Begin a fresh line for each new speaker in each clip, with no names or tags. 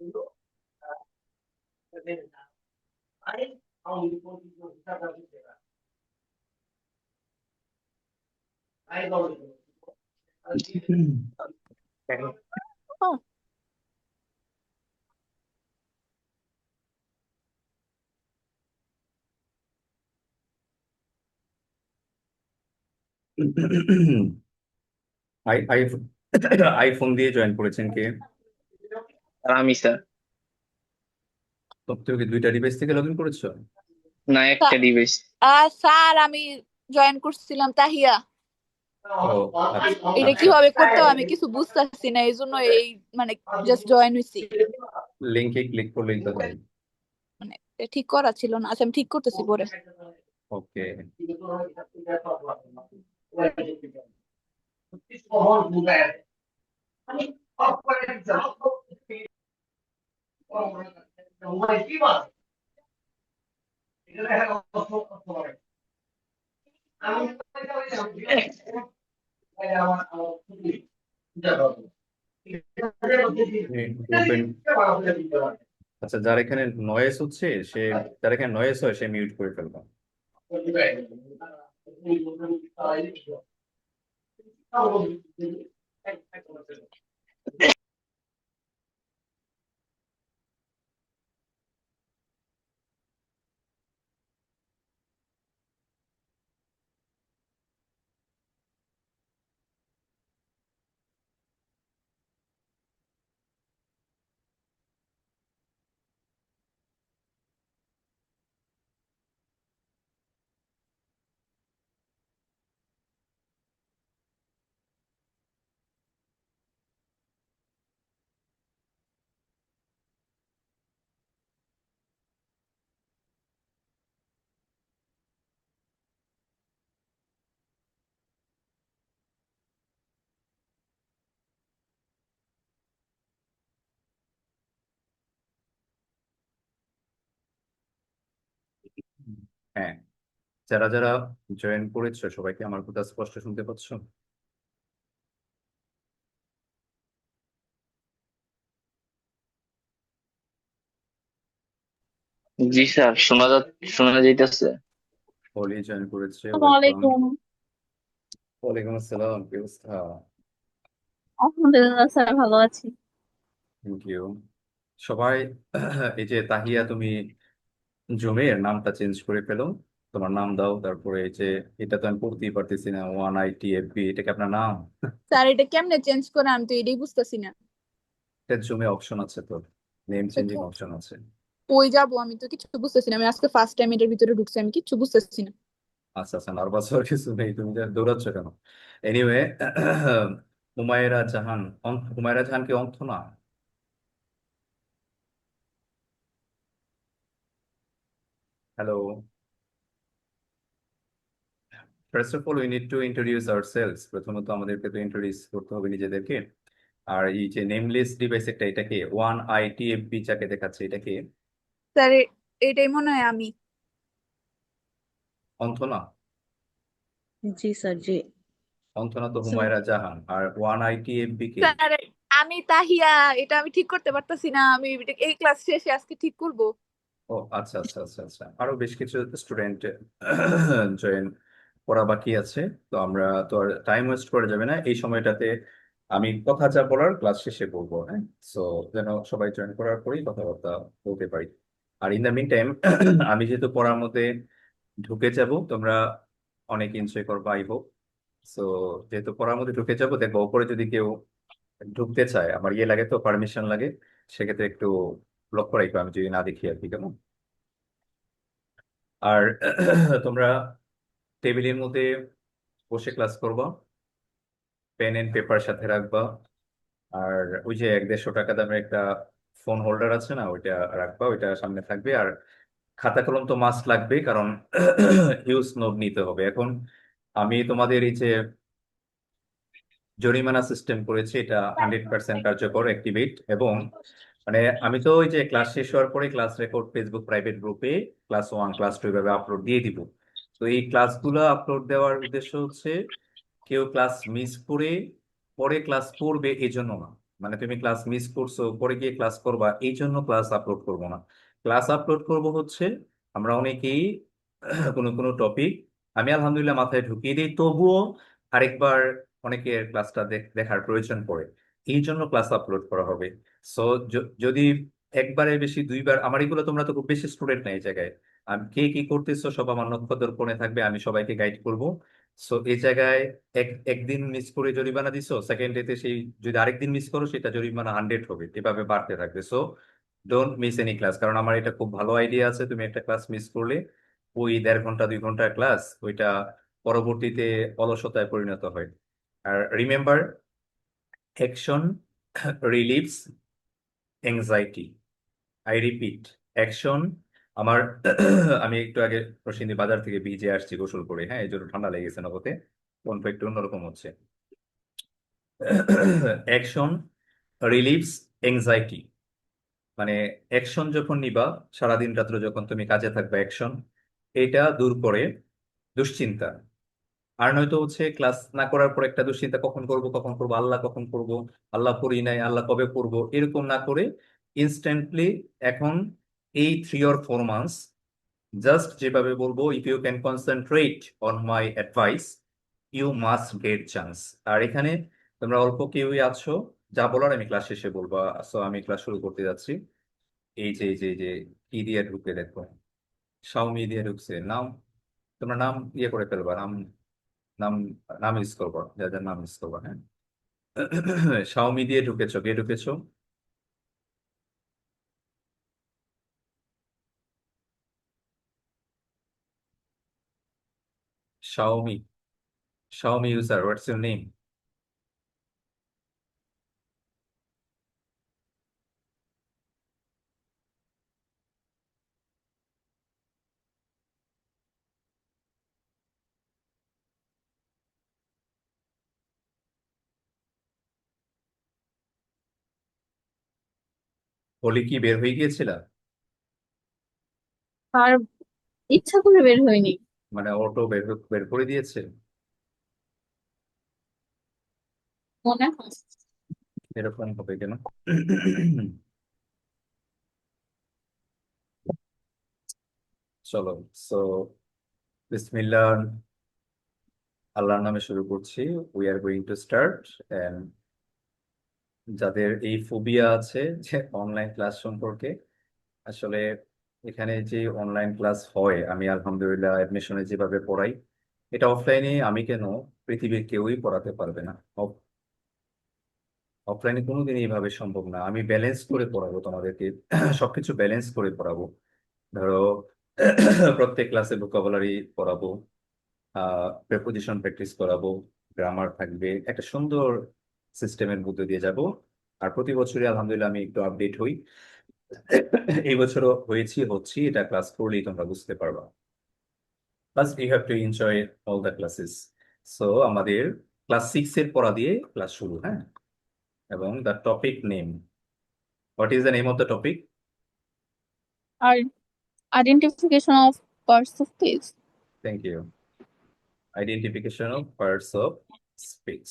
Oh,
I I iPhone দিয়ে join করেছেন কে?
আর আমি স্যার।
তুমি কি দুইটা ডিভাইস থেকে লগ ইন করেছো?
না, একটা ডিভাইস।
স্যার আমি জয়েন করছিলাম তাহিয়া।
ও আচ্ছা
এটা
আচ্ছা।
কিভাবে করতে হয় আমি কিছু বুঝতেছি না, এই জন্য এই মানে জাস্ট জয়েন হইছি।
লিঙ্কে ক্লিক করলেই তো হয়।
মানে এটা ঠিক করা ছিল না। আচ্ছা আমি ঠিক করতেছি পরে।
ওকে। গ্রুপে আচ্ছা, যার এখানে নয়েস হচ্ছে সে, যার এখানে নয়েস হয় সে মিউট করে ফেলবে। হ্যাঁ, যারা যারা জয়েন করেছো সবাইকে আমার কথা স্পষ্ট শুনতে পাচ্ছ?
জি স্যার, শোনা যাইতেছে।
হলি জয়েন করেছে,
আসসালামু
ওয়েলকাম।
আলাইকুম।
ওয়ালাইকুম আসসালাম, কি অবস্থা?
আলহামদুলিল্লাহ স্যার, ভালো আছি।
Thank you. সবাই এই যে তাহিয়া, তুমি জুমের নামটা চেঞ্জ করে ফেলো। তোমার নাম দাও, তারপরে এই যে, এটা তো আমি পড়তেই পারতেছি না, 1ITFB, এটা কি আপনার নাম?
স্যার এটা কেমনে চেঞ্জ করে আমি তো এটাই বুঝতেছি না।
এটা জুমে অপশন আছে তো, নেম চেঞ্জিং অপশন আছে।
ওই যাবো, আমি তো কিছু বুঝতেছি না, আমি আজকে ফার্স্ট টাইম এটার ভিতরে ঢুকছি, আমি কিছু বুঝতেছি না।
আচ্ছা আচ্ছা, নার্ভাস হওয়ার কিছু নেই, তুমি যা দৌড়াচ্ছ কেন? এনিওয়ে, হুমায়রা জাহান, হুমায়রা জাহান কি অন্থ না? Hello. First of all we need to introduce ourselves, প্রথমত আমাদেরকে তো ইন্ট্রোডিউস করতে হবে নিজেদেরকে। আর এই যে নেমলেস ডিভাইস একটা, এটাকে 1ITFB যাকে দেখাচ্ছে, এটাকে
স্যার এটাই মনে হয় আমি।
অন্থ না?
জি স্যার, জি।
অন্থ না তো হুমায়রা জাহান। আর 1ITFB কে?
স্যার আমি তাহিয়া, এটা আমি ঠিক করতে পারতাছি না, আমি এই ক্লাস শেষে আজকে ঠিক করবো।
ও আচ্ছা আচ্ছা আচ্ছা আচ্ছা, আরো বেশ কিছু স্টুডেন্ট জয়েন করা বাকি আছে। তো আমরা তো আর টাইম ওয়েস্ট করা যাবে না এই সময়টাতে। আমি কথা যা বলার ক্লাস শেষে বলবো, হ্যাঁ। সো যেন সবাই জয়েন করার পরেই কথাবার্তা বলতে পারি। আর ইন দ্য মিন টাইম, আমি যেহেতু পড়ার মধ্যে ঢুকে যাব, তোমরা অনেক এনজয় করবো আই হোপ। সো যেহেতু পড়ার মধ্যে ঢুকে যাবো, দেখবো ওপরে যদি কেউ ঢুকতে চায়, আমার ইয়ে লাগে তো, পারমিশন লাগে, সেক্ষেত্রে একটু লক্ষ্য রাখবো, আমি যদি না দেখি আর কি, কেমন? আর তোমরা টেবিলের মধ্যে বসে ক্লাস করবা, পেন এন্ড পেপার সাথে রাখবা। আর ওই যে 150 টাকা দামের একটা ফোন হোল্ডার আছে না, ওইটা রাখবা, ওইটা সামনে থাকবে। আর খাতা কলম তো মাস্ট লাগবে, কারণ হিউজ নোট নিতে হবে এখন। আমি তোমাদের এই যে জরিমানা সিস্টেম করেছি, এটা 100% কার্যকর, অ্যাক্টিভেট। এবং মানে আমি তো ওই যে ক্লাস শেষ হওয়ার পরে ক্লাস রেকর্ড ফেসবুক প্রাইভেট গ্রুপে ক্লাস 1 ক্লাস 2 এভাবে আপলোড দিয়ে দিব। তো এই ক্লাসগুলো আপলোড দেওয়ার উদ্দেশ্য হচ্ছে কেউ ক্লাস মিস করে পরে ক্লাস করবে এই জন্য না। মানে তুমি ক্লাস মিস করছো, পরে গিয়ে ক্লাস করবা, এই জন্য ক্লাস আপলোড করব না। ক্লাস আপলোড করব হচ্ছে আমরা অনেকেই কোনো কোনো টপিক আমি আলহামদুলিল্লাহ মাথায় ঢুকিয়ে দিই, তবুও আরেকবার অনেকের ক্লাসটা দেখার প্রয়োজন পড়ে, এই জন্য ক্লাস আপলোড করা হবে। সো যদি একবারে বেশি দুইবার, আমার এগুলো তোমরা তো খুব বেশি স্টুডেন্ট নাই এই জায়গায়, আমি কে কি করতেছো সব আমার নখদর্পণে থাকবে, আমি সবাইকে গাইড করব। সো এই জায়গায় একদিন মিস করে জরিমানা দিছো, সেকেন্ড ডেতে সেই যদি আরেকদিন মিস করো সেটা জরিমানা 100 হবে, এভাবে বাড়তে থাকবে। So don't miss any class, কারণ আমার এটা খুব ভালো আইডিয়া আছে, তুমি একটা ক্লাস মিস করলে ওই 1.5 ঘন্টা 2 ঘন্টার ক্লাস ওইটা পরবর্তীতে অলসতায় পরিণত হয়। আর remember, action relieves anxiety. I repeat, action. আমার আমি একটু আগে প্রসিদ্ধি বাজার থেকে ভিজে আসছি গোসল করে, হ্যাঁ এই জন্য ঠান্ডা লেগেছে নগদে, কণ্ঠ একটু অন্যরকম হচ্ছে। অ্যাকশন রিলিভস এংজাইটি, মানে অ্যাকশন যখন নিবা, সারাদিন রাত্র যখন তুমি কাজে থাকবে, অ্যাকশন এটা দূর করে দুশ্চিন্তা। আর নয়তো হচ্ছে ক্লাস না করার পর একটা দুশ্চিন্তা, কখন করব কখন করব, আল্লাহ কখন করব, আল্লাহ করি নাই, আল্লাহ কবে করব, এরকম না করে ইনস্ট্যান্টলি এখন এই 3 or 4 মান্থস জাস্ট যেভাবে বলবো, if you can concentrate on my advice you must get chance. আর এখানে তোমরা অল্প কেউই আছো, যা বলার আমি ক্লাস শেষে বলবো। সো আমি ক্লাস শুরু করতে যাচ্ছি। এই যে কি দিয়ে ঢুকে দেখো, শাওমি দিয়ে ঢুকছে নাম, তোমরা নাম ইয়ে করে ফেলবা, নাম নাম নাম ইউজ করবো, যাদের নাম ইউজ করবো, হ্যাঁ। শাওমি দিয়ে ঢুকেছো, কে ঢুকেছো? Xiaomi, Xiaomi user, what's your name? হোলি কি বের হয়ে গিয়েছিল?
আর ইচ্ছা করে বের হয়নি।
মানে অটো বের করে দিয়েছে?
মনে হয়।
এরকম হবে কেন? চলো, সো বিসমিল্লাহ, আল্লাহর নামে শুরু করছি। We are going to start. And যাদের এই ফোবিয়া আছে যে অনলাইন ক্লাস সম্পর্কে, আসলে এখানে যে অনলাইন ক্লাস হয়, আমি আলহামদুলিল্লাহ অ্যাডমিশনে যেভাবে পড়াই, এটা অফলাইনে আমি কেন, পৃথিবীর কেউই পড়াতে পারবে না। অফলাইনে কোনোদিনই এইভাবে সম্ভব না। আমি ব্যালেন্স করে পড়াবো তোমাদেরকে, সবকিছু ব্যালেন্স করে পড়াবো। ধরো প্রত্যেক ক্লাসে ভোকাবুলারি পড়াবো, প্রেপোজিশন প্র্যাকটিস করাবো, গ্রামার থাকবে, একটা সুন্দর সিস্টেমের মধ্যে দিয়ে যাব। আর প্রতি বছরই আলহামদুলিল্লাহ আমি একটু আপডেট হই। এই বছরও হচ্ছি, এটা ক্লাস করলেই তোমরা বুঝতে পারবা। Plus you have to enjoy all the classes. So আমাদের ক্লাস 6 এর পড়া দিয়ে ক্লাস শুরু, হ্যাঁ। এবং the topic name, what is the name of the topic?
আর identification of parts of speech.
Thank you. Identification of parts of speech.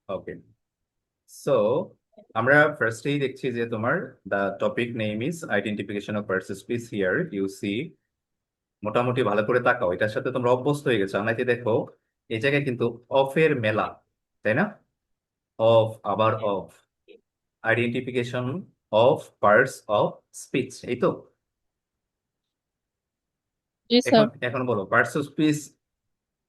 Okay, so আমরা ফার্স্টেই দেখছি যে তোমার the topic name is identification of parts of speech. Here you see, মোটামুটি ভালো করে তাকাও, এটার সাথে তোমরা অভ্যস্ত হয়ে গেছো। আমাকে দেখো, এই জায়গায় কিন্তু অফের মেলা, তাই না? অফ, আবার of, identification of parts of speech, এই তো।
জি স্যার।
এখন এখন বলো, পার্টস অফ স্পিচ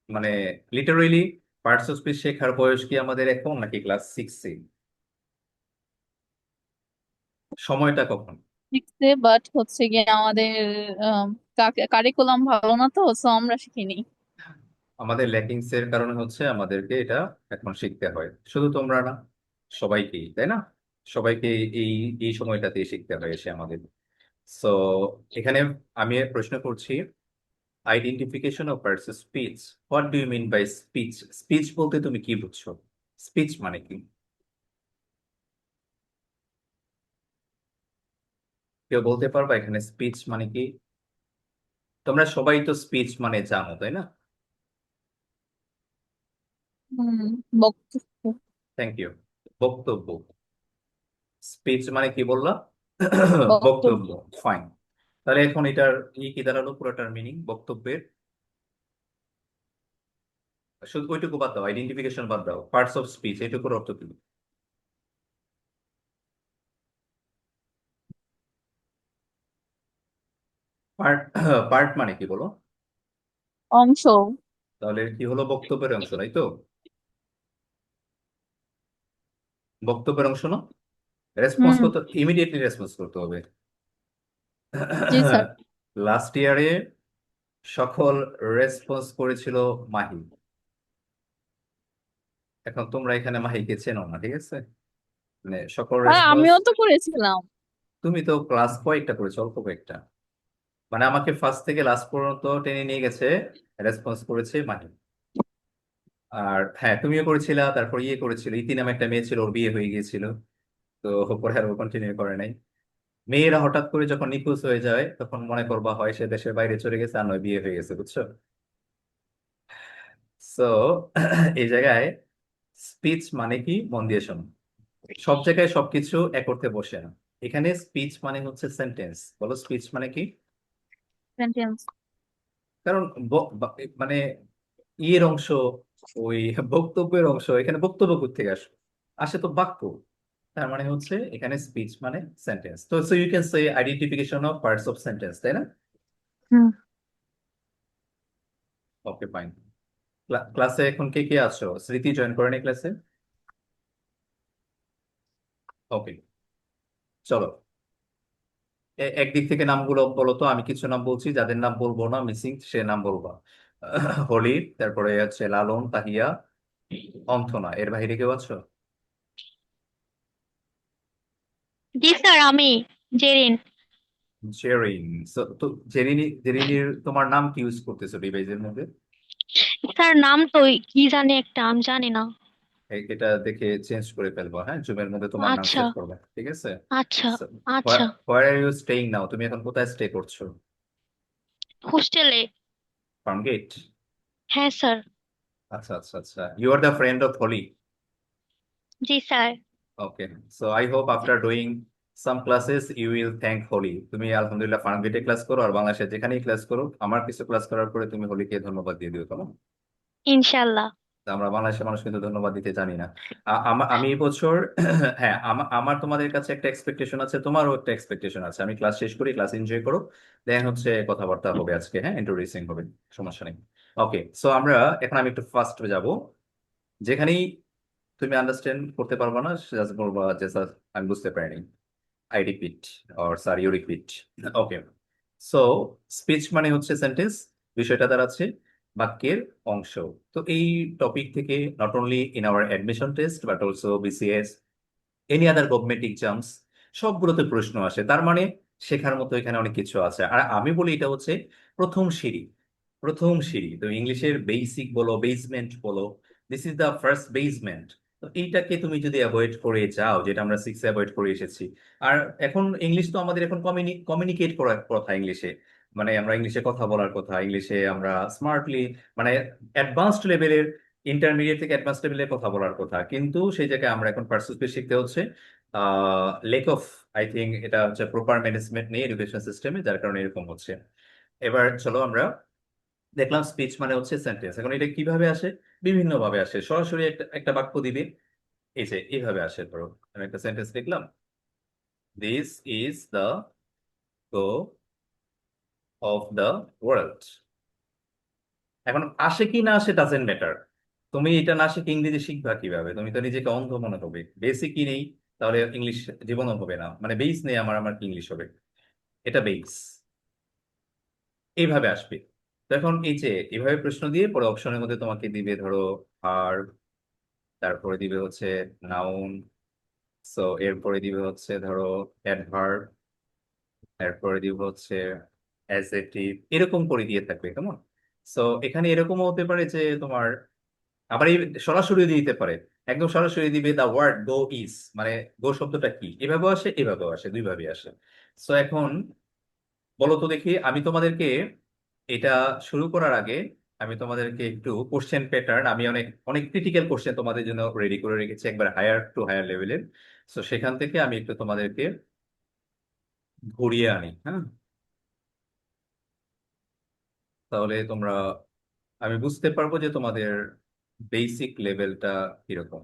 মানে লিটারেলি পার্টস অফ স্পিচ শেখার বয়স কি আমাদের এখন, নাকি ক্লাস 6-এ? সময়টা কখন?
শিখছে, বাট হচ্ছে গিয়ে আমাদের কারিকুলাম ভালো না, তো সো আমরা শিখিনি।
আমাদের ল্যাকিংস এর কারণে হচ্ছে আমাদেরকে এটা এখন শিখতে হয়, শুধু তোমরা না, সবাইকেই, তাই না? সবাইকে এই এই সময়টাতে শিখতে হয় এসে আমাদের। সো এখানে আমি প্রশ্ন করছি, identification of parts speech, what do you mean by speech? Speech বলতে তুমি কি বুঝছো? স্পিচ মানে কি? কেউ বলতে পারবা এখানে স্পিচ মানে কি? তোমরা সবাই তো স্পিচ মানে জানো, তাই না?
হুম, বক্তব্য।
Thank you. বক্তব্য, স্পিচ মানে কি বললাম?
বক্তব্য।
বক্তব্য, ফাইন। তাহলে এখন এটার কি দাঁড়ালো পুরোটার মিনিং বক্তব্যের? শুধু ওইটুকু বাদ দাও, আইডেন্টিফিকেশন বাদ দাও, পার্টস অফ স্পিচ এইটুকুর অর্থ কি? পার্ট, পার্ট মানে কি বলো?
অংশ।
তাহলে কি হলো? বক্তব্যের অংশ, তাই তো? বক্তব্যের অংশ না? রেসপন্স
হুম।
করতে, ইমিডিয়েটলি রেসপন্স করতে হবে।
জি স্যার।
লাস্ট ইয়ারে সকল রেসপন্স করেছিল মাহি। এখন তোমরা এখানে মাহিকে চেনো না, ঠিক আছে? মানে সকল
আর
রেসপন্স,
আমিও তো করেছিলাম।
তুমি তো ক্লাস কয়েকটা করেছো, অল্প কয়েকটা। মানে আমাকে ফার্স্ট থেকে লাস্ট পর্যন্ত টেনে নিয়ে গেছে, রেসপন্স করেছে মাহি। আর হ্যাঁ, তুমিও করেছিলা, তারপর ইয়ে করেছিল, ইতি নামে একটা মেয়ে ছিল, ওর বিয়ে হয়ে গিয়েছিল। তো পরে আর কন্টিনিউ করে নাই। মেয়েরা হঠাৎ করে যখন নিখোঁজ হয়ে যায় তখন মনে করবা হয় সে দেশের বাইরে চলে গেছে, আর নয় বিয়ে হয়ে গেছে, বুঝছো? সো এই জায়গায় স্পিচ মানে কি, মন দিয়ে শোনো। সব জায়গায় সবকিছু এক অর্থে বসে না। এখানে স্পিচ মানে হচ্ছে সেন্টেন্স। বলো স্পিচ মানে কি?
সেন্টেন্স।
কারণ মানে ইয়ের অংশ, ওই বক্তব্যের অংশ, এখানে বক্তব্য থেকে আসে, আসে তো বাক্য। তার মানে হচ্ছে এখানে স্পিচ মানে সেন্টেন্স। তো so you can say identification of parts of sentence, তাই না?
হুম।
Okay, fine. ক্লাসে এখন কে কে আছো? স্মৃতি জয়েন করেনি ক্লাসে? ওকে, চলো। একদিক থেকে নামগুলো বলো তো, আমি কিছু নাম বলছি, যাদের নাম বলবো না মিসিং সে নাম বলবা। হোলি, তারপরে হচ্ছে লালন, তাহিয়া, অন্থনা, এর বাইরে কেউ আছো?
জি স্যার, আমি জেরিন।
জেরিন। তো জেরিনির তোমার নাম কি ইউজ করতেছো ডিভাইসের মধ্যে?
স্যার নাম তো কি জানি একটা, আমি জানি না।
এটা দেখে চেঞ্জ করে ফেলবো, হ্যাঁ, জুমের মধ্যে তোমার নাম
আচ্ছা
সেট করবে, ঠিক আছে?
আচ্ছা আচ্ছা।
হোয়ার আর ইউ স্টেইং নাও? তুমি এখন কোথায় স্টে করছো?
হোস্টেলে।
ফার্মগেট।
হ্যাঁ স্যার।
আচ্ছা আচ্ছা আচ্ছা, you are the friend of holy.
জি sir.
Okay, so I hope after doing some classes you will thank holy. তুমি আলহামদুলিল্লাহ ফার্মগেটে ক্লাস করো আর বাংলাদেশে যেখানেই ক্লাস করো, আমার কিছু ক্লাস করার পরে তুমি হোলিকে ধন্যবাদ দিয়ে দিও, কেমন?
ইনশাল্লাহ।
তা আমরা বাংলাদেশের মানুষ কিন্তু ধন্যবাদ দিতে জানি না। আমি এই বছর হ্যাঁ, আমার তোমাদের কাছে একটা এক্সপেকটেশন আছে, তোমারও একটা এক্সপেকটেশন আছে। আমি ক্লাস শেষ করি, ক্লাস এনজয় করো, দেন হচ্ছে কথাবার্তা হবে আজকে, হ্যাঁ, ইন্ট্রোডিউসিং হবে, সমস্যা নেই। ওকে, সো আমরা এখন, আমি একটু ফাস্ট যাব। যেখানেই তুমি আন্ডারস্ট্যান্ড করতে পারবা না, জাস্ট বলবা যে স্যার আমি বুঝতে পারিনি, I repeat, or sir you repeat. Okay, so speech মানে হচ্ছে সেন্টেন্স, বিষয়টা দাঁড়াচ্ছে বাক্যের অংশ। তো এই টপিক থেকে not only in our admission test but also BCS, any other government exams, সবগুলোতে প্রশ্ন আসে। তার মানে শেখার মতো এখানে অনেক কিছু আছে। আর আমি বলি এটা হচ্ছে প্রথম সিঁড়ি। প্রথম সিঁড়ি তো ইংলিশের বেসিক বলো, বেসমেন্ট বলো, this is the first basement. তো এইটাকে তুমি যদি অ্যাভয়েড করে যাও, যেটা আমরা সিক্সে অ্যাভয়েড করে এসেছি। আর এখন ইংলিশ তো আমাদের এখন কমিউনিকেট করার কথা ইংলিশে, মানে আমরা ইংলিশে কথা বলার কথা, ইংলিশে আমরা স্মার্টলি, মানে অ্যাডভান্সড লেভেলের, ইন্টারমিডিয়েট থেকে অ্যাডভান্স লেভেলে কথা বলার কথা, কিন্তু সেই জায়গায় আমরা এখন পার্সোনাল শিখতে হচ্ছে। লেক অফ, আই থিঙ্ক এটা হচ্ছে প্রপার ম্যানেজমেন্ট নেই এডুকেশন সিস্টেমে, যার কারণে এরকম হচ্ছে। এবার চলো আমরা দেখলাম স্পিচ মানে হচ্ছে সেন্টেন্স। এখন এটা কিভাবে আসে? বিভিন্ন ভাবে আসে। সরাসরি একটা একটা বাক্য দিবে, এই যে এইভাবে আসে। ধরো আমি একটা সেন্টেন্স লিখলাম, this is the go of the world. এখন আসে কি না আসে ডাজেন্ট ম্যাটার। তুমি এটা না শিখে ইংরেজি শিখবা কিভাবে? তুমি তো নিজেকে অন্ধ মনে হবে। বেসিকই নেই, তাহলে ইংলিশ জীবনও হবে না। মানে বেস নেই আমার, আমার কি ইংলিশ হবে? এটা বেস। এইভাবে আসবে। তো এখন এই যে এইভাবে প্রশ্ন দিয়ে পরে অপশনের মধ্যে তোমাকে দিবে ধরো ভার্ব, তারপরে দিবে হচ্ছে নাউন, সো এরপরে দিবে হচ্ছে ধরো অ্যাডভার্ব, এরপরে দিব হচ্ছে অ্যাডজেক্টিভ, এরকম করে দিয়ে থাকবে, কেমন? সো এখানে এরকমও হতে পারে যে তোমার, আবার এই সরাসরি দিয়ে দিতে পারে। একদম সরাসরি দিবে দা ওয়ার্ড গো ইজ, মানে গো শব্দটা কি, এভাবেও আসে এভাবেও আসে, দুইভাবে আসে। সো এখন বলো তো দেখি, আমি তোমাদেরকে এটা শুরু করার আগে আমি তোমাদেরকে একটু কোশ্চেন প্যাটার্ন, আমি অনেক অনেক ক্রিটিক্যাল কোশ্চেন তোমাদের জন্য রেডি করে রেখেছি, একবার হায়ার টু হায়ার লেভেলের। তো সেখান থেকে আমি একটু তোমাদেরকে ঘুরিয়ে আনি, হ্যাঁ? তাহলে তোমরা, আমি বুঝতে পারবো যে তোমাদের বেসিক লেভেলটা কিরকম।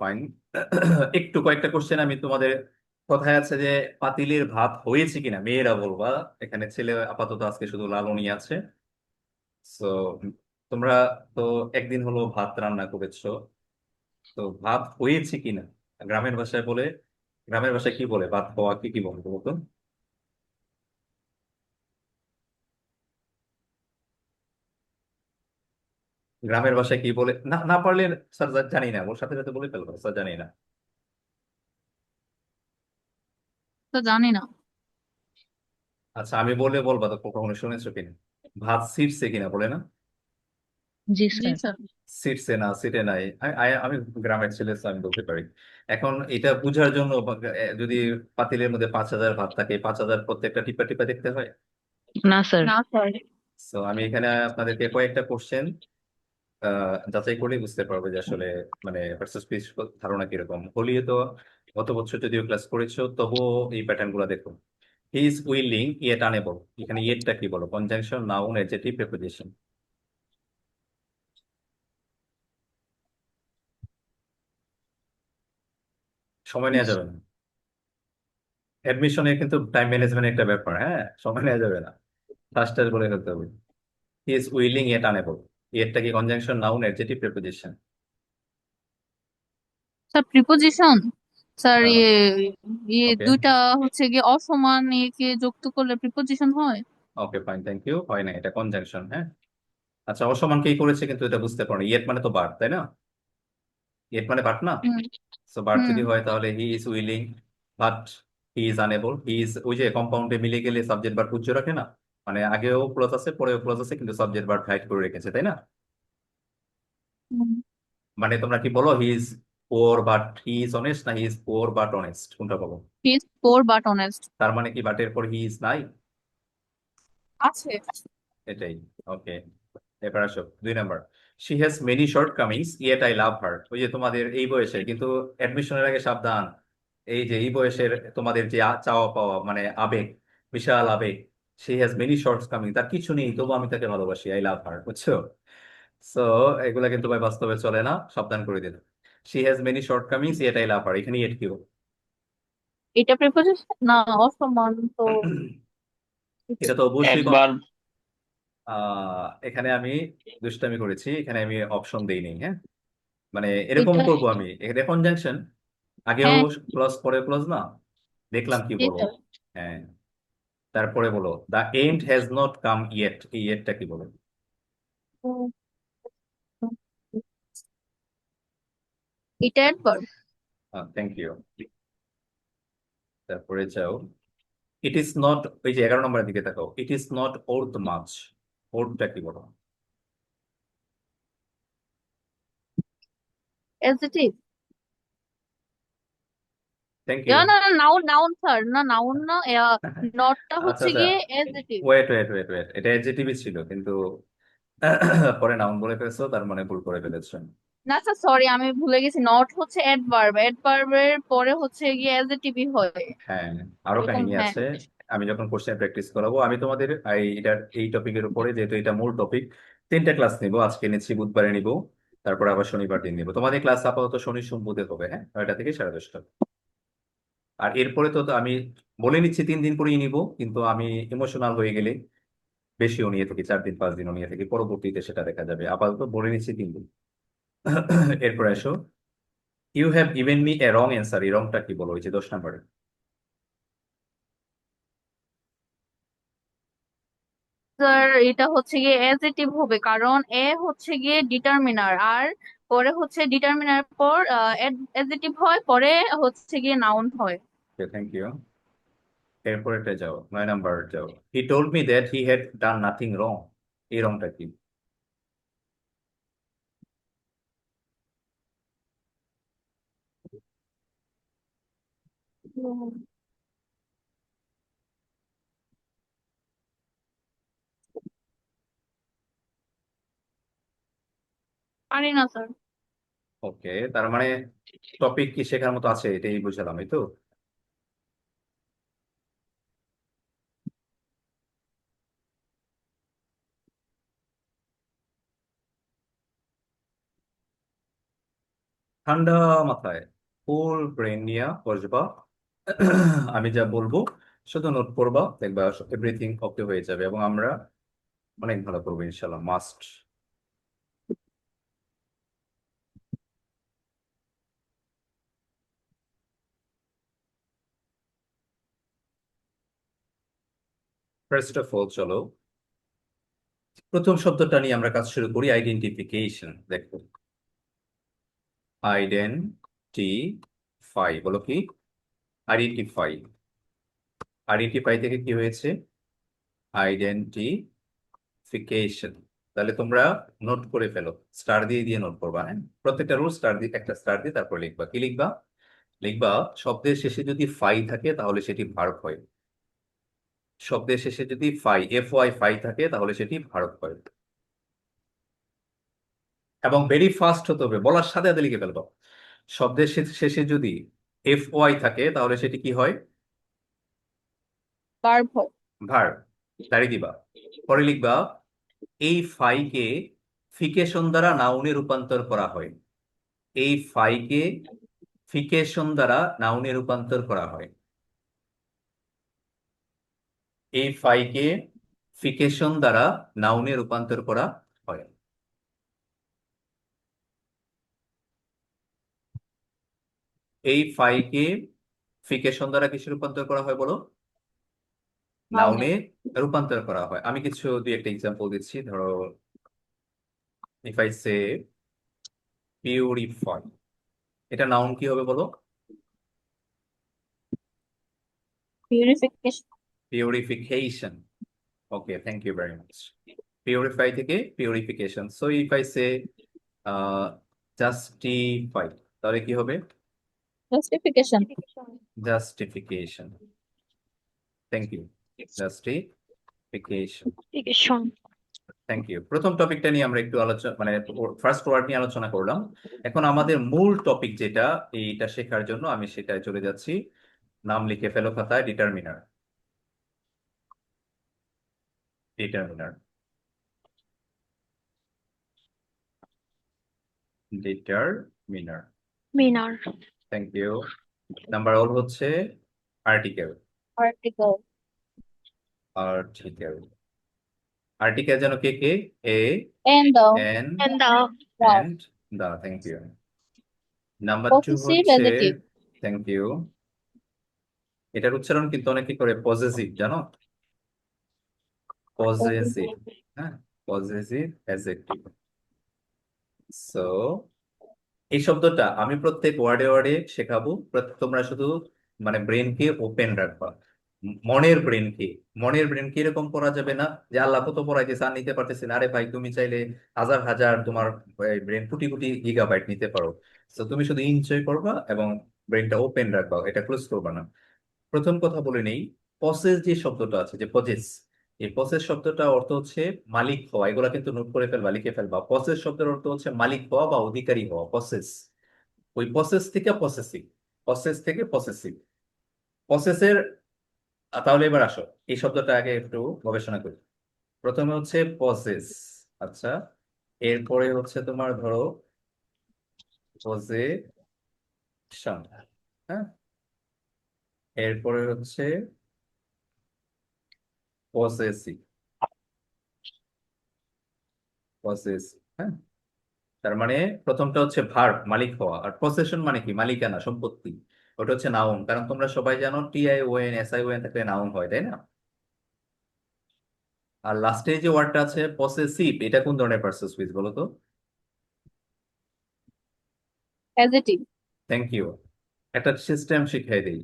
ফাইন। একটু কয়েকটা কোশ্চেন আমি তোমাদের, কথায় আছে যে পাতিলের ভাত হয়েছে কিনা মেয়েরা বলবা, এখানে ছেলে আপাতত আজকে শুধু লালনই আছে। সো তোমরা তো একদিন হলো ভাত রান্না করেছো, তো ভাত হয়েছে কিনা গ্রামের ভাষায় বলে, গ্রামের ভাষায় কি বলে ভাত হওয়া কি কি বলতো বলতো? গ্রামের ভাষায় কি বলে, না না পারলে স্যার জানি না, ওর সাথে সাথে বলে ফেলবো স্যার জানি না।
তো জানি না।
আচ্ছা আমি বলে বলবা তো কখনো শুনেছো কিনা? ভাত ছিটছে কিনা বলে না?
জি
জি
স্যার।
স্যার।
সিটছে না, সিটে নাই। আমি গ্রামের ছেলে so আমি বলতে পারি। এখন এটা বুঝার জন্য যদি পাতিলের মধ্যে 5,000 ভাত থাকে, 5,000 প্রত্যেকটা টিপা টিপা দেখতে হয়।
না স্যার।
না স্যার।
তো আমি এখানে আপনাদেরকে কয়েকটা কোশ্চেন যাচাই করে বুঝতে পারবে যে আসলে মানে ভার্সেস পিস ধারণা কিরকম। হোলিও তো গত বছর যদিও ক্লাস করেছো, তবুও এই প্যাটার্ন গুলো দেখো। হি ইজ উইলিং ইয়েট আনেবল, এখানে ইয়েটটা কি বলো? Conjunction, noun, adjective, preposition? সময় নেওয়া যাবে না, অ্যাডমিশনে কিন্তু টাইম ম্যানেজমেন্ট একটা ব্যাপার, হ্যাঁ সময় নেওয়া যাবে না, ফার্স্ট বলে ফেলতে হবে। He is willing yet unable, ইয়েটটা কি conjunction, noun, adjective, preposition?
Sir preposition. Sir ইয়ে ইয়ে
ওকে,
দুইটা হচ্ছে গিয়ে অসমান ইয়েকে যুক্ত করলে প্রিপোজিশন হয়।
Okay fine, thank you. হয় না, এটা কনজাংশন, হ্যাঁ। আচ্ছা অসমানকেই করেছে কিন্তু এটা বুঝতে পারো, ইয়েট মানে তো বার, তাই না? ইয়েট মানে বাট না?
হুম।
সো বাট
হুম।
যদি হয় তাহলে হি is willing, but he is unable. He is, ওই যে কম্পাউন্ডে মিলে গেলে সাবজেক্ট ভার্ব উজ্জ্ব রাখে না, মানে আগেও ক্লজ আছে পরেও ক্লজ আছে কিন্তু সাবজেক্ট ভার্ব হাইড করে রেখেছে, তাই না?
হুম।
মানে তোমরা কি বলো he is poor but he is honest, না he is poor but honest, কোনটা বলো?
He is poor but honest.
তার মানে কি বাটের পর হি ইজ নাই?
আছে।
এটাই। ওকে, এবার আসো 2 number. She has many shortcomings yet I love her. ওই যে তোমাদের এই বয়সের কিন্তু, অ্যাডমিশনের আগে সাবধান, এই যে এই বয়সের তোমাদের যে চাওয়া পাওয়া মানে আবেগ, বিশাল আবেগ। She has many short coming, তার কিছু নেই তবু আমি তাকে ভালোবাসি, আই লাভ হার, বুঝছো? সো এগুলা কিন্তু ভাই বাস্তবে চলে না, সাবধান করে দিল। She has many shortcomings yet I love her, এখানে ইয়েট কি?
এটা প্রিপোজিশন না, অসমান তো।
এটা তো অবশ্যই
একবার
এখানে আমি দুষ্টামি করেছি, এখানে আমি অপশন দেইনি, হ্যাঁ। মানে এরকম
এটা
করবো আমি, এখানে কনজাংশন আগেও
হ্যাঁ।
ক্লজ পরে ক্লজ না, দেখলাম কি বলো।
এটা
হ্যাঁ, তারপরে বলো the end has not come yet, এই ইয়েটটা কি বলো?
এটা একবার।
Thank you. তারপরে যাও, ইট ইজ নট, ওই যে 11 নম্বরের দিকে তাকাও, it is not worth much, ওর্থটা কি বলো?
অ্যাডজেক্টিভ।
থ্যাংক
না
ইউ।
না নাউন, নাউন স্যার, না নাউন না, নটটা
আচ্ছা
হচ্ছে
আচ্ছা,
গিয়ে adjective.
Wait wait wait wait, এটা অ্যাডজেক্টিভই ছিল কিন্তু পরে নাউন বলে ফেলেছো, তার মানে ভুল করে ফেলেছো।
না স্যার সরি, আমি ভুলে গেছি, নট হচ্ছে অ্যাডভার্ব, অ্যাডভার্বের পরে হচ্ছে গিয়ে অ্যাডজেক্টিভই হয়।
হ্যাঁ, আরো
এরকম
কাহিনী
হ্যাঁ।
আছে। আমি যখন কোশ্চেন প্র্যাকটিস করাবো, আমি তোমাদের এটার এই টপিকের উপরে, যেহেতু এটা মূল টপিক, 3টা ক্লাস নিব, আজকে নিচ্ছি, বুধবারে নিব, তারপর আবার শনিবার দিন নিব। তোমাদের ক্লাস আপাতত শনি সোম বুধে হবে, হ্যাঁ 9টা থেকে 10:30। আর এরপরে তো তো আমি বলে নিচ্ছি 3 দিন করেই নিব, কিন্তু আমি ইমোশনাল হয়ে গেলে বেশিও নিয়ে থাকি, 4 দিন 5 দিনও নিয়ে থাকি, পরবর্তীতে সেটা দেখা যাবে। আপাতত বলে নিচ্ছি 3 দিন। এরপর আসো, you have given me a wrong answer, এই রংটা কি বলো, ওই যে 10 নম্বরে?
স্যার এটা হচ্ছে গিয়ে অ্যাডজেক্টিভ হবে, কারণ এ হচ্ছে গিয়ে ডিটারমিনার আর পরে হচ্ছে ডিটারমিনার পর অ্যাডজেক্টিভ হয়, পরে হচ্ছে গিয়ে নাউন হয়।
Thank you. এরপরেটা যাও, 9 নাম্বার যাও। He told me that he had done nothing wrong. এই রংটা কি?
উম, পারি না স্যার।
ওকে, তার মানে টপিক কি শেখার মতো আছে, এটাই বুঝলাম, এই তো। ঠান্ডা মাথায় ফুল ব্রেন নিয়ে বসবা। আমি যা বলবো শুধু নোট করবা, দেখবা এভরিথিং ওকে হয়ে যাবে এবং আমরা অনেক ভালো করবো ইনশাল্লাহ, মাস্ট। ফার্স্ট অফ অল চলো প্রথম শব্দটা নিয়ে আমরা কাজ শুরু করি, আইডেন্টিফিকেশন। দেখো, আইডেন্টিফাই, বলো কি? আইডেন্টিফাই। আইডেন্টিফাই থেকে কি হয়েছে? আইডেন্টিফিকেশন। তাহলে তোমরা নোট করে ফেলো, স্টার দিয়ে দিয়ে নোট করবা। হ্যাঁ, প্রত্যেকটা রুল স্টার দিয়ে, একটা স্টার দিয়ে তারপর লিখবা। কি লিখবা? লিখবা শব্দের শেষে যদি ফাই থাকে তাহলে সেটি ভার্ব হয়। শব্দের শেষে যদি ফাই, FY ফাই থাকে তাহলে সেটি ভার্ব হয়। এবং ভেরি ফাস্ট হতে হবে, বলার সাথে সাথে লিখে ফেলবো। শব্দের শেষে যদি FY থাকে তাহলে সেটি কি হয়?
ভার্ব হয়।
ভার্ব। দাঁড়িয়ে দিবা। পরে লিখবা এই ফাইকে ফিকেশন দ্বারা নাউনে রূপান্তর করা হয়। এই ফাইকে ফিকেশন দ্বারা নাউনে রূপান্তর করা হয়। এই ফাইকে ফিকেশন দ্বারা নাউনে রূপান্তর করা হয়। এই ফাইকে ফিকেশন দ্বারা কিসে রূপান্তর করা হয় বলো?
নাউনে।
নাউনে রূপান্তর করা হয়। আমি কিছু দুই একটা এক্সাম্পল দিচ্ছি। ধরো, ইফ আই সে পিউরিফাই, এটা নাউন কি হবে বলো?
Purification.
Purification. Okay, thank you very much. Purify থেকে purification. So if I say justify, তাহলে কি হবে?
Justification.
Justification. Thank you. Justification.
Application.
Thank you. প্রথম টপিকটা নিয়ে আমরা একটু আলোচনা, মানে ফার্স্ট ওয়ার্ড নিয়ে আলোচনা করলাম। এখন আমাদের মূল টপিক যেটা, এইটা শেখার জন্য আমি সেটায় চলে যাচ্ছি। নাম লিখে ফেলো খাতায়, determiner. Determiner. Determiner.
Minar.
Thank you. Number one হচ্ছে আর্টিকেল।
আর্টিকেল।
আর্টিকেল। আর্টিকেল যেন কে কে? A,
and
an,
And the
verb.
And the. Thank you. Number two
possessive
হচ্ছে,
অ্যাডজেক্টিভ।
থ্যাংক ইউ, এটার উচ্চারণ কিন্তু অনেকে করে পজেসিভ, জানো? পজেসিভ। হ্যাঁ, পজেসিভ অ্যাডজেক্টিভ। সো এই শব্দটা আমি প্রত্যেক ওয়ার্ডে ওয়ার্ডে শেখাবো। তোমরা শুধু মানে ব্রেনকে ওপেন রাখবা। মনের ব্রেনকে, মনের ব্রেনকে এরকম করা যাবে না যে আল্লাহ কত পড়াইতেছে আর নিতে পারতেছি না। আরে ভাই, তুমি চাইলে হাজার হাজার তোমার ব্রেন কোটি কোটি গিগাবাইট নিতে পারো। তো তুমি শুধু এনজয় করবা এবং ব্রেনটা ওপেন রাখবা, এটা ক্লোজ করবা না। প্রথম কথা বলে নেই, পসেস যে শব্দটা আছে, যে পজেস, এই পসেস শব্দটা অর্থ হচ্ছে মালিক হওয়া। এগুলা কিন্তু নোট করে ফেলবা, লিখে ফেলবা। পসেস শব্দের অর্থ হচ্ছে মালিক হওয়া বা অধিকারী হওয়া। পসেস, ওই প্রসেস থেকে প্রসেসিং, প্রসেস থেকে প্রসেসিং, প্রসেসের। তাহলে এবার আসো এই শব্দটা আগে একটু গবেষণা করি। প্রথমে হচ্ছে প্রসেস, আচ্ছা। এরপরে হচ্ছে তোমার ধরো পজেশন, হ্যাঁ। এরপরে হচ্ছে পসেসিভ, পসেসিভ, হ্যাঁ। তার মানে প্রথমটা হচ্ছে ভার্ব, মালিক হওয়া। আর পসেশন মানে কি? মালিকানা, সম্পত্তি। ওটা হচ্ছে নাউন। কারণ তোমরা সবাই জানো TION SION থাকলে নাউন হয়, তাই না? আর লাস্টে যে ওয়ার্ডটা আছে পসেসিভ, এটা কোন ধরনের পার্সেস উইজ বলো তো?
অ্যাডজেটিভ।
Thank you. একটা সিস্টেম শিখিয়ে দিই।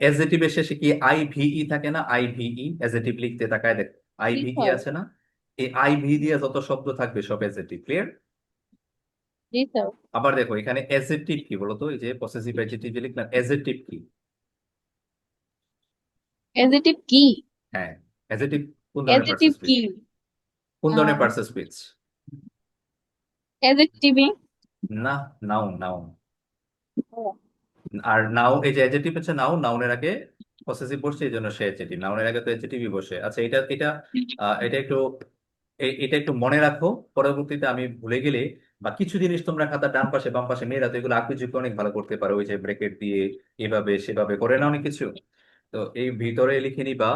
অ্যাডজেটিভের শেষে কি আইভিই থাকে না? আইভিই অ্যাডজেটিভ লিখতে তাকায় দেখ,
জি
আইভিই
স্যার।
আছে না? এই আইভি দিয়ে যত শব্দ থাকবে সব অ্যাডজেটিভ, ক্লিয়ার?
জি স্যার।
আবার দেখো এখানে অ্যাডজেক্টিভ কি বলতো, এই যে পসেসিভ অ্যাডজেক্টিভ যে লিখলাম, অ্যাডজেক্টিভ কি?
অ্যাডজেটিভ কি?
হ্যাঁ, অ্যাডজেক্টিভ কোন ধরনের
অ্যাডজেটিভ
পার্সেস স্পিচ?
কি?
কোন ধরনের পার্সেস স্পিচ?
অ্যাডজেক্টিভই।
না, নাউন নাউন। আর নাউন, এই যে অ্যাডজেক্টিভ হচ্ছে নাউন, নাউনের আগে পসেসিভ বসছে এই জন্য সে অ্যাডজেক্টিভ, নাউনের আগে তো অ্যাডজেক্টিভই বসে। আচ্ছা, এটা এটা এটা একটু এটা একটু মনে রাখো, পরবর্তীতে আমি ভুলে গেলে বা কিছু জিনিস তোমরা খাতার ডান পাশে বাম পাশে মেয়েরা তো এগুলো আঁকিঝুঁকি অনেক ভালো করতে পারো, ওই যে ব্রেকেট দিয়ে এভাবে সেভাবে করে না অনেক কিছু। তো এই ভিতরে লিখে নিবা,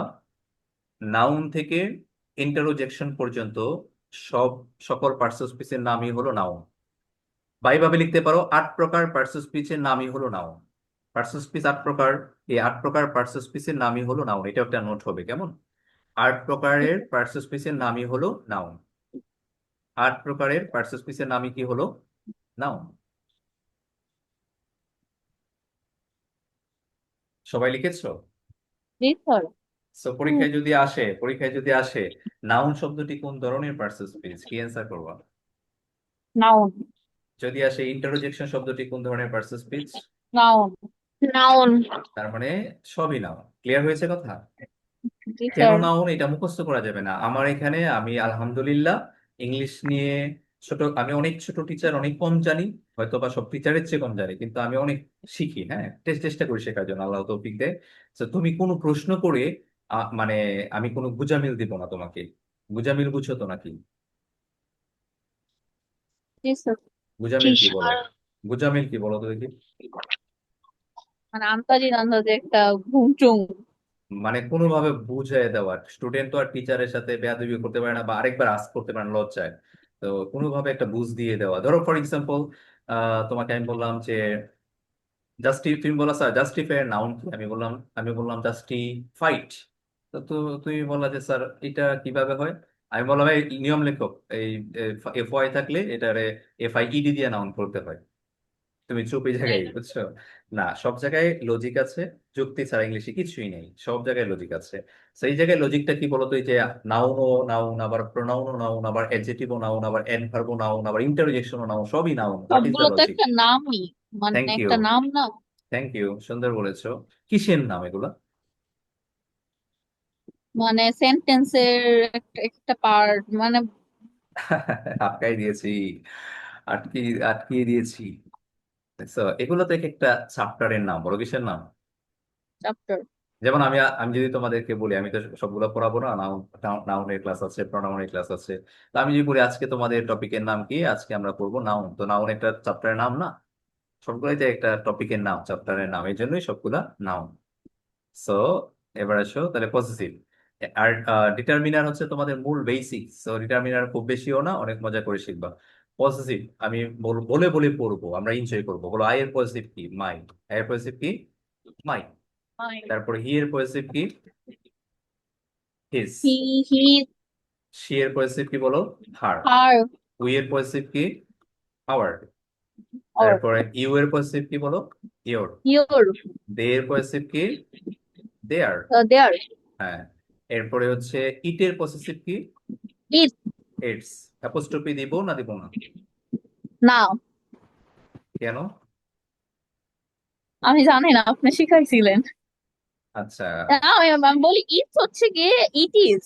নাউন থেকে ইন্টারোজেকশন পর্যন্ত সব সকল পার্টস স্পিচের নামই হলো নাউন। বা এইভাবে লিখতে পারো, 8 প্রকার পার্টস স্পিচের নামই হলো নাউন। পার্টস স্পিচ 8 প্রকার, এই 8 প্রকার পার্টস স্পিচের নামই হলো নাউন। এটা একটা নোট হবে কেমন? 8 প্রকারের পার্টস স্পিচের নামই হলো নাউন। 8 প্রকারের পার্টস স্পিচের নামই কি হলো? নাউন। সবাই লিখেছো?
জি স্যার।
সো পরীক্ষায় যদি আসে নাউন শব্দটি কোন ধরনের পার্টস স্পিচ, কি অ্যান্সার করবা?
নাউন।
যদি আসে ইন্টারোজেকশন শব্দটি কোন ধরনের পার্টস স্পিচ?
নাউন।
নাউন।
তার মানে সবই নাউন। ক্লিয়ার হয়েছে কথা?
জি
কেন
স্যার।
নাউন এটা মুখস্থ করা যাবে না। আমার এখানে আমি আলহামদুলিল্লাহ ইংলিশ নিয়ে আমি অনেক ছোট টিচার, অনেক কম জানি, হয়তো বা সব টিচারের চেয়ে কম জানি, কিন্তু আমি অনেক শিখি। হ্যাঁ, চেষ্টা করি শেখার জন্য, আল্লাহ তৌফিক দেয়। তো তুমি কোনো প্রশ্ন করে মানে আমি কোনো গুজামিল দিব না তোমাকে। গুজামিল বুঝছো তো নাকি?
জি স্যার।
জি
গুজামিল কি বলো?
স্যার।
গুজামিল কি বলো তো দেখি?
মানে আন্তাজি আন্দাজে একটা ঘুমচুম।
মানে কোনোভাবে বুঝিয়ে দেওয়ার, স্টুডেন্ট তো আর টিচারের সাথে বেয়াদবি করতে পারে না বা আরেকবার আস্ক করতে পারে না লজ্জায়। তো কোনোভাবে একটা বুঝ দিয়ে দেওয়া। ধরো ফর এক্সাম্পল, তোমাকে আমি বললাম যে তুমি বলা স্যার জাস্টিফাই এর নাউন কি? আমি বললাম জাস্টিফাইড। তুমি বললা যে স্যার এটা কিভাবে হয়? আমি বললাম এই নিয়ম লেখক, এই এফ ওয়াই থাকলে এটারে এফ আই ইডি দিয়ে নাউন করতে হয়। তুমি চুপ এই জায়গায়, বুঝছো? না, সব জায়গায় লজিক আছে। যুক্তি ছাড়া ইংলিশে কিছুই নেই, সব জায়গায় লজিক আছে। সেই জায়গায় লজিকটা কি বলতো, এই যে নাউনও নাউন, আবার প্রোনাউনও নাউন, আবার অ্যাডজেক্টিভও নাউন, আবার অ্যাডভার্বও নাউন, আবার ইন্টারজেকশনও নাউন, সবই নাউন। হোয়াট ইজ দ্য
সবগুলো তো
লজিক?
একটা নামই, মানে
থ্যাংক ইউ,
একটা নাম না।
থ্যাংক ইউ, সুন্দর বলেছো। কিসের নাম এগুলা?
মানে সেন্টেন্সের একটা একটা পার্ট, মানে
আটকাই দিয়েছি, আটকে আটকিয়ে দিয়েছি। So, এগুলো তো এক একটা চ্যাপ্টারের নাম, বড় কিসের নাম?
চ্যাপ্টার।
যেমন আমি যদি তোমাদেরকে বলি, আমি তো সবগুলো পড়াবো না, নাউনের ক্লাস আছে, প্রোনাউনের ক্লাস আছে। তো আমি যদি বলি আজকে তোমাদের টপিকের নাম কি, আজকে আমরা পড়বো নাউন, তো নাউন একটা চ্যাপ্টারের নাম না? সবগুলোই তো একটা টপিকের নাম, চ্যাপ্টারের নাম, এই জন্যই সবগুলা নাউন। সো এবার আসো তাহলে পজিটিভ। আর ডিটারমিনার হচ্ছে তোমাদের মূল বেসিক। সো ডিটারমিনার খুব বেশিও না, অনেক মজা করে শিখবা। পজিটিভ আমি বলে বলে পড়বো, আমরা এনজয় করবো। বলো আই এর পজিটিভ কি? মাই। আই এর পজিটিভ কি? মাই। তারপরে হি এর পজিটিভ কি? হিজ।
হি, হি,
শি এর পজিটিভ কি বলো? হার।
হার,
উই এর পজিটিভ কি? আওয়ার।
অর,
তারপরে ইউ এর পজিটিভ কি বলো? ইয়োর।
ইয়োর,
দে এর পজিটিভ কি? দেয়ার।
দেয়ার,
হ্যাঁ। এরপরে হচ্ছে ইট এর পজিটিভ কি?
ইট।
ইটস। অ্যাপোস্ট্রফি দিব না দিব না?
না,
কেন?
আমি জানি না, আপনি শিখাইছিলেন।
আচ্ছা।
আমি বলি ইটস হচ্ছে গিয়ে ইট ইজ,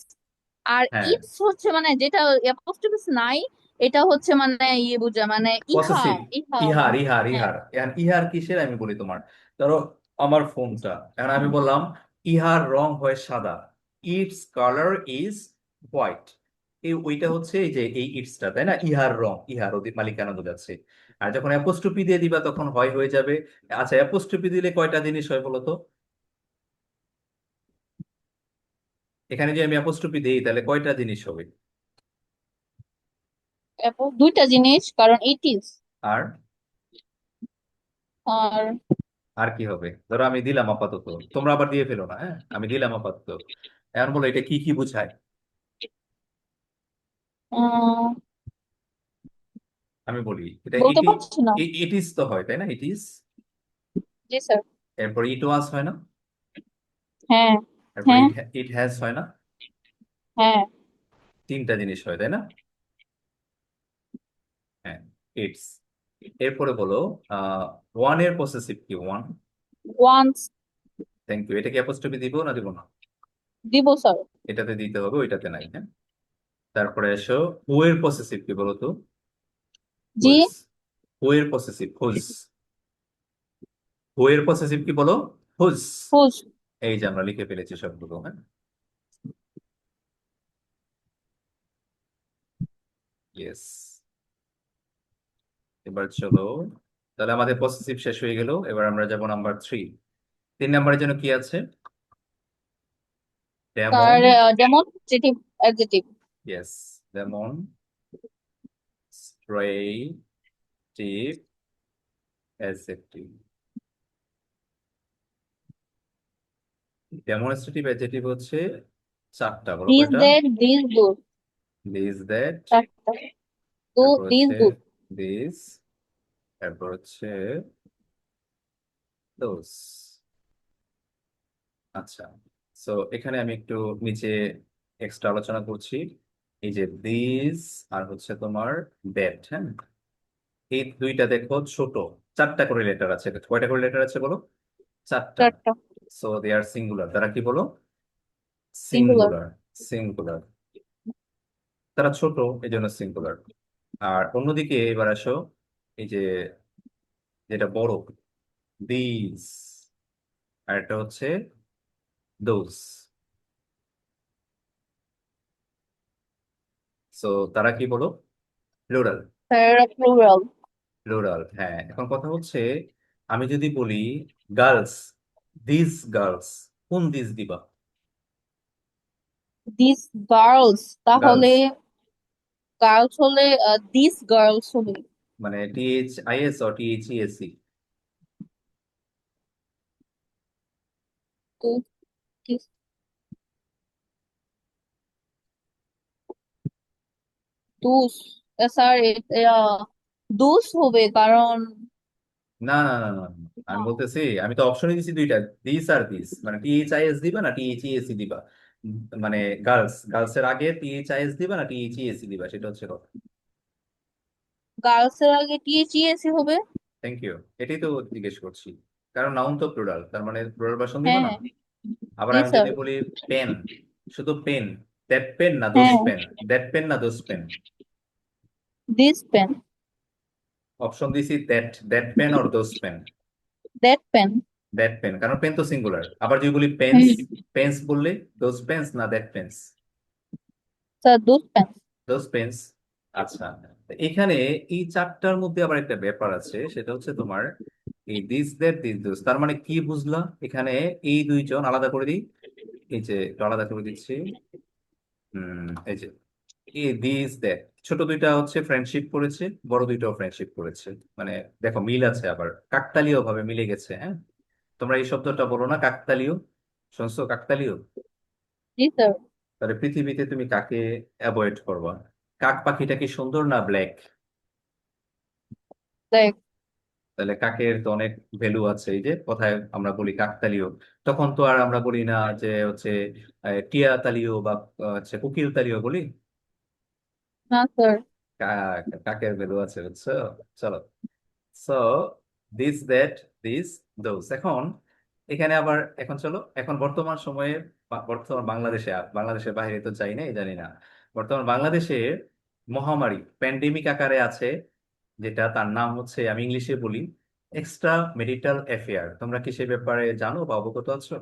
আর
হ্যাঁ,
ইটস হচ্ছে মানে যেটা অ্যাপোস্ট্রোফিস নাই, এটা হচ্ছে মানে ইয়ে বুঝা, মানে ইহা,
পসেসিভ।
ইহা
ইহার
মানে।
ইহার
হ্যাঁ।
ইহার এখন ইহার কিসের আমি বলি তোমার। ধরো আমার ফোনটা, এখন আমি বললাম ইহার রং হয় সাদা, ইটস কালার ইজ হোয়াইট। এই ওইটা হচ্ছে এই যে এই ইটসটা, তাই না? ইহার রং, ইহার ওদের মালিকানা বোঝাচ্ছে। আর যখন অ্যাপোস্ট্রোফি দিয়ে দিবা তখন হয় হয়ে যাবে। আচ্ছা, অ্যাপোস্ট্রোফি দিলে কয়টা জিনিস হয় বলো তো? এখানে যে আমি অ্যাপোস্ট্রোফি দিই তাহলে কয়টা জিনিস হবে?
দুইটা জিনিস, কারণ ইট ইজ
আর
আর
আর কি হবে? ধরো আমি দিলাম আপাতত, তোমরা আবার দিয়ে ফেলো না, হ্যাঁ? আমি দিলাম আপাতত, এখন বলো এটা কি কি বোঝায়? আমি বলি এটা
বলতে
ইটি
পারছি না।
ইট ইজ তো হয় তাই না, ইট ইজ।
G sir.
এরপর ইট ওয়াজ হয় না,
হ্যাঁ।
এরপর
হ্যাঁ।
ইট হ্যাজ হয় না।
হ্যাঁ।
তিনটা জিনিস হয় তাই না। হ্যাঁ, ইটস। এরপরে বলো ওয়ান এর পসেসিভ কি, ওয়ান।
ওয়ান্স।
Thank you. এটা কি অ্যাপোস্ট্রোফি দিব না দিব না?
দিব স্যার।
এটাতে দিতে হবে, ওইটাতে নাই। হ্যাঁ, তারপরে এসো হু এর পসেসিভ কি বলো তো।
জি।
হুইজ। হু এর পসেসিভ হুজ। হু এর পসেসিভ কি বলো, হুজ।
হুজ।
এই যে আমরা লিখে ফেলেছি সবগুলো। হ্যাঁ, ইয়েস। এবার চলো, তাহলে আমাদের পসেসিভ শেষ হয়ে গেল। এবার আমরা যাব নাম্বার 3। 3 নাম্বারের জন্য কি আছে? ডেমন।
স্যার যেমন adjective. Adjective.
Yes, demonstrative adjective. Demonstrative adjective হচ্ছে 4টা, বলো
দিস
কয়টা?
That this good.
This that,
চারটা।
তারপর
দিস
হচ্ছে
গুড।
দিস, তারপর হচ্ছে দোস। আচ্ছা, সো এখানে আমি একটু নিচে এক্সট্রা আলোচনা করছি। এই যে দিস আর হচ্ছে তোমার দ্যাট, হ্যাঁ, এই দুইটা দেখো ছোট। 4টা করে লেটার আছে। কয়টা করে লেটার আছে বলো? 4টা।
চারটা।
So they are singular. তারা কি বলো?
সিঙ্গুলার।
সিঙ্গুলার। সিঙ্গুলার। তারা ছোট, এই জন্য সিঙ্গুলার। আর অন্যদিকে এবার আসো, এই যে যেটা বড়, দিস, আর এটা হচ্ছে দোজ। সো তারা কি বলো? প্লুরাল।
Sir plural.
প্লুরাল, হ্যাঁ। এখন কথা হচ্ছে, আমি যদি বলি গার্লস, দিস গার্লস, কোন দিস দিবা?
দিস গার্লস, তাহলে
গার্লস
গার্লস হলে দিস গার্লস হবে।
মানে THIS ও THESE?
তো দিস দুস। স্যার দুস হবে কারণ
না না না না না। আমি বলতেছি, আমি তো অপশনই দিছি দুইটা, দিস আর দিস। মানে THIS দিবা না THESE দিবা? মানে গার্লস, গার্লসের আগে THIS দিবা না THESE দিবা, সেটা হচ্ছে কথা।
গার্লস এর আগে টিএইচইএসি হবে।
Thank you. এটাই তো জিজ্ঞেস করছি, কারণ নাউন তো প্লুরাল, তার মানে প্লুরাল ভার্সন দিব না।
হ্যাঁ।
আবার
জি
আমি
স্যার।
যদি বলি পেন, শুধু পেন, দ্যাট পেন না দোজ
হ্যাঁ।
পেন, দ্যাট পেন না those pen.
This pen.
Option দিছি that, that pen or those pen.
That pen.
That pen, কারণ পেন তো সিঙ্গুলার। আবার যদি বলি পেন্স,
হুম।
পেন্স বললে দোজ পেন্স না that pens?
Sir those pen.
Those pens. আচ্ছা, তো এখানে এই 4টার মধ্যে আবার একটা ব্যাপার আছে, সেটা হচ্ছে তোমার এই দিস দ্যাট দিস দোজ। তার মানে কি বুঝলা এখানে? এই দুইজন আলাদা করে দিই, এই যে একটু আলাদা করে দিচ্ছি। এই যে এই দিস দ্যাট, ছোট দুইটা হচ্ছে ফ্রেন্ডশিপ করেছে, বড় দুইটাও ফ্রেন্ডশিপ করেছে। মানে দেখো মিল আছে, আবার কাকতালীয় ভাবে মিলে গেছে। হ্যাঁ, তোমরা এই শব্দটা বলো না, কাকতালীয়। শুনছো কাকতালীয়?
জি স্যার।
তাহলে পৃথিবীতে তুমি কাকে অ্যাভয়েড করবা? কাক পাখিটা কি সুন্দর না ব্ল্যাক?
দেখ।
তাহলে কাকের তো অনেক ভ্যালু আছে। এই যে কথায় আমরা বলি কাকতালীয়, তখন তো আর আমরা বলি না যে হচ্ছে টিয়া তালীয় বা হচ্ছে কোকিল তালীয় বলি।
না স্যার।
কাকের ভ্যালু আছে, বুঝছো? চলো, so this that this those. এখন এখানে আবার, এখন চলো, এখন বর্তমান সময়ে বর্তমান বাংলাদেশে, বাংলাদেশের বাইরে তো যাই নাই, জানি না। বর্তমান বাংলাদেশে মহামারী প্যান্ডেমিক আকারে আছে, যেটা তার নাম হচ্ছে, আমি ইংলিশে বলি, এক্সট্রা মেরিটাল অ্যাফেয়ার। তোমরা কি সে ব্যাপারে জানো বা অবগত আছো?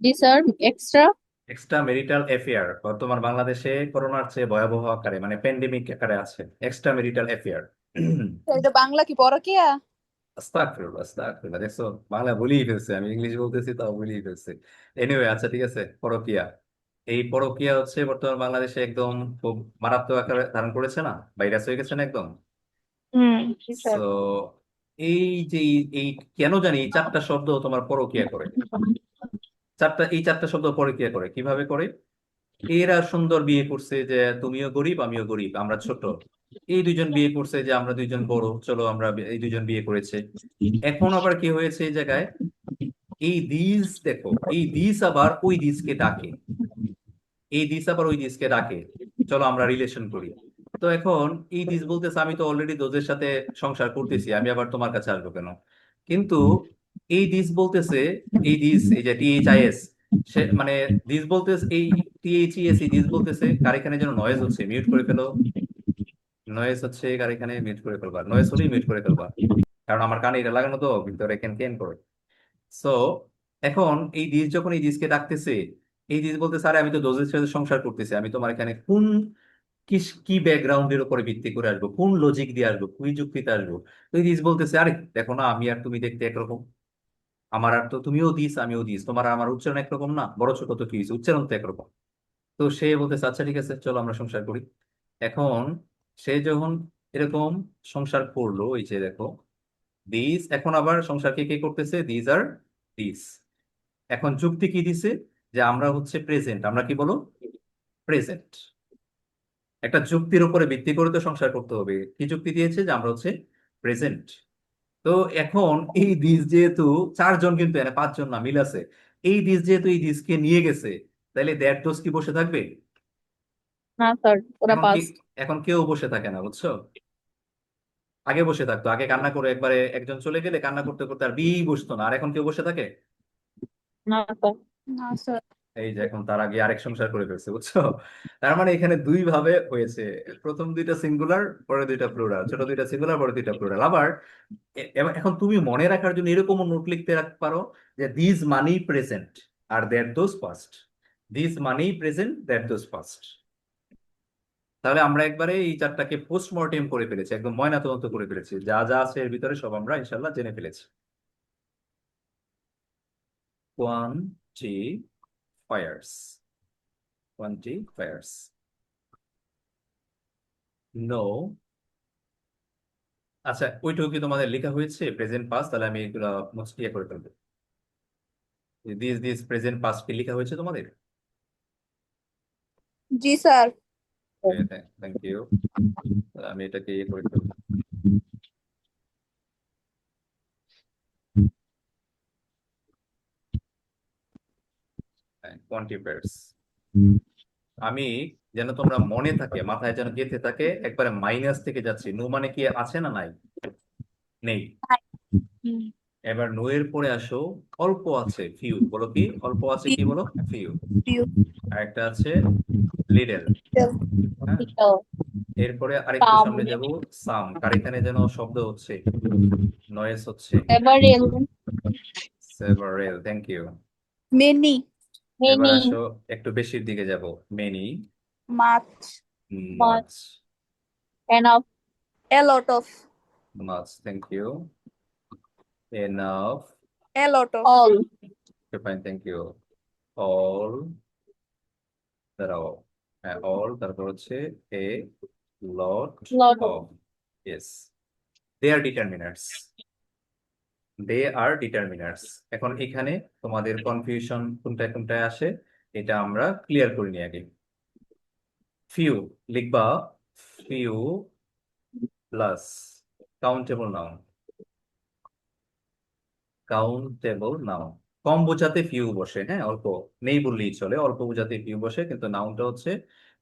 জি sir. Extra.
Extra marital affair বর্তমান বাংলাদেশে করোনার চেয়ে ভয়াবহ আকারে, মানে প্যান্ডেমিক আকারে আছে এক্সট্রা মেরিটাল অ্যাফেয়ার।
এটা বাংলা কি পরকীয়া?
আস্তাগফিরুল্লাহ, আস্তাগফিরুল্লাহ। দেখছো, বাংলা বলেই ফেলছে, আমি ইংলিশ বলতেছি তাও বলেই ফেলছে। এনিওয়ে, আচ্ছা ঠিক আছে, পরকীয়া। এই পরকীয়া হচ্ছে বর্তমান বাংলাদেশে একদম খুব মারাত্মক আকার ধারণ করেছে না, ভাইরাস হয়ে গেছে না একদম।
হুম।
জি
সো
স্যার।
এই যে এই কেন জানি এই 4টা শব্দ তোমার পরকীয়া করে। এই 4টা শব্দ পরকীয়া করে কিভাবে করে? এরা সুন্দর বিয়ে করছে যে তুমিও গরিব আমিও গরিব আমরা ছোট। এই দুইজন বিয়ে করছে যে আমরা দুইজন বড়, চলো আমরা এই দুইজন বিয়ে করেছে। এখন আবার কি হয়েছে এই জায়গায়, এই দিস দেখো, এই দিস আবার ওই দিসকে ডাকে, এই দিস আবার ওই দিসকে ডাকে, চলো আমরা রিলেশন করি। তো এখন এই দিস বলতেছে আমি তো অলরেডি দোজের সাথে সংসার করতেছি, আমি আবার তোমার কাছে আসবো কেন? কিন্তু এই দিস বলতেছে, এই দিস এই যে THIS, সে মানে দিস বলতেছে, এই THES এই দিস বলতেছে কার এখানে যেন নয়েজ হচ্ছে, মিউট করে ফেলো। নয়েজ হচ্ছে কার এখানে, মিউট করে ফেলবা, নয়েজ হলেই মিউট করে ফেলবা, কারণ আমার কানে এটা লাগানো তো ভিতরে কেন কেন করে। সো এখন এই দিস যখন এই দিসকে ডাকতেছে, এই দিস বলতেছে আরে আমি তো দোজের সাথে সংসার করতেছি, আমি তোমার এখানে কোন কি কি ব্যাকগ্রাউন্ডের উপরে ভিত্তি করে আসবো, কোন লজিক দিয়ে আসবো, কুই যুক্তিতে আসবো? তো এই দিস বলতেছে আরে দেখো না, আমি আর তুমি দেখতে একরকম, আমার আর তো তুমিও দিস আমিও দিস, তোমার আর আমার উচ্চারণ একরকম না, বড় ছোট তো কি হয়েছে, উচ্চারণ তো একরকম। তো সে বলতেছে আচ্ছা ঠিক আছে চলো আমরা সংসার করি। এখন সে যখন এরকম সংসার করলো, ওই যে দেখো দিস, এখন আবার সংসারকে কে করতেছে, দিস আর দিস। এখন যুক্তি কি দিছে, যে আমরা হচ্ছে প্রেজেন্ট, আমরা কি বলো, প্রেজেন্ট। একটা যুক্তির উপরে ভিত্তি করে তো সংসার করতে হবে, কি যুক্তি দিয়েছে, যে আমরা হচ্ছে প্রেজেন্ট। তো এখন এই দিস যেহেতু চারজন, কিন্তু এখানে পাঁচজন না, মিল আছে। এই দিস যেহেতু এই দিসকে নিয়ে গেছে, তাহলে দ্যাট দোষ কি বসে থাকবে?
না স্যার, ওরা
এখন কি,
পাস।
এখন কেউ বসে থাকে না বুঝছো। আগে বসে থাকতো, আগে কান্না করে একবারে একজন চলে গেলে কান্না করতে করতে আর বিয়েই বসতো না, আর এখন কেউ বসে থাকে?
না স্যার।
না স্যার।
এই যে এখন তার আগে আরেক সংসার করে ফেলছে বুঝছো। তার মানে এখানে দুই ভাবে হয়েছে, প্রথম দুইটা সিঙ্গুলার পরে দুইটা প্লুরাল, ছোট দুইটা সিঙ্গুলার পরে দুইটা প্লুরাল। আবার এখন তুমি মনে রাখার জন্য এরকম নোট লিখতে রাখতে পারো, যে দিস মানি প্রেজেন্ট আর that those past, this money present that those past. তাহলে আমরা একবারে এই চারটাকে পোস্টমর্টেম করে ফেলেছি, একদম ময়নাতদন্ত করে ফেলেছি, যা যা আছে এর ভিতরে সব আমরা ইনশাল্লাহ জেনে ফেলেছি। Quantifiers, quantifiers, no. আচ্ছা ওইটুকু কি তোমাদের লেখা হয়েছে প্রেজেন্ট পাস্ট? তাহলে আমি এগুলো মোস্ট ইয়ে করে ফেলবো। দিস দিস প্রেজেন্ট পাস্ট কি লেখা হয়েছে তোমাদের?
জি স্যার।
Thank you. আমি এটাকে ইয়ে করে ফেলবো। কোয়ান্টিফায়ার্স, আমি যেন তোমরা মনে থাকে, মাথায় যেন গেঁথে থাকে, একবারে মাইনাস থেকে যাচ্ছি, নো মানে কি আছে না নাই? নেই।
হুম।
এবার নো এর পরে আসো, অল্প আছে, ফিউ, বলো কি অল্প আছে, কি বলো, ফিউ। আর একটা আছে লিডল, হ্যাঁ। এরপরে আরেকটু
সাম।
সামনে যাব, সাম, কার এখানে যেন শব্দ হচ্ছে, নয়েস হচ্ছে,
several.
Several, thank you.
Many.
এবার
মেনি।
আসো একটু বেশির দিকে যাব, many,
much.
Much,
enough.
A lot of.
Much, thank you. Enough,
a lot of.
All.
Fine, thank you. All, দাঁড়াও, হ্যাঁ অল, তারপর হচ্ছে a lot
lot of.
Of, yes, they are determiners, they are determiners. এখন এখানে তোমাদের confusion কোনটায় কোনটায় আসে, এটা আমরা ক্লিয়ার করে নিই আগে। ফিউ লিখবা, few plus countable noun, countable noun. কম বোঝাতে ফিউ বসে, হ্যাঁ, অল্প, নেই বললেই চলে, অল্প বোঝাতে ফিউ বসে, কিন্তু নাউনটা হচ্ছে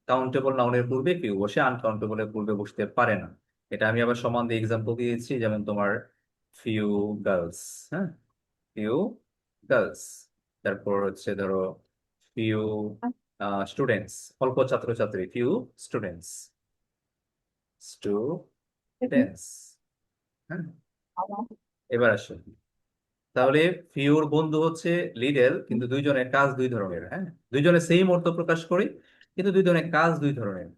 কাউন্টেবল নাউনের পূর্বে ফিউ বসে, আনকাউন্টেবলের পূর্বে বসতে পারে না। এটা আমি আবার সমান দিয়ে এক্সাম্পল দিয়েছি, যেমন তোমার ফিউ গার্লস, হ্যাঁ, ফিউ গার্লস। তারপর হচ্ছে ধরো ফিউ স্টুডেন্টস, অল্প ছাত্রছাত্রী, ফিউ স্টুডেন্টস, স্টুডেন্টস, হ্যাঁ। এবার আসো, তাহলে ফিউর বন্ধু হচ্ছে লিডেল, কিন্তু দুইজনের কাজ দুই ধরনের, হ্যাঁ, দুইজনে সেম অর্থ প্রকাশ করে, কিন্তু দুইজনের কাজ দুই ধরনের।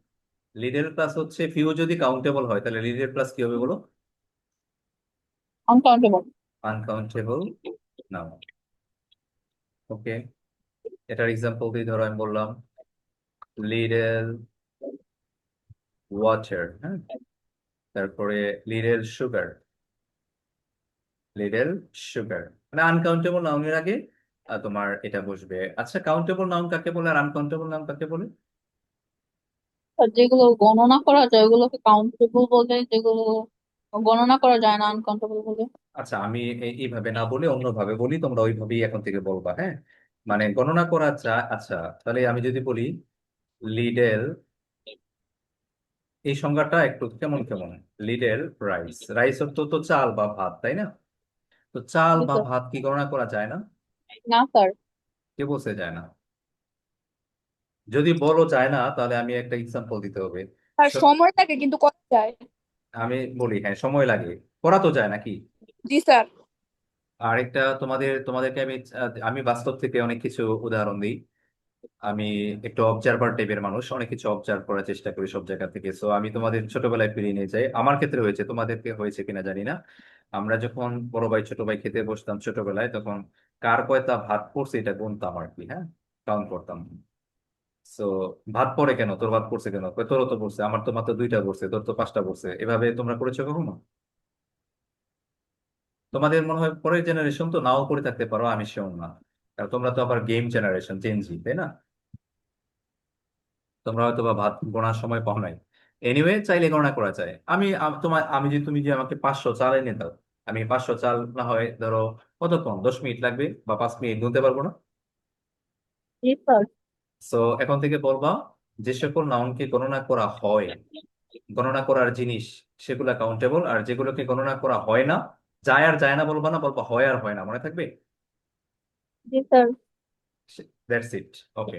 লিডেল প্লাস হচ্ছে ফিউ যদি কাউন্টেবল হয়, তাহলে লিডেল প্লাস কি হবে বলো?
আনকাউন্টেবল।
আনকাউন্টেবল নাও, ওকে। এটার এক্সাম্পল দিয়ে ধরো আমি বললাম লিডেল ওয়াটার, হ্যাঁ, তারপরে লিডেল সুগার, লিডেল সুগার, মানে আনকাউন্টেবল নাউনের আগে তোমার এটা বসবে। আচ্ছা, কাউন্টেবল নাউন কাকে বলে আর আনকাউন্টেবল নাউন কাকে বলে?
আর যেগুলো গণনা করা যায় ওগুলোকে কাউন্টেবল বলে, যেগুলো গণনা করা যায় না আনকাউন্টেবল বলে।
আচ্ছা, আমি এইভাবে না বলে অন্যভাবে বলি, তোমরা ওইভাবেই এখন থেকে বলবা, হ্যাঁ? মানে গণনা করা যায়। আচ্ছা, তাহলে আমি যদি বলি লিডেল, এই সংজ্ঞাটা একটু কেমন কেমন। লিডেল রাইস, রাইস অর্থ তো চাল বা ভাত, তাই না? তো চাল
জি
বা
স্যার।
ভাত কি গণনা করা যায় না?
না স্যার।
কে বলছে যায় না? যদি বলো যায় না, তাহলে আমি একটা এক্সাম্পল দিতে হবে।
আর
স-
সময় লাগে কিন্তু করা যায়।
আমি বলি, হ্যাঁ সময় লাগে, করা তো যায় নাকি?
জি স্যার।
আরেকটা তোমাদেরকে আমি বাস্তব থেকে অনেক কিছু উদাহরণ দিই। আমি একটু অবজারভার টাইপের মানুষ, অনেক কিছু অবজার্ভ করার চেষ্টা করি সব জায়গা থেকে। সো আমি তোমাদের ছোটবেলায় ফিরিয়ে নিয়ে যাই। আমার ক্ষেত্রে হয়েছে, তোমাদেরকে হয়েছে কিনা জানি না। আমরা যখন বড় ভাই ছোট ভাই খেতে বসতাম ছোটবেলায়, তখন কার কয়টা ভাত পড়ছে এটা গুনতাম আর কি, হ্যাঁ, কাউন্ট করতাম। সো ভাত পড়ে কেন, তোর ভাত পড়ছে কেন, কই তোরও তো পড়ছে, আমার তো মাত্র দুইটা পড়ছে, তোর তো পাঁচটা পড়ছে। এভাবে তোমরা করেছো কখনো? তোমাদের মনে হয় পরের জেনারেশন, তো নাও করে থাকতে পারো, আমি শিওর না। কারণ তোমরা তো আবার গেম জেনারেশন, জেনজি, তাই না? তোমরা হয়তো বা ভাত গোনার সময় পাও নাই। এনিওয়ে, চাইলে গণনা করা যায়। আমি যে তুমি যে আমাকে 500 চাল এনে দাও, আমি 500 চাল না হয় ধরো কতক্ষণ, 10 মিনিট লাগবে বা 5 মিনিট গুনতে পারবো না?
জি স্যার।
সো এখন থেকে বলবা যে সকল নাউনকে গণনা করা হয়, গণনা করার জিনিস, সেগুলো কাউন্টেবল। আর যেগুলোকে গণনা করা হয় না, যায় আর যায় না বলবা না, বলবা হয় আর হয় না, মনে থাকবে?
জি sir.
That's it. Okay.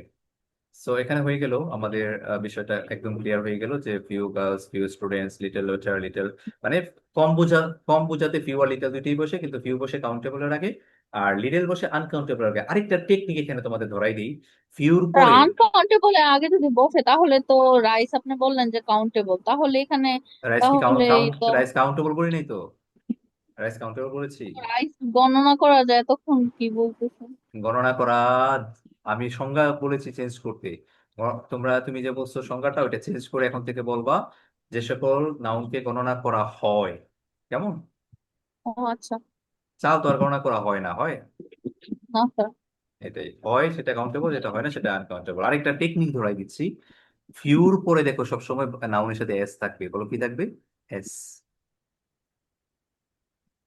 So এখানে হয়ে গেল আমাদের বিষয়টা একদম ক্লিয়ার হয়ে গেল যে few girls, few students, little waiter, little, মানে কম বোঝা, কম বোঝাতে ফিউ আর লিটল দুইটাই বসে, কিন্তু ফিউ বসে কাউন্টেবলের আগে আর লিটল বসে আনকাউন্টেবলের আগে। আরেকটা টেকনিক এখানে তোমাদের ধরাই দিই, ফিউর
আর
পরে।
আনকাউন্টেবল আগে যদি বসে তাহলে তো রাইস আপনি বললেন যে কাউন্টেবল, তাহলে এখানে
রাইস কি
তাহলে তো
রাইস কাউন্টেবল বলি নাই তো? রাইস কাউন্টেবল বলেছি।
রাইস গণনা করা যায়, তখন কি বলতেছেন?
গণনা করা, আমি সংজ্ঞা বলেছি চেঞ্জ করতে। তুমি যে বলছো সংজ্ঞাটা, ওইটা চেঞ্জ করে এখন থেকে বলবা যে সকল নাউনকে গণনা করা হয়। কেমন?
ও আচ্ছা।
চাল তো আর গণনা করা হয় না, হয়?
না স্যার।
এটাই হয় সেটা কাউন্টেবল, যেটা হয় না সেটা আনকাউন্টেবল। আরেকটা টেকনিক ধরাই দিচ্ছি, ফিউর পরে দেখো সবসময় নাউনের সাথে এস থাকবে, বলো কি থাকবে? এস।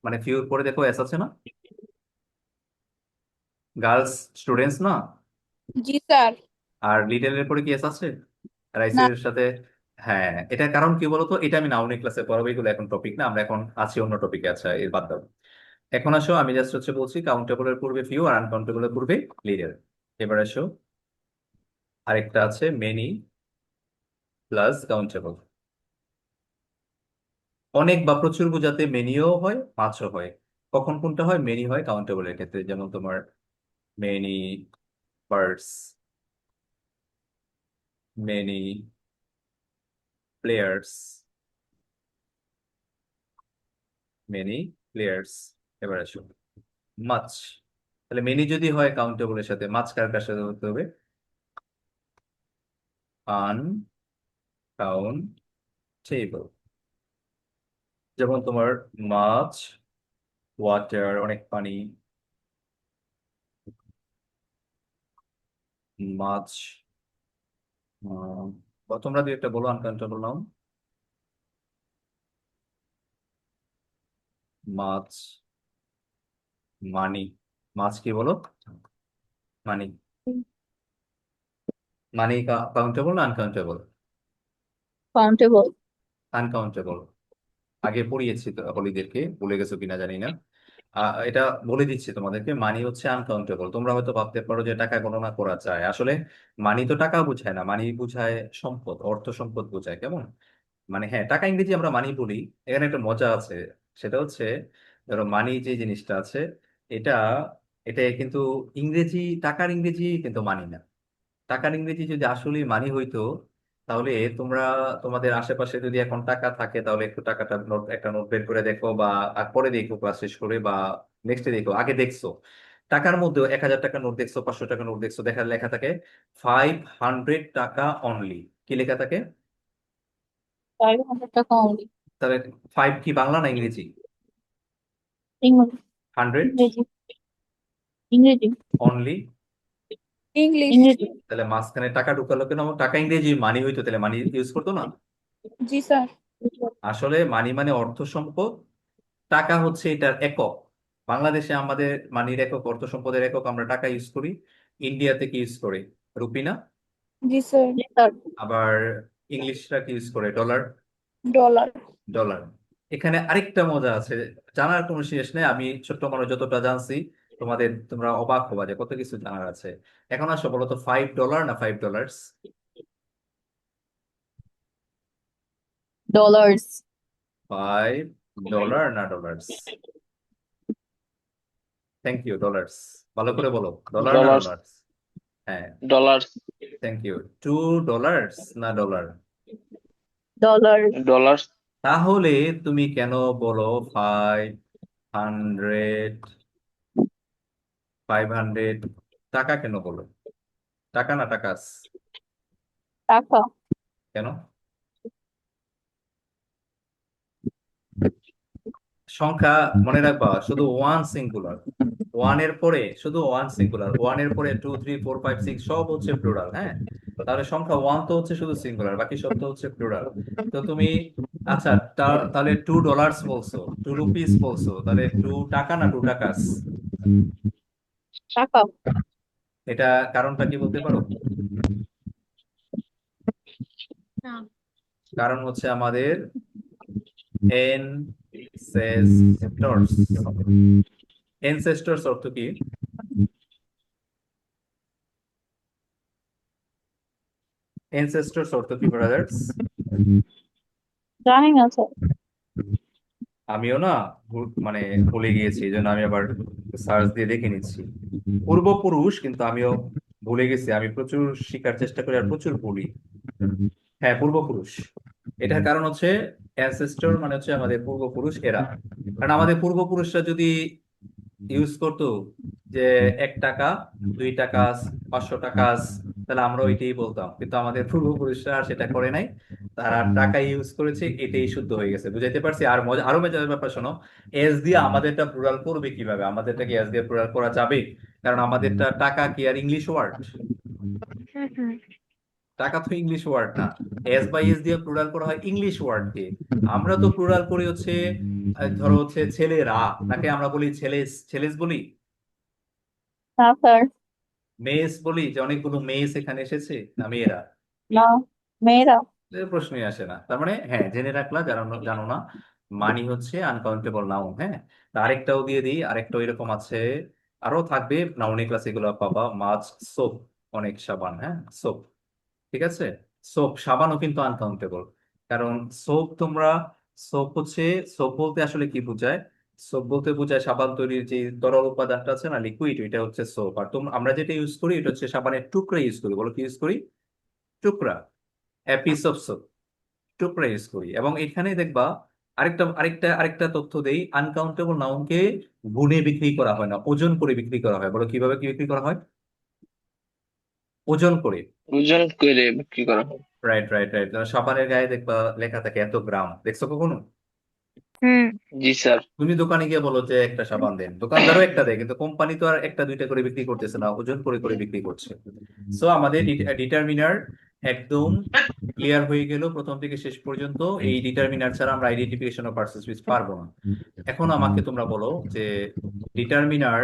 মানে ফিউর পরে দেখো এস আছে না? গার্লস স্টুডেন্টস না?
জি স্যার।
আর লিটলের পরে কি এস আছে
না।
রাইসের সাথে? হ্যাঁ, এটার কারণ কি বলতো, এটা আমি নাউনের ক্লাসে পড়াবো, এগুলো এখন টপিক না, আমরা এখন আছি অন্য টপিকে। আচ্ছা, এর বাদ দাও। এখন আসো, আমি জাস্ট হচ্ছে বলছি কাউন্টেবলের পূর্বে ফিউ আর আনকাউন্টেবলের পূর্বে লিডেল। এবার আসো, আরেকটা আছে মেনি প্লাস কাউন্টেবল। অনেক বা প্রচুর বোঝাতে মেনিও হয়, মাছও হয়। কখন কোনটা হয়? মেনি হয় কাউন্টেবলের ক্ষেত্রে, যেমন তোমার many birds, many players, many players. এবার আসো মাছ। তাহলে মেনি যদি হয় কাউন্টেবলের সাথে, মাছ কার কার সাথে হতে হবে? আনকাউন্টেবল। যেমন তোমার মাছ, ওয়াটার অনেক পানি, মাছ। বা তোমরা দুই একটা বলো আনকাউন্টেবল নাও। মাছ, মানি। মাছ কি বলো? মানি। মানি কাউন্টেবল না আনকাউন্টেবল?
কাউন্টেবল।
আনকাউন্টেবল। আগে পড়িয়েছি তো হলিদেরকে, ভুলে গেছো কিনা জানি না। এটা বলে দিচ্ছি তোমাদেরকে, মানি হচ্ছে আনকাউন্টেবল। তোমরা হয়তো ভাবতে পারো যে টাকা গণনা করা যায়, আসলে মানি তো টাকা বোঝায় না, মানি বোঝায় সম্পদ, অর্থ সম্পদ বোঝায়। কেমন? মানে হ্যাঁ, টাকা ইংরেজি আমরা মানি বলি। এখানে একটা মজা আছে, সেটা হচ্ছে ধরো মানি যে জিনিসটা আছে, এটা এটা কিন্তু ইংরেজি, টাকার ইংরেজি কিন্তু মানি না। টাকার ইংরেজি যদি আসলে মানি হইতো, তাহলে তোমরা তোমাদের আশেপাশে যদি এখন টাকা থাকে, তাহলে একটু টাকাটা নোট, একটা নোট বের করে দেখো, বা পরে দেখো ক্লাস শেষ করে, বা নেক্সটে দেখো, আগে দেখছো টাকার মধ্যে 1000 টাকা নোট দেখছো, 500 টাকা নোট দেখছো, দেখা লেখা থাকে 500 টাকা অনলি। কি লেখা থাকে?
500 টাকা অনলি।
তাহলে ফাইভ কি বাংলা না ইংরেজি?
ইংরেজি।
100?
ইংরেজি। ইংরেজি
অনলি
ইংলিশ।
ইংরেজি
তাহলে মাঝখানে টাকা ঢুকালো কেন? টাকা ইংরেজি মানি হইতো, তাহলে মানি ইউজ করতো না?
জি স্যার।
আসলে মানি মানে অর্থ সম্পদ, টাকা হচ্ছে এটার একক। বাংলাদেশে আমাদের মানির একক, অর্থ সম্পদের একক আমরা টাকা ইউজ করি। ইন্ডিয়াতে কি ইউজ করে? রুপি না?
জি স্যার।
জি স্যার
আবার ইংলিশরা কি ইউজ করে? ডলার।
ডলার।
ডলার। এখানে আরেকটা মজা আছে, জানার কোনো শেষ নেই। আমি ছোট্ট মানুষ যতটা জানছি, তোমরা অবাক হবা যে কত কিছু জানার আছে। এখন আসো, বলো তো $5 না $5?
ডলার্স
$5 না ডলার্স? Thank you, dollars. ভালো করে বলো, ডলার না
ডলার
ডলার্স? হ্যাঁ,
ডলার
থ্যাংক ইউ। $2 না ডলার?
ডলার
ডলার
তাহলে তুমি কেন বলো 500? 500 টাকা কেন বলো? টাকা না টাকাস?
টাকা
কেন? সংখ্যা মনে রাখবা, শুধু ওয়ান সিঙ্গুলার। ওয়ানের পরে শুধু ওয়ান সিঙ্গুলার, ওয়ানের পরে 2 3 4 5 6 সব হচ্ছে প্লুরাল। হ্যাঁ, তাহলে সংখ্যা ওয়ান তো হচ্ছে শুধু সিঙ্গুলার, বাকি সব তো হচ্ছে প্লুরাল। তো তুমি, আচ্ছা, তাহলে $2 বলছো, 2 রুপিস বলছো, তাহলে 2 টাকা না 2 টাকাস?
টাকা
এটা কারণটা কি বলতে পারো?
না।
কারণ হচ্ছে আমাদের এনসেস্টরস। এনসেস্টরস অর্থ কি? এনসেস্টরস অর্থ কি ব্রাদার্স?
জানি না স্যার
আমিও না মানে ভুলে গিয়েছি, এই জন্য আমি আবার সার্চ দিয়ে দেখে নিচ্ছি। পূর্বপুরুষ, কিন্তু আমিও ভুলে গেছি। আমি প্রচুর শেখার চেষ্টা করি আর প্রচুর ভুলি। হ্যাঁ, পূর্বপুরুষ। এটার কারণ হচ্ছে অ্যানসেস্টর মানে হচ্ছে আমাদের পূর্বপুরুষ এরা। কারণ আমাদের পূর্বপুরুষরা যদি ইউজ করতো যে 1 টাকা, 2 টাকা, 500 টাকা, তাহলে আমরা ওইটাই বলতাম। কিন্তু আমাদের পূর্বপুরুষরা আর সেটা করে নাই, তারা টাকা ইউজ করেছে, এটাই শুদ্ধ হয়ে গেছে। বুঝাইতে পারছি? আর মজা, আরো মজার ব্যাপার শোনো, এস দিয়ে আমাদেরটা প্লুরাল করবে কিভাবে? আমাদেরটা কি এস দিয়ে প্লুরাল করা যাবে? কারণ আমাদেরটা টাকা কি আর ইংলিশ ওয়ার্ড?
হুম হুম।
টাকা তো ইংলিশ ওয়ার্ড না। এস বাই এস দিয়ে প্লুরাল করা হয় ইংলিশ ওয়ার্ড দিয়ে। আমরা তো প্লুরাল করি হচ্ছে, ধরো হচ্ছে ছেলেরা, নাকি আমরা বলি ছেলেস, ছেলেস বলি,
না স্যার
মেস বলি, যে অনেকগুলো মেস এখানে এসেছে, না মেয়েরা?
না মেয়েরা
এ প্রশ্নই আসে না। তার মানে হ্যাঁ, জেনে রাখলা, জানো জানো না, মানি হচ্ছে আনকাউন্টেবল নাউন। হ্যাঁ, তা আরেকটাও দিয়ে দিই, আরেকটাও এরকম আছে, আরো থাকবে নাউনি ক্লাস, এগুলো পাবা। মাছ, সোপ, অনেক সাবান। হ্যাঁ, সোপ, ঠিক আছে। সোপ, সাবানও কিন্তু আনকাউন্টেবল। কারণ সোপ তোমরা, সোপ হচ্ছে, সোপ বলতে আসলে কি বোঝায়? সোপ বলতে বোঝায় সাবান তৈরির যে তরল উপাদানটা আছে না, লিকুইড, এটা হচ্ছে সোপ। আর তোমরা, আমরা যেটা ইউজ করি এটা হচ্ছে সাবানের টুকরা ইউজ করি। বলো কি ইউজ করি? টুকরা। পিস অফ সোপ, টুকরা ইউজ করি। এবং এখানে দেখবা আরেকটা আরেকটা আরেকটা তথ্য দেই, আনকাউন্টেবল নাউনকে গুণে বিক্রি করা হয় না, ওজন করে বিক্রি করা হয়। বলো কিভাবে কি বিক্রি করা হয়? ওজন করে।
ওজন করে বিক্রি করা হয়।
Right, right, right. সাবানের গায়ে দেখবা লেখা থাকে এত গ্রাম, দেখছো কখনো?
হুম।
জি স্যার।
তুমি দোকানে গিয়ে বলো যে একটা সাবান দেন, দোকানদারও একটা দেয়, কিন্তু কোম্পানি তো আর একটা দুইটা করে বিক্রি করতেছে না, ওজন করে করে বিক্রি করছে। সো আমাদের ডিটারমিনার একদম ক্লিয়ার হয়ে গেল প্রথম থেকে শেষ পর্যন্ত। এই ডিটারমিনার ছাড়া আমরা আইডেন্টিফিকেশন অফ পার্সন স্পিচ পারবো না। এখন আমাকে তোমরা বলো যে ডিটারমিনার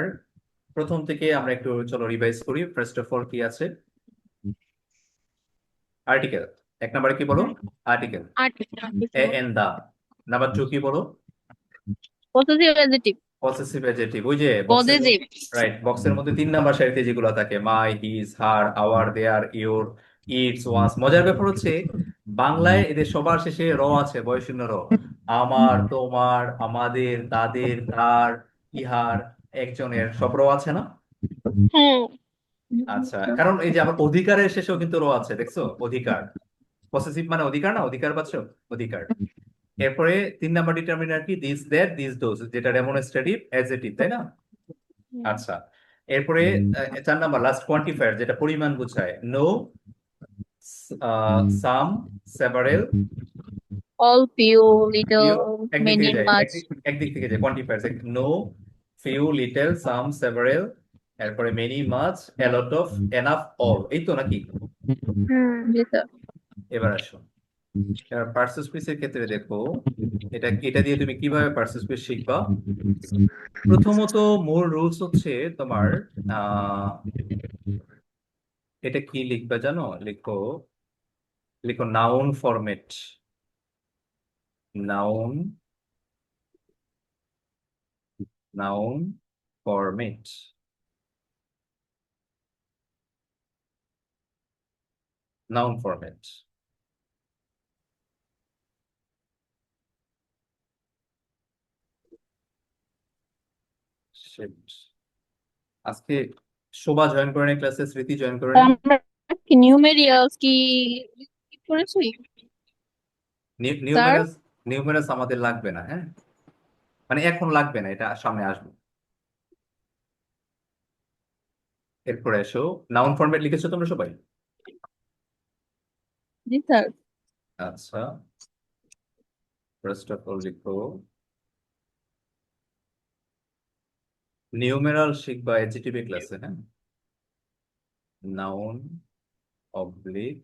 প্রথম থেকে আমরা একটু চলো রিভাইজ করি। ফার্স্ট অফ অল কি আছে? আর্টিকেল। 1 নম্বরে কি বলো? আর্টিকেল। এন দা। নাম্বার 2 কি বলো?
Possessive adjective
possessive adjective. ওই যে বক্সের
পসেসিভ
রাইট, বক্সের মধ্যে 3 নাম্বার সারিতে যেগুলো থাকে, my, his, her, our, their, your, its, ones. মজার ব্যাপার হচ্ছে বাংলায় এদের সবার শেষে র আছে, বয়শূন্য র। আমার, তোমার, আমাদের, তাদের, তার, ইহার, একজনের, সব র আছে না?
হুম।
আচ্ছা, কারণ এই যে আবার অধিকারের শেষেও কিন্তু র আছে, দেখছো? অধিকার, পসেসিভ মানে অধিকার না? অধিকার পাচ্ছ? অধিকার। এরপরে 3 নাম্বার ডিটারমিনার কি? দিস, দ্যাট, দিস, দোজ, যেটা ডেমনস্ট্রেটিভ অ্যাডজেক্টিভ, তাই না? আচ্ছা, এরপরে 4 নাম্বার লাস্ট কোয়ান্টিফায়ার, যেটা পরিমাণ বোঝায়। No, some, several,
all few little
few. একদিক
মেনি
থেকে যায়,
মাচ
একদিক থেকে যায় quantifier. No, few, little, some, several, এরপরে many much a lot of enough all, এই তো নাকি?
হুম
জি স্যার।
এবার আসো, এবার পার্সেস পিসের ক্ষেত্রে দেখো, এটা দিয়ে তুমি কিভাবে পার্সেস পিস শিখবা। প্রথমত মূল রুলস হচ্ছে তোমার আহ এটা কি লিখবা জানো? লিখো, লিখো noun format. Noun, noun format, noun format. আজকে শোভা জয়েন করে নি ক্লাসে, স্মৃতি জয়েন করে নি।
আমরা কি নিউমেরিয়ালস কি করেছি স্যার?
নিউমেরাস, নিউমেরাস আমাদের লাগবে না, হ্যাঁ, মানে এখন লাগবে না, এটা সামনে আসবে। এরপরে এসো, নাউন ফরম্যাট লিখেছো তোমরা সবাই?
জি স্যার।
আচ্ছা, ফার্স্ট অফ অল লিখো, নিউমেরাল শিখবা এডজেক্টিভ ক্লাসে, হ্যাঁ, noun oblique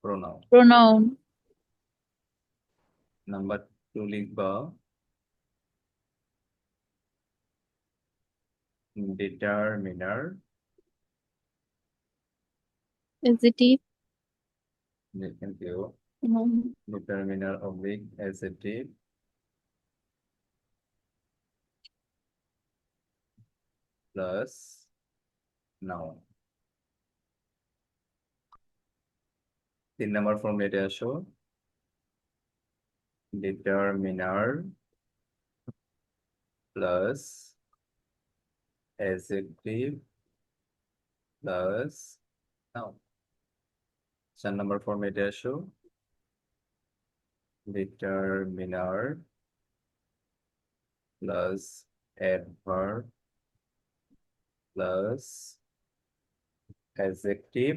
pronoun.
Pronoun.
Number 2 লিখবা ডিটারমিনার,
এডজেক্টিভ।
কিন্তু determiner oblique adjective plus noun. 3 number ফর্মুলাতে আসো, determiner plus adjective plus noun. 4 number ফর্মুলাতে আসো, determiner plus adverb plus adjective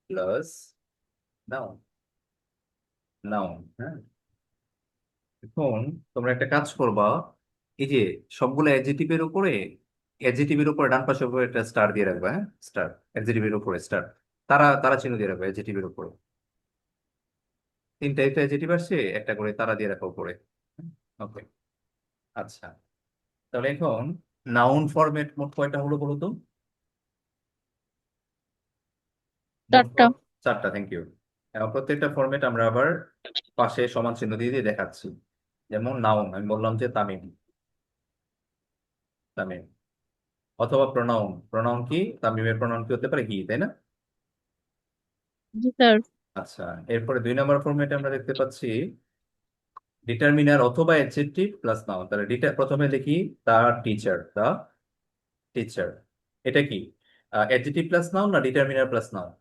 plus noun. Noun, হ্যাঁ। এখন তোমরা একটা কাজ করবা, এই যে সবগুলো অ্যাডজেক্টিভের উপরে, অ্যাডজেক্টিভের উপরে ডান পাশের উপরে একটা স্টার দিয়ে রাখবা, হ্যাঁ, স্টার, অ্যাডজেক্টিভের উপরে স্টার, তারা তারা চিহ্ন দিয়ে রাখবে অ্যাডজেক্টিভের উপরে। 3 টাইপের অ্যাডজেক্টিভ আসছে, একটা করে তারা দিয়ে রাখা উপরে। ওকে, আচ্ছা, তাহলে এখন নাউন ফরম্যাট মোট কয়টা হলো বলো তো? মোট
4টা।
4টা, থ্যাংক ইউ। প্রত্যেকটা ফরম্যাট আমরা আবার পাশে সমান চিহ্ন দিয়ে দিয়ে দেখাচ্ছি। যেমন নাউন আমি বললাম যে তামিম, তামিম। অথবা প্রোনাউন, প্রোনাউন কি, তামিমের প্রোনাউন কি হতে পারে? হি, তাই না?
জি স্যার।
আচ্ছা, এরপরে 2 নম্বর ফরম্যাটে আমরা দেখতে পাচ্ছি ডিটারমিনার অথবা অ্যাডজেক্টিভ প্লাস নাউন। তাহলে প্রথমে লিখি দা টিচার, দা টিচার, এটা কি অ্যাডজেক্টিভ প্লাস নাউন না determiner plus noun?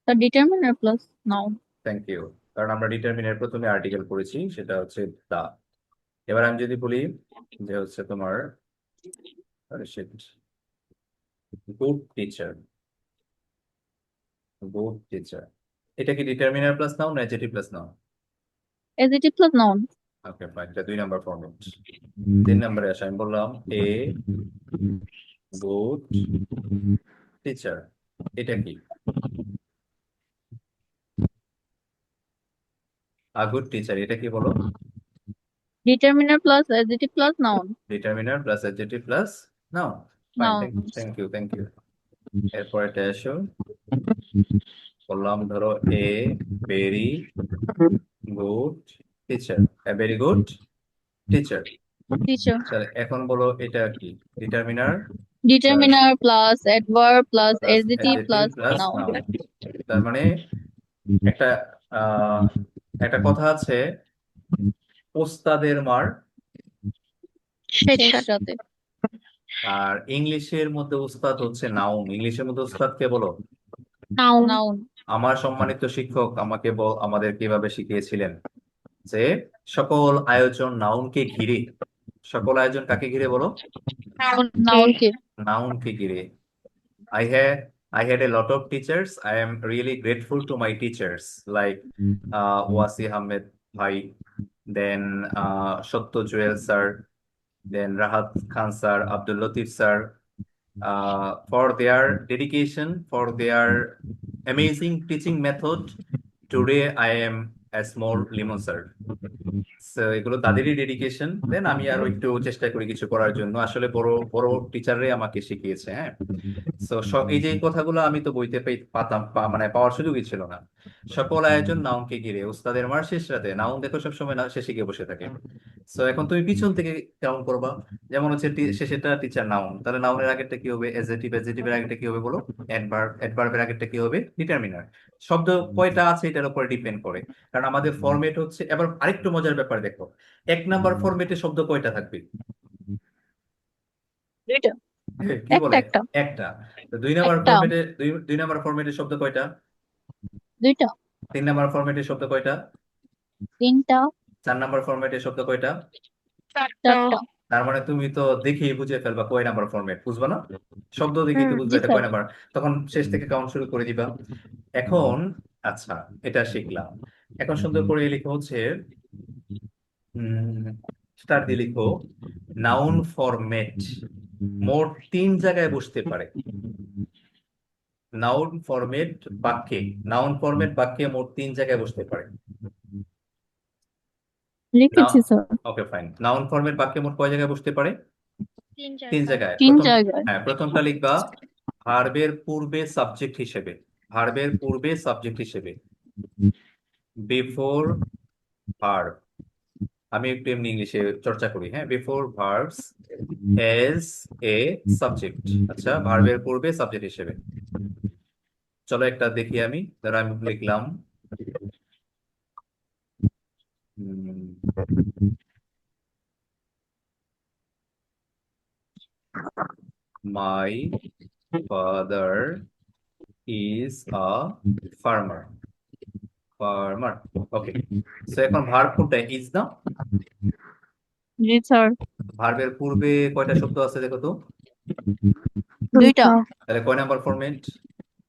Sir determiner plus noun.
Thank you, কারণ আমরা ডিটারমিনার প্রথমে আর্টিকেল করেছি, সেটা হচ্ছে দা। এবার আমি যদি বলি যে হচ্ছে তোমার গুড টিচার, গুড টিচার, এটা কি ডিটারমিনার প্লাস নাউন না adjective plus noun?
Adjective plus noun.
Okay fine, এটা 2 নম্বর ফরম্যাট। 3 নম্বরে আসে, আমি বললাম এ গুড টিচার, এটা কি আ গুড টিচার, এটা কি বলো?
Determiner plus adjective plus noun.
Determiner plus adjective plus noun. Fine,
noun.
Thank you, thank you. এরপর এটা এসো, বললাম ধরো a very good teacher, a very good teacher.
Teacher.
তাহলে এখন বলো এটা কি, determiner
determiner plus adverb plus
plus
adjective
adjective
plus
plus
noun.
Noun. তার মানে একটা আহ একটা কথা আছে, ওস্তাদের মার,
শেষ
শেষ
সাথে।
আর ইংলিশের মধ্যে উস্তাদ হচ্ছে নাউন। ইংলিশের মধ্যে উস্তাদ কে বলো?
Noun
noun.
আমার সম্মানিত শিক্ষক আমাকে আমাদের কিভাবে শিখিয়েছিলেন যে সকল আয়োজন নাউনকে ঘিরে। সকল আয়োজন কাকে ঘিরে বলো?
নাউনকে
নাউনকে।
নাউনকে ঘিরে। I had I had a lot of teachers. I am really grateful to my teachers like Wasi Ahmed Bhai, then Shatto Joel sir, then Rahat Khan sir, Abdul Latif sir, for their dedication, for their amazing teaching method. Today I am a small lemon sir. So এগুলো তাদেরই dedication. দেন আমি আরো একটু চেষ্টা করি কিছু করার জন্য। আসলে বড় বড় টিচাররাই আমাকে শিখিয়েছে, হ্যাঁ। তো এই যে এই কথাগুলো আমি তো বইতে মানে পাওয়ার সুযোগই ছিল না। সকল আয়োজন নাউনকে ঘিরে, উস্তাদের মার শেষ রাতে। নাউন দেখো সবসময় না শেষে গিয়ে বসে থাকে। সো এখন তুমি পিছন থেকে কাউন্ট করবা। যেমন হচ্ছে শেষেরটা টিচার নাউন, তাহলে নাউনের আগেরটা কি হবে? এডজেক্টিভ, এডজেক্টিভের আগেরটা কি হবে বলো? অ্যাডভার্ব, অ্যাডভার্বের আগেরটা কি হবে? ডিটারমিনার। শব্দ কয়টা আছে এটার উপর ডিপেন্ড করে, কারণ আমাদের ফরম্যাট হচ্ছে। এবার আরেকটু মজার ব্যাপার দেখো, 1 নাম্বার ফরম্যাটে শব্দ কয়টা থাকবে?
দুইটা,
কি বলে?
একটা
একটা। তো 2 নাম্বার
একটা
ফরম্যাটে, 2 নাম্বার ফরম্যাটের শব্দ কয়টা?
দুইটা
3 নাম্বার ফরম্যাটের শব্দ কয়টা?
তিনটা
4 নাম্বার ফরম্যাটের শব্দ কয়টা?
চারটা।
চারটা।
তার মানে তুমি তো দেখেই বুঝে ফেলবা কয় নাম্বার ফরম্যাট, বুঝবা না? শব্দ দেখেই তো বুঝবে
জি
এটা
স্যার।
কয় নাম্বার। তখন শেষ থেকে কাউন্ট শুরু করে দিবা। এখন আচ্ছা, এটা শিখলাম। এখন সুন্দর করে লিখো হচ্ছে স্টার দিয়ে লিখো, নাউন ফরম্যাট মোট 3 জায়গায় বসতে পারে। নাউন ফরম্যাট বাক্যে, নাউন ফরম্যাট বাক্যে মোট 3 জায়গায় বসতে পারে।
লিখেছি sir.
Okay fine. Noun format বাক্যে মোট কয় জায়গায় বসতে পারে?
3
3
জায়গায়।
জায়গায়।
3 জায়গায়।
হ্যাঁ, প্রথমটা লিখবা ভার্বের পূর্বে সাবজেক্ট হিসেবে। ভার্বের পূর্বে সাবজেক্ট হিসেবে, বিফোর ভার্ব। আমি একটু এমনি ইংলিশে চর্চা করি, হ্যাঁ। Before verbs as a subject. আচ্ছা, ভার্বের পূর্বে সাবজেক্ট হিসেবে। চলো একটা দেখি আমি, ধরো আমি লিখলাম my father is a farmer. Farmer, okay. So এখন ভার্ব কোনটা? ইজ না?
জি স্যার।
ভার্বের পূর্বে কয়টা শব্দ আছে দেখো তো?
দুইটা।
তাহলে কয় নাম্বার ফরম্যাট?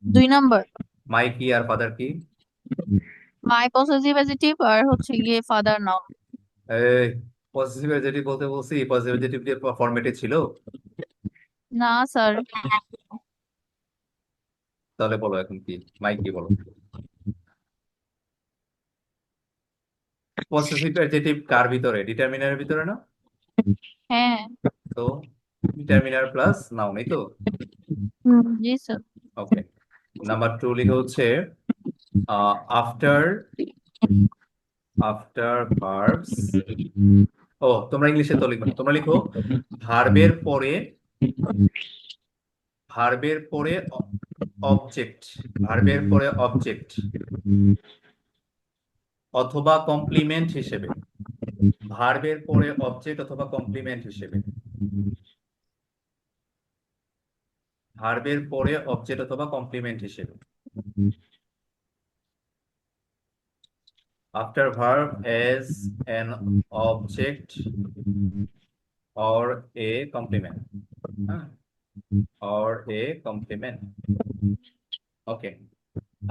2 নাম্বার।
মাই কি আর ফাদার কি?
মাই পসেসিভ অ্যাডজেক্টিভ আর হচ্ছে গিয়ে ফাদার নাউন।
এই পজিটিভ অ্যাডজেক্টিভ বলতে বলছি, পজিটিভ অ্যাডজেক্টিভ দিয়ে ফরম্যাটে ছিল।
না স্যার।
তাহলে বলো এখন কি? মাই কি বলো? পজিটিভ অ্যাডজেক্টিভ কার ভিতরে? ডিটারমিনারের ভিতরে না?
হ্যাঁ।
তো ডিটারমিনার প্লাস নাউন, এই তো।
জি স্যার।
ওকে। নাম্বার 2 লিখে হচ্ছে আফটার, আফটার ভার্বস। ও তোমরা ইংলিশে তো লিখবে না, তোমরা লিখো ভার্বের পরে, ভার্বের পরে অবজেক্ট, ভার্বের পরে অবজেক্ট অথবা কমপ্লিমেন্ট হিসেবে। ভার্বের পরে অবজেক্ট অথবা কমপ্লিমেন্ট হিসেবে। ভার্বের পরে অবজেক্ট অথবা কমপ্লিমেন্ট হিসেবে। After verb as an object or a complement. Or a complement. Okay.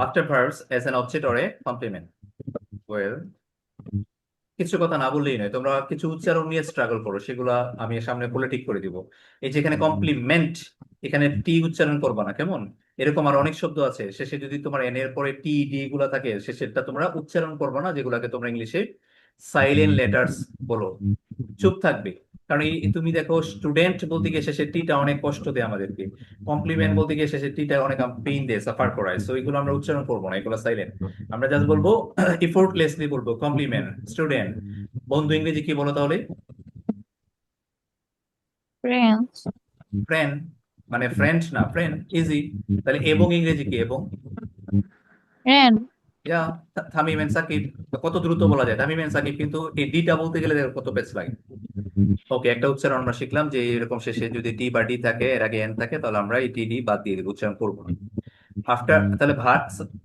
After verbs as an object or a complement. Well, কিছু কথা না বললেই নয়, তোমরা কিছু উচ্চারণ নিয়ে স্ট্রাগল করো, সেগুলো আমি সামনে বলে ঠিক করে দিব। এই যে এখানে কমপ্লিমেন্ট, এখানে টি উচ্চারণ করবা না, কেমন? এরকম আর অনেক শব্দ আছে, শেষে যদি তোমার এন এর পরে টি ডি গুলা থাকে, শেষেরটা তোমরা উচ্চারণ করবা না, যেগুলাকে তোমরা ইংলিশে সাইলেন্ট লেটার্স বলো। চুপ থাকবে, কারণ এই তুমি দেখো স্টুডেন্ট বলতে গিয়ে শেষের টিটা অনেক কষ্ট দেয় আমাদেরকে, কমপ্লিমেন্ট বলতে গিয়ে শেষের টিটা অনেক পেইন দেয়, সাফার করায়। সো এগুলো আমরা উচ্চারণ করবো না, এগুলো সাইলেন্ট। আমরা জাস্ট বলবো এফোর্টলেসলি বলবো কমপ্লিমেন্ট। স্টুডেন্ট, বন্ধু ইংরেজি কি বলো তাহলে?
ফ্রেন্ডস।
ফ্রেন্ড, মানে ফ্রেন্ড না, ফ্রেন্ড ইজি। তাহলে এবং ইংরেজি কি? এবং
friend.
Yeah, Tamim and Sakib. কত দ্রুত বলা যায় তামিম এন্ড সাকিব, কিন্তু এই ডিটা বলতে গেলে দেখো কত পেস লাগে। ওকে, একটা উচ্চারণ আমরা শিখলাম যে এরকম শেষে যদি টি বা ডি থাকে, এর আগে এন থাকে, তাহলে আমরা এই টি ডি বাদ দিয়ে দিব, উচ্চারণ করবো না। আফটার, তাহলে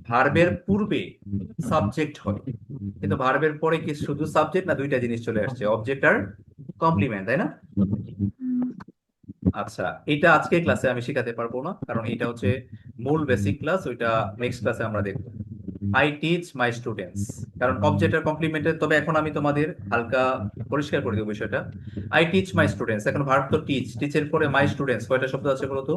ভার্বের পূর্বে সাবজেক্ট হয়, কিন্তু ভার্বের পরে কি শুধু সাবজেক্ট না, দুইটা জিনিস চলে আসছে, অবজেক্ট আর কমপ্লিমেন্ট, তাই না? আচ্ছা, এটা আজকে ক্লাসে আমি শেখাতে পারবো না, কারণ এটা হচ্ছে মূল বেসিক ক্লাস, ওইটা নেক্সট ক্লাসে আমরা দেখবো। আই টিচ মাই স্টুডেন্টস, কারণ অবজেক্টের কমপ্লিমেন্টের, তবে এখন আমি তোমাদের হালকা পরিষ্কার করে দেবো বিষয়টা। আই টিচ মাই স্টুডেন্টস, এখন ভার্ব তো টিচ, টিচের পরে মাই স্টুডেন্টস কয়টা শব্দ আছে বলো তো?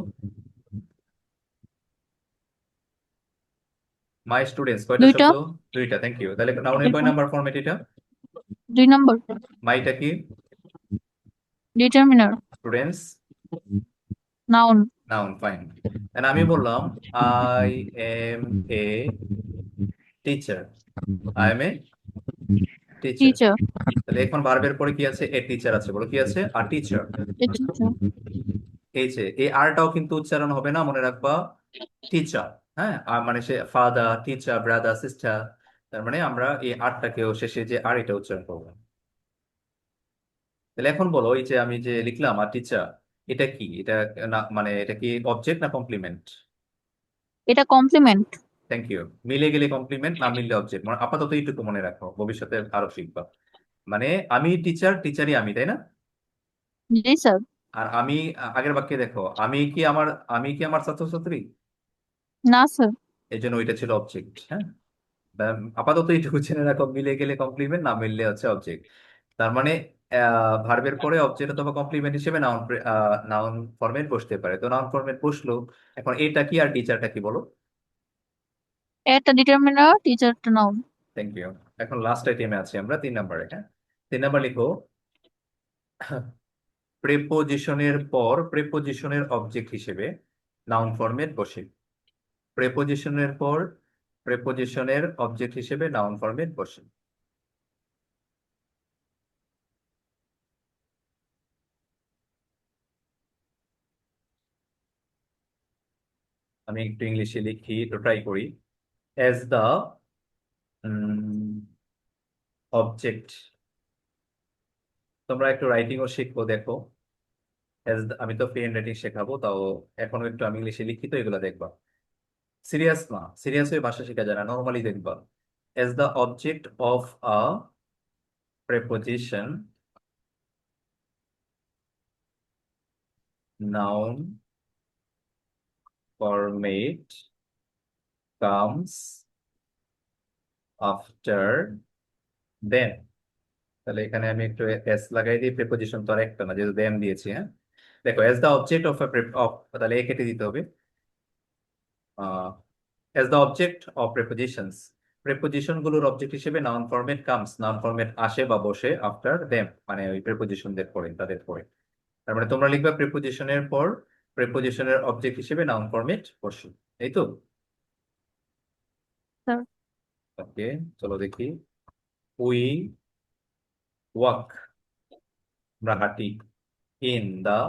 মাই স্টুডেন্টস কয়টা
দুইটা।
শব্দ? দুইটা, থ্যাংক ইউ। তাহলে নাউনের কয় নাম্বার ফরম্যাট এটা?
2 নম্বর।
মাইটা কি?
Determiner.
Students
noun.
Noun, fine. আমি বললাম I M a teacher, I M a teacher.
Teacher.
তাহলে এখন ভার্বের পরে কি আছে? এ টিচার আছে, বলো কি আছে? আর টিচার।
টিচার।
এই যে এই আরটাও কিন্তু উচ্চারণ হবে না, মনে রাখবা, টিচার। হ্যাঁ, আর মানে সে ফাদার, টিচার, ব্রাদার, সিস্টার, তার মানে আমরা এই আরটাকেও শেষে যে আর, এটা উচ্চারণ করবো। তাহলে এখন বলো, এই যে আমি যে লিখলাম আর টিচার, এটা কি? এটা না মানে এটা কি অবজেক্ট না কমপ্লিমেন্ট?
এটা কমপ্লিমেন্ট।
Thank you. মিলে গেলে কমপ্লিমেন্ট, না মিললে অবজেক্ট। মানে আপাতত এইটুকু মনে রাখো, ভবিষ্যতে আরো শিখবা। মানে আমি টিচার, টিচারই আমি, তাই না?
জি স্যার।
আর আমি, আগের বাক্যে দেখো, আমি কি আমার ছাত্রছাত্রী?
না স্যার।
এই জন্য ওইটা ছিল অবজেক্ট। হ্যাঁ, আপাতত এইটুকু জেনে রাখো, মিলে গেলে কমপ্লিমেন্ট, না মিললে হচ্ছে অবজেক্ট। তার মানে ভার্বের পরে অবজেক্ট অথবা কমপ্লিমেন্ট হিসেবে নাউন নাউন ফরমেট বসতে পারে। তো নাউন ফরমেট বসলো, এখন এটা কি আর টিচারটা কি বলো?
একটা ডিটারমিনার, টিচারটা নাউন।
Thank you. এখন লাস্ট আইটেমে আছি আমরা, 3 নম্বরে। হ্যাঁ, 3 নম্বর লিখো, প্রেপোজিশনের পর প্রেপোজিশনের অবজেক্ট হিসেবে নাউন ফরমেট বসে। প্রেপোজিশনের পর প্রেপোজিশনের অবজেক্ট হিসেবে নাউন ফরমেট বসে। আমি একটু ইংলিশে লিখি, তো ট্রাই করি। অ্যাজ দ্য অবজেক্ট, তোমরা একটু রাইটিংও শিখবো, দেখো। আমি তো ফ্রি হ্যান্ড রাইটিং শেখাবো, তাও এখনো একটু আমি ইংলিশে লিখি, তো এগুলো দেখবা। সিরিয়াস না, সিরিয়াস হয়ে ভাষা শেখা যায় না, নর্মালি দেখবা। As the object of a preposition, noun format comes after them। তাহলে এখানে আমি একটু এস লাগাই দিই, প্রিপোজিশন তো আর একটা না, যেহেতু দেম দিয়েছি। হ্যাঁ, দেখো, as the object of of, তাহলে এ কেটে দিতে হবে। As the object of prepositions, preposition গুলোর অবজেক্ট হিসেবে noun format comes, noun format আসে বা বসে আফটার দেম, মানে ওই প্রিপোজিশনদের পরে, তাদের পরে। তার মানে তোমরা লিখবা প্রিপোজিশনের পর প্রিপোজিশনের অবজেক্ট হিসেবে নাউন ফরমেট বসে, এই তো?
স্যার।
ওকে, চলো দেখি। উই ওয়াক, আমরা হাঁটি। In the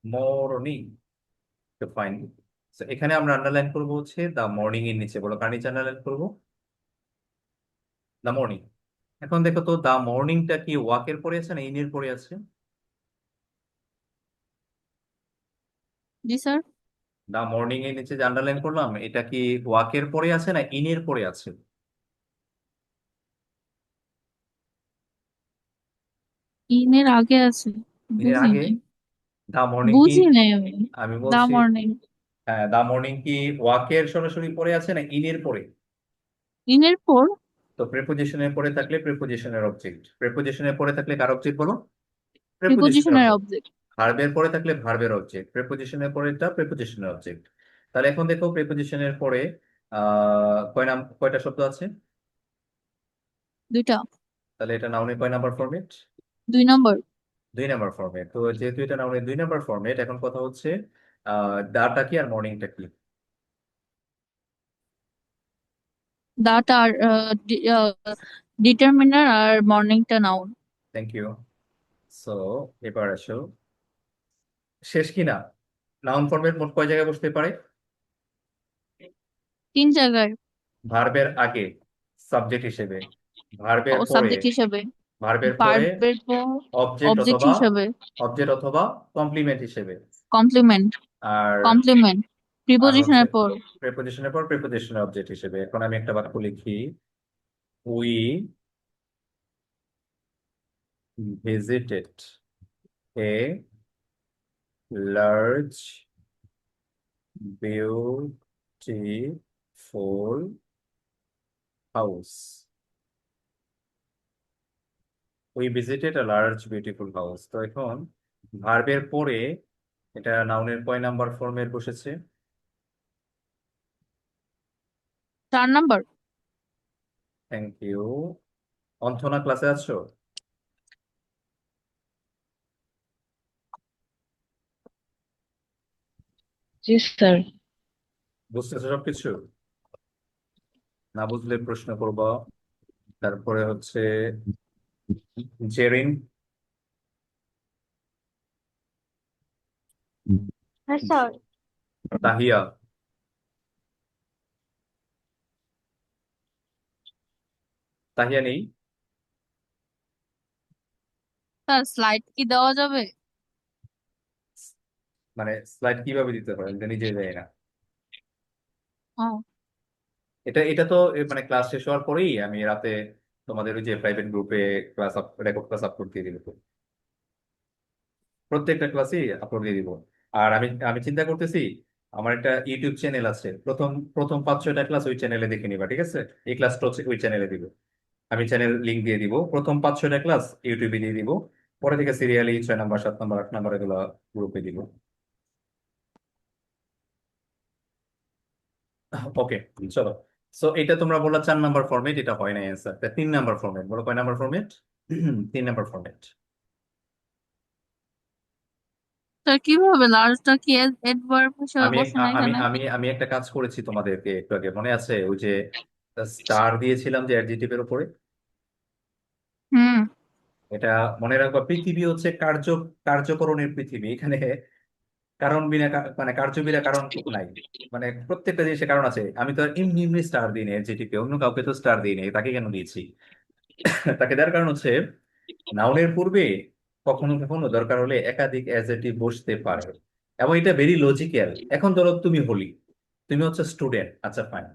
morning, to fine. এখানে আমরা আন্ডারলাইন করবো হচ্ছে দা মর্নিং এর নিচে, বলো কার নিচে আন্ডারলাইন করবো? The morning. এখন দেখো তো, দা মর্নিংটা কি ওয়াকের পরে আছে না ইনের পরে আছে?
জি স্যার।
দা মর্নিং এর নিচে যে আন্ডারলাইন করলাম, এটা কি ওয়াকের পরে আছে না ইনের পরে আছে?
ইনের আগে আছে।
ইনের
বুঝি
আগে।
নাই।
দা মর্নিং কি,
বুঝি নাই আমি।
আমি
দা
বলছি,
মর্নিং।
হ্যাঁ, দা মর্নিং কি ওয়াকের সরাসরি পরে আছে না ইনের পরে?
ইনের পর।
তো প্রেপোজিশনের পরে থাকলে প্রেপোজিশনের অবজেক্ট, প্রেপোজিশনের পরে থাকলে কার অবজেক্ট বলো? প্রেপোজিশনের
প্রিপোজিশনের
অবজেক্ট।
অবজেক্ট।
ভার্বের পরে থাকলে ভার্বের অবজেক্ট, প্রেপোজিশনের পরেটা প্রেপোজিশনের অবজেক্ট। তাহলে এখন দেখো, প্রেপোজিশনের পরে কয়টা শব্দ আছে?
দুইটা।
তাহলে এটা নাউনের কয় নাম্বার ফরম্যাট?
2 নম্বর।
2 নাম্বার ফরম্যাট। তো যেহেতু এটা নাউনের 2 নাম্বার ফরম্যাট, এখন কথা হচ্ছে দাটা কি আর মর্নিংটা কি?
দাটা আর ডিটারমিনার, আর মর্নিংটা নাউন।
Thank you. সো এবার আসো, শেষ কি না? নাউন ফরম্যাট মোট কয় জায়গায় বসতে পারে?
3 জায়গায়।
ভার্বের আগে সাবজেক্ট হিসেবে,
ও
ভার্বের পরে,
সাবজেক্ট হিসাবে।
ভার্বের পরে
ভার্বের পর
অবজেক্ট
অবজেক্ট
অথবা
হিসাবে।
কমপ্লিমেন্ট হিসেবে।
কমপ্লিমেন্ট।
আর
কমপ্লিমেন্ট।
আর হচ্ছে
প্রিপোজিশনের পর।
প্রেপোজিশনের পর প্রেপোজিশনের অবজেক্ট হিসেবে। এখন আমি একটা বাক্য লিখি, we visited a large beautiful house, we visited a large beautiful house. তো এখন ভার্বের পরে এটা নাউনের কয় নাম্বার ফর্মে বসেছে?
4 নাম্বার।
Thank you. অন্থনা ক্লাসে আছো?
জি স্যার।
বুঝতেছো সবকিছু? না বুঝলে প্রশ্ন করবা। তারপরে হচ্ছে জেরিন,
হ্যাঁ স্যার।
তাহিয়া, তাহিয়া নেই?
স্যার স্লাইড কি দেওয়া যাবে?
মানে স্লাইড কিভাবে দিতে পারে এটা নিজে জানি না।
হ্যাঁ।
এটা এটা তো মানে ক্লাস শেষ হওয়ার পরেই আমি রাতে তোমাদের ওই যে প্রাইভেট গ্রুপে ক্লাস রেকর্ড ক্লাস আপলোড দিয়ে দিব। প্রত্যেকটা ক্লাসই আপলোড দিয়ে দিব। আর আমি আমি চিন্তা করতেছি, আমার একটা ইউটিউব চ্যানেল আছে, প্রথম প্রথম 5-6টা ক্লাস ওই চ্যানেলে দেখে নিবা, ঠিক আছে? এই ক্লাসটা হচ্ছে ওই চ্যানেলে দিব। আমি চ্যানেল লিংক দিয়ে দিব, প্রথম 5-6টা ক্লাস ইউটিউবে দিয়ে দিব, পরে থেকে সিরিয়ালি 6 নাম্বার 7 নাম্বার 8 নাম্বার এগুলো গ্রুপে দিব। ওকে, চলো। সো এটা তোমরা বললা 4 নাম্বার ফরম্যাট, এটা হয় না অ্যান্সার। 3 নাম্বার ফরম্যাট বলো, কয় number format? 3 number format.
Sir কিভাবে লার্জটা কি অ্যাডভার্ব হিসেবে
আমি
বসে না
আমি
এখানে?
আমি আমি একটা কাজ করেছি তোমাদেরকে একটু আগে, মনে আছে? ওই যে স্টার দিয়েছিলাম যে অ্যাডজেক্টিভের উপরে,
হুম।
এটা মনে রাখবা। পৃথিবী হচ্ছে কার্যকরণের পৃথিবী। এখানে কারণ বিনা মানে কার্য বিনা কারণ নাই। মানে প্রত্যেকটা জিনিসের কারণ আছে। আমি তো আর এমনি এমনি স্টার দিই না অ্যাডজেক্টিভে, অন্য কাউকে তো স্টার দিই নাই, তাকে কেন দিয়েছি? তাকে দেওয়ার কারণ হচ্ছে নাউনের পূর্বে কখনো কখনো দরকার হলে একাধিক অ্যাডজেক্টিভ বসতে পারে, এবং এটা ভেরি লজিক্যাল। এখন ধরো তুমি হলি, তুমি হচ্ছে স্টুডেন্ট, আচ্ছা ফাইন।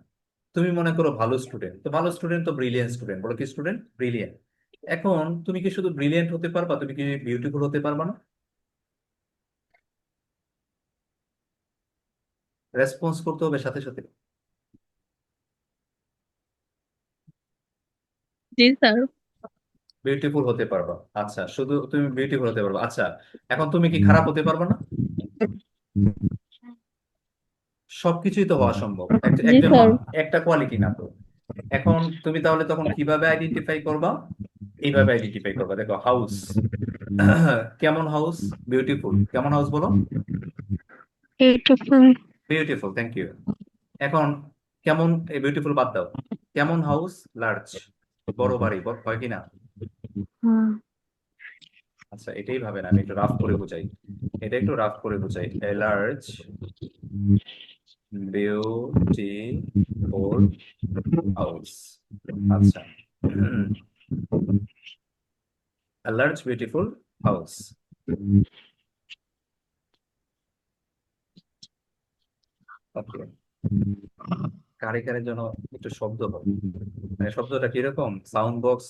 তুমি মনে করো ভালো স্টুডেন্ট, তো ভালো স্টুডেন্ট তো ব্রিলিয়েন্ট স্টুডেন্ট, বলো কি স্টুডেন্ট ব্রিলিয়েন্ট। এখন তুমি কি শুধু ব্রিলিয়েন্ট হতে পারবা? তুমি কি বিউটিফুল হতে পারবা না? রেসপন্স করতে হবে সাথে সাথে।
জি স্যার।
বিউটিফুল হতে পারবা, আচ্ছা, শুধু তুমি বিউটিফুল হতে পারবা, আচ্ছা। এখন তুমি কি খারাপ হতে পারবা না? সবকিছুই তো হওয়া সম্ভব,
জি
একজন
স্যার।
একটা কোয়ালিটি না তো। এখন তুমি তাহলে তখন কিভাবে আইডেন্টিফাই করবা? এইভাবে আইডেন্টিফাই করবা, দেখো হাউস, কেমন হাউস? বিউটিফুল। কেমন হাউস বলো?
বিউটিফুল।
Beautiful, thank you. এখন কেমন, এই বিউটিফুল বাদ দাও, কেমন হাউস? লার্জ, বড় বাড়ি, হয় কিনা?
হুম।
আচ্ছা, এটাই ভাবে না, আমি একটু রাফ করে বোঝাই, এটা একটু রাফ করে বোঝাই। এ লার্জ বিউটিফুল হাউস, আচ্ছা। A large beautiful house. ওকে, কারে কারে যেন একটু শব্দ হয়, মানে শব্দটা কিরকম, সাউন্ড বক্স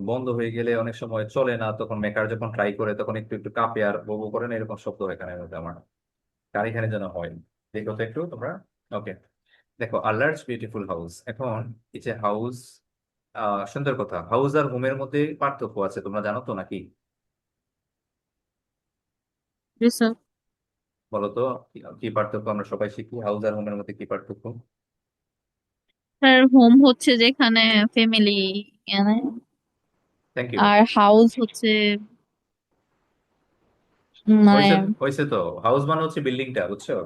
বন্ধ হয়ে গেলে অনেক সময় চলে না, তখন মেকার যখন ট্রাই করে তখন একটু একটু কাঁপে আর বউ করে না, এরকম শব্দ হয় এখানে মধ্যে আমার। কার এখানে যেন হয়, দেখো তো একটু তোমরা। ওকে, দেখো আ লার্জ বিউটিফুল হাউস। এখন এই যে হাউস, সুন্দর কথা, হাউস আর হোমের মধ্যে পার্থক্য আছে, তোমরা জানো তো নাকি?
জি স্যার।
বলো তো, কি কি পার্থক্য, আমরা সবাই শিখি, হাউস আর হোমের মধ্যে কি পার্থক্য?
স্যার হোম হচ্ছে যেখানে ফ্যামিলি,
থ্যাংক ইউ।
আর হাউস হচ্ছে মানে
হয়েছে, হয়েছে তো। হাউস মানে হচ্ছে বিল্ডিংটা, বুঝছো?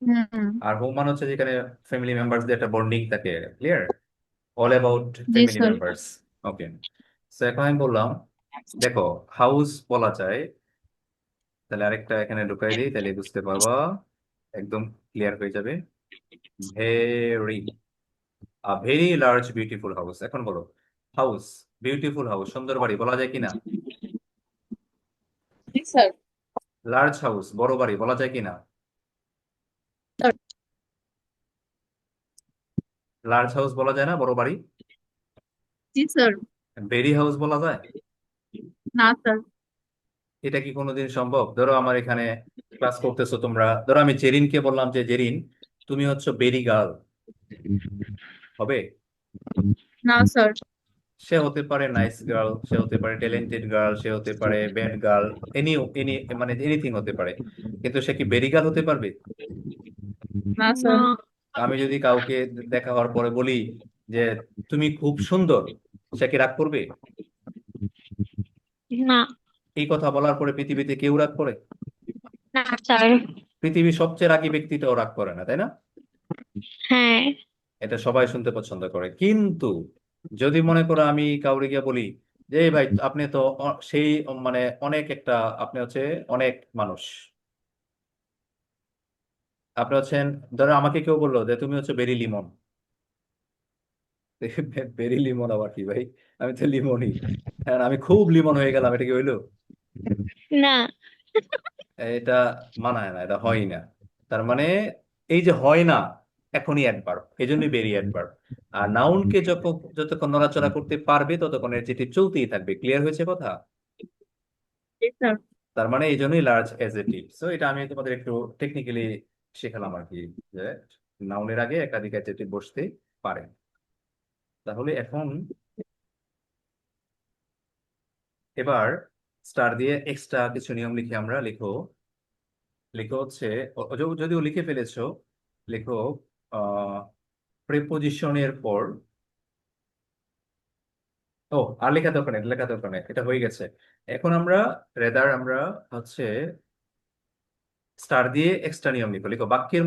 হুম।
আর হোম মানে হচ্ছে যেখানে ফ্যামিলি মেম্বারসদের একটা বন্ডিং থাকে। Clear? All about
G
family
sir.
Members. Okay, so এখন আমি বললাম, দেখো হাউস বলা যায়, তাহলে আরেকটা এখানে ঢুকাই দিই, তাহলে বুঝতে পারবা, একদম ক্লিয়ার হয়ে যাবে। Very, very large beautiful house. এখন বলো, হাউস, বিউটিফুল হাউস, সুন্দর বাড়ি বলা যায় কিনা?
জি স্যার।
লার্জ হাউস, বড় বাড়ি বলা যায় কিনা? লার্জ হাউস বলা যায় না, বড় বাড়ি?
জি স্যার।
ভেরি হাউস বলা যায়?
না স্যার।
এটা কি কোনোদিন সম্ভব? ধরো আমার এখানে ক্লাস করতেছো তোমরা, ধরো আমি জেরিনকে বললাম যে জেরিন তুমি হচ্ছে বেরি গার্ল, হবে?
না স্যার।
সে হতে পারে নাইস গার্ল, সে হতে পারে ট্যালেন্টেড গার্ল, সে হতে পারে ব্যাড গার্ল, এনি এনি মানে এনিথিং হতে পারে, কিন্তু সে কি বেরি গার্ল হতে পারবে?
না
না।
স্যার।
আমি যদি কাউকে দেখা হওয়ার পরে বলি যে তুমি খুব সুন্দর, সে কি রাগ করবে?
না।
এই কথা বলার পরে পৃথিবীতে কেউ রাগ করে?
না স্যার।
পৃথিবীর সবচেয়ে রাগী ব্যক্তিটাও রাগ করে না, তাই না?
হ্যাঁ।
এটা সবাই শুনতে পছন্দ করে। কিন্তু যদি মনে করো আমি কাউরে গিয়ে বলি যে "এই ভাই আপনি তো সেই মানে অনেক একটা, আপনি হচ্ছে অনেক মানুষ, আপনি হচ্ছেন, ধরো আমাকে কেউ বললো যে তুমি হচ্ছে বেরি লিমন", বেরি লিমন আবার কি ভাই? আমি তো লিমনই, হ্যাঁ আমি খুব লিমন হয়ে গেলাম, এটা কি হইলো?
না।
এটা মানায় না, এটা হয় না। তার মানে এই যে হয় না, এখনই অ্যাডভার্ব, এই জন্যই বেরি অ্যাডভার্ব। আর নাউনকে যতক্ষণ নড়াচড়া করতে পারবে ততক্ষণ অ্যাডজেক্টিভ চলতেই থাকবে। ক্লিয়ার হয়েছে কথা?
জি স্যার।
তার মানে এই জন্যই লার্জ অ্যাডজেক্টিভ। সো এটা আমি তোমাদের একটু টেকনিক্যালি শেখালাম আর কি, যে নাউনের আগে একাধিক অ্যাডজেক্টিভ বসতে পারে। তাহলে এখন এবার স্টার দিয়ে এক্সট্রা কিছু নিয়ম লিখে আমরা লিখো। লিখো হচ্ছে যদিও লিখে ফেলেছো, লিখো প্রিপোজিশনের পর, ও আর লেখা দরকার নেই, লেখা দরকার নেই, এটা হয়ে গেছে। এখন আমরা রেদার আমরা হচ্ছে স্টার দিয়ে এক্সট্রা নিয়ম লিখো। লিখো বাক্যের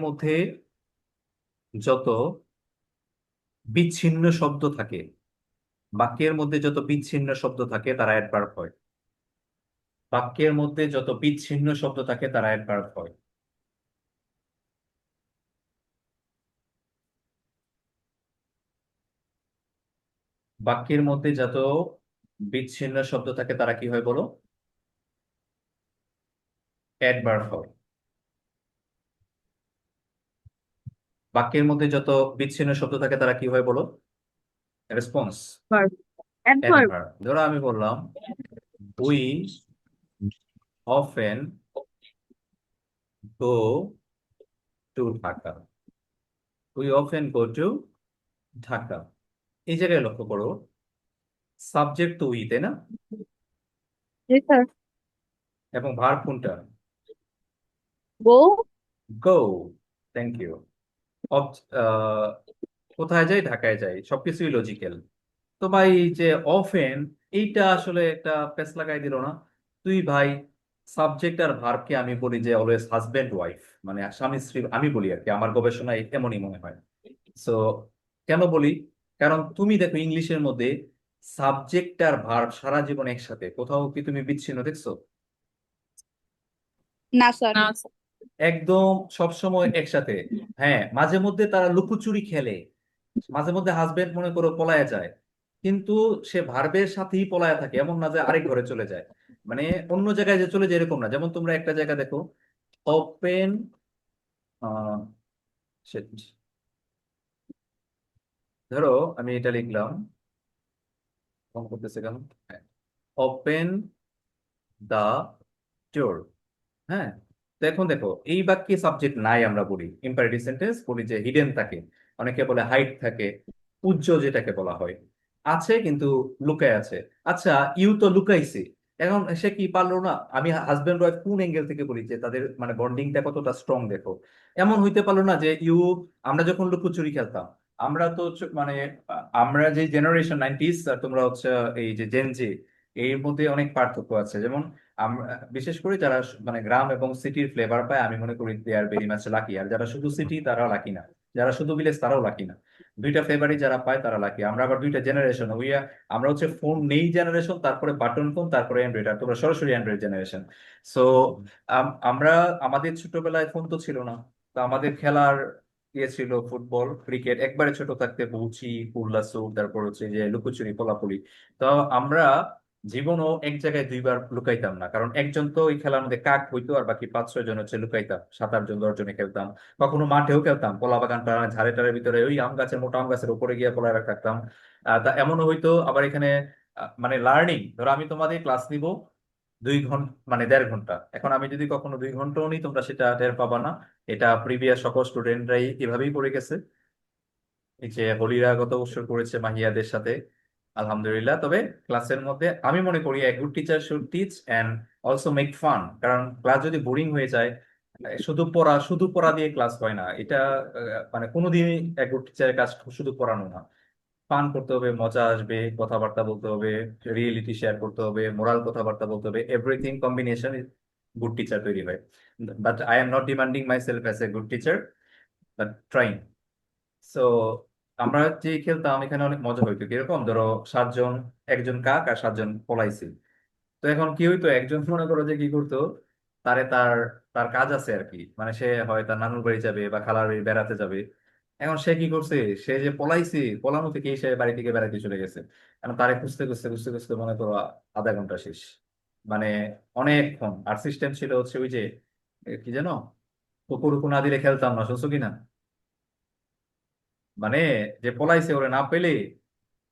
মধ্যে যত বিচ্ছিন্ন শব্দ থাকে, বাক্যের মধ্যে যত বিচ্ছিন্ন শব্দ থাকে তারা অ্যাডভার্ব হয়। বাক্যের মধ্যে যত বিচ্ছিন্ন শব্দ থাকে তারা অ্যাডভার্ব হয়। বাক্যের মধ্যে যত বিচ্ছিন্ন শব্দ থাকে তারা কি হয় বলো? অ্যাডভার্ব হয়। বাক্যের মধ্যে যত বিচ্ছিন্ন শব্দ থাকে তারা কি হয় বলো? রেসপন্স।
অ্যাডভার্ব।
অ্যাডভার্ব। ধরো আমি বললাম we often go to Dhaka. We often go to Dhaka. এই জায়গায় লক্ষ্য করো, সাবজেক্ট তো উই, তাই না?
জি স্যার।
এবং ভার্ব কোনটা?
গো।
গো। Thank you. কোথায় যাই? ঢাকায় যাই, সবকিছুই লজিক্যাল। তো ভাই এই যে অফেন, এইটা আসলে একটা পেস লাগাই দিল না? তুই ভাই সাবজেক্ট আর ভার্বকে আমি বলি যে অলওয়েজ হাজবেন্ড ওয়াইফ, মানে স্বামী স্ত্রী, আমি বলি আর কি, আমার গবেষণায় এমনই মনে হয়। সো কেন বলি? কারণ তুমি দেখো ইংলিশের মধ্যে সাবজেক্ট আর ভার্ব সারা জীবন একসাথে, কোথাও কি তুমি বিচ্ছিন্ন দেখছো?
না স্যার।
না স্যার।
একদম সবসময় একসাথে। হ্যাঁ মাঝে মধ্যে তারা লুকোচুরি খেলে, মাঝে মধ্যে হাজবেন্ড মনে করো পলায় যায়, কিন্তু সে ভার্বের সাথেই পলায় থাকে, এমন না যে আরেক ঘরে চলে যায়, মানে অন্য জায়গায় যে চলে যায় এরকম না। যেমন তোমরা একটা জায়গা দেখো, ওপেন, ধরো আমি এটা লিখলাম, ফোন করতেছে কেন? ওপেন দা ডোর। হ্যাঁ, তো এখন দেখো এই বাক্যে সাবজেক্ট নাই, আমরা বলি ইম্পারেটিভ সেন্টেন্স বলি যে হিডেন থাকে, অনেকে বলে হাইড থাকে, উজ্জ্বল যেটাকে বলা হয়, আছে কিন্তু লুকায় আছে। আচ্ছা ইউ তো লুকাইছে, এখন সে কি পারলো না? আমি হাজবেন্ড ওয়াইফ কোন অ্যাঙ্গেল থেকে বলি যে তাদের মানে বন্ডিংটা কতটা স্ট্রং দেখো। এমন হইতে পারলো না যে ইউ, আমরা যখন লুকোচুরি খেলতাম, আমরা তো মানে আমরা যে জেনারেশন 90s আর তোমরা হচ্ছে এই যে জেনজি, এর মধ্যে অনেক পার্থক্য আছে। যেমন আমরা বিশেষ করে যারা মানে গ্রাম এবং সিটির ফ্লেভার পায়, আমি মনে করি দে আর ভেরি মাচ লাকি। আর যারা শুধু সিটি তারাও লাকি না, যারা শুধু ভিলেজ তারাও লাকি না। দুইটা ফ্লেভারই যারা পায় তারা লাকি। আমরা আবার দুইটা জেনারেশন, আমরা হচ্ছে ফোন নেই জেনারেশন, তারপরে বাটন ফোন, তারপরে অ্যান্ড্রয়েড, আর তোমরা সরাসরি অ্যান্ড্রয়েড জেনারেশন। সো আমরা, আমাদের ছোটবেলায় ফোন তো ছিল না, তো আমাদের খেলার ইয়ে ছিল ফুটবল, ক্রিকেট, একবারে ছোট থাকতে বউচি, কুল্লাসু, তারপর হচ্ছে যে লুকোচুরি, পোলাপুলি। তো আমরা জীবনও এক জায়গায় দুইবার লুকাইতাম না, কারণ একজন তো ওই খেলার মধ্যে কাক হইতো, আর বাকি 5-6 জন হচ্ছে লুকাইতাম, 7-8 জন 10 জনে খেলতাম। কখনো মাঠেও খেলতাম, কলা বাগান ঝাড়ে টাড়ের ভিতরে ওই আম গাছের, মোটা আম গাছের উপরে গিয়ে পলায় থাকতাম। তা এমনও হইতো আবার এখানে মানে লার্নিং, ধরো আমি তোমাদের ক্লাস নিব 2 ঘন্টা, মানে 1.5 ঘন্টা, এখন আমি যদি কখনো 2 ঘন্টাও নিই তোমরা সেটা টের পাবা না। এটা প্রিভিয়াস সকল স্টুডেন্টরাই এভাবেই পড়ে গেছে, এই যে হোলিরা গত বছর করেছে মাহিয়াদের সাথে, আলহামদুলিল্লাহ। তবে ক্লাসের মধ্যে আমি মনে করি এক good teacher should teach and also make fun, কারণ ক্লাস যদি বোরিং হয়ে যায়, শুধু পড়া দিয়ে ক্লাস হয় না এটা। মানে কোনোদিনই এক গুড টিচারের কাজ শুধু পড়ানো না, ফান করতে হবে, মজা আসবে, কথাবার্তা বলতে হবে, রিয়েলিটি শেয়ার করতে হবে, মোরাল কথাবার্তা বলতে হবে, এভরিথিং কম্বিনেশন গুড টিচার তৈরি হয়। But I am not demanding my self as a good teacher, but trying. So আমরা যে খেলতাম এখানে অনেক মজা হইতো, কিরকম ধরো 7 জন, একজন কাক আর 7 জন পলাইছে। তো এখন কি হইতো, একজন মনে করো যে কি করতো, তারে তার তার কাজ আছে আর কি, মানে সে হয় তার নানুর বাড়ি যাবে বা খালার বাড়ি বেড়াতে যাবে। এখন সে কি করছে, সে যে পলাইছে, পলানো থেকে সে বাড়ি থেকে বেড়াতে চলে গেছে। এখন তারে খুঁজতে খুঁজতে খুঁজতে খুঁজতে মনে করো আধা ঘন্টা শেষ, মানে অনেকক্ষণ। আর সিস্টেম ছিল হচ্ছে ওই যে কি জানো, কুকুর না দিলে খেলতাম না, শুনছো কিনা? মানে যে পলাইছে ওরে না পেলে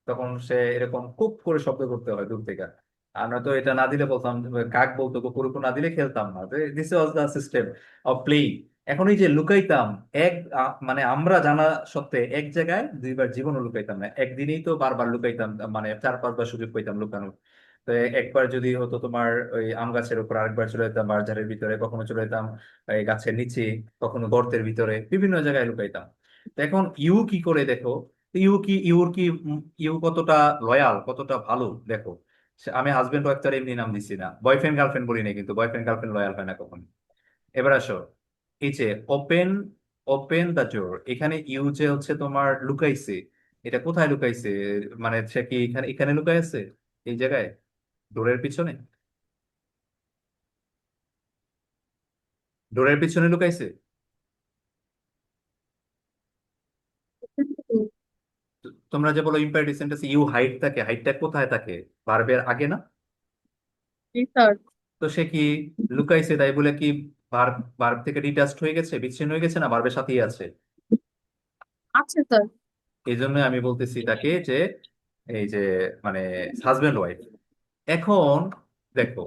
তখন সে এরকম খুব করে শব্দ করতে হয় দূর থেকে। আমরা তো এটা না দিলে বলতাম, কাক বলতো কুকুর না দিলে খেলতাম না। This was the system of playing. এখন এই যে লুকাইতাম, মানে আমরা জানা সত্ত্বে এক জায়গায় দুইবার জীবনও লুকাইতাম না, একদিনেই তো বারবার লুকাইতাম, মানে 4-5 বার সুযোগ পাইতাম লুকানোর। তো একবার যদি হতো তোমার ওই আম গাছের উপর, আরেকবার চলে যেতাম বাঁশঝাড়ের ভিতরে, কখনো চলে যেতাম এই গাছের নিচে, কখনো গর্তের ভিতরে, বিভিন্ন জায়গায় লুকাইতাম। তো এখন ইউ কি করে দেখো, ইউ কতটা লয়াল, কতটা ভালো দেখো। আমি হাজবেন্ড ওয়াইফ তার এমনি নাম দিচ্ছি না, বয়ফ্রেন্ড গার্লফ্রেন্ড বলি না, কিন্তু বয়ফ্রেন্ড গার্লফ্রেন্ড লয়াল হয় না কখন। এবার আসো, এই যে ওপেন ওপেন দ্য ডোর, এখানে ইউ যে হচ্ছে তোমার লুকাইছে, এটা কোথায় লুকাইছে? মানে সে কি এখানে এখানে লুকাই আছে, এই জায়গায়, ডোরের পিছনে, ডোরের পিছনে লুকাইছে। তোমরা যে বলো ইম্পারেটিভ সেন্টেন্স ইউ হাইট থাকে, হাইটটা কোথায় থাকে? ভার্বের আগে না?
জি স্যার।
তো সে কি লুকাইছে তাই বলে কি ভার্ব ভার্ব থেকে ডিটাচড হয়ে গেছে, বিচ্ছিন্ন হয়ে গেছে? না, ভার্বের সাথেই আছে।
আছে স্যার।
এই জন্য আমি বলতেছি তাকে যে এই যে মানে হাজবেন্ড ওয়াইফ। এখন দেখো,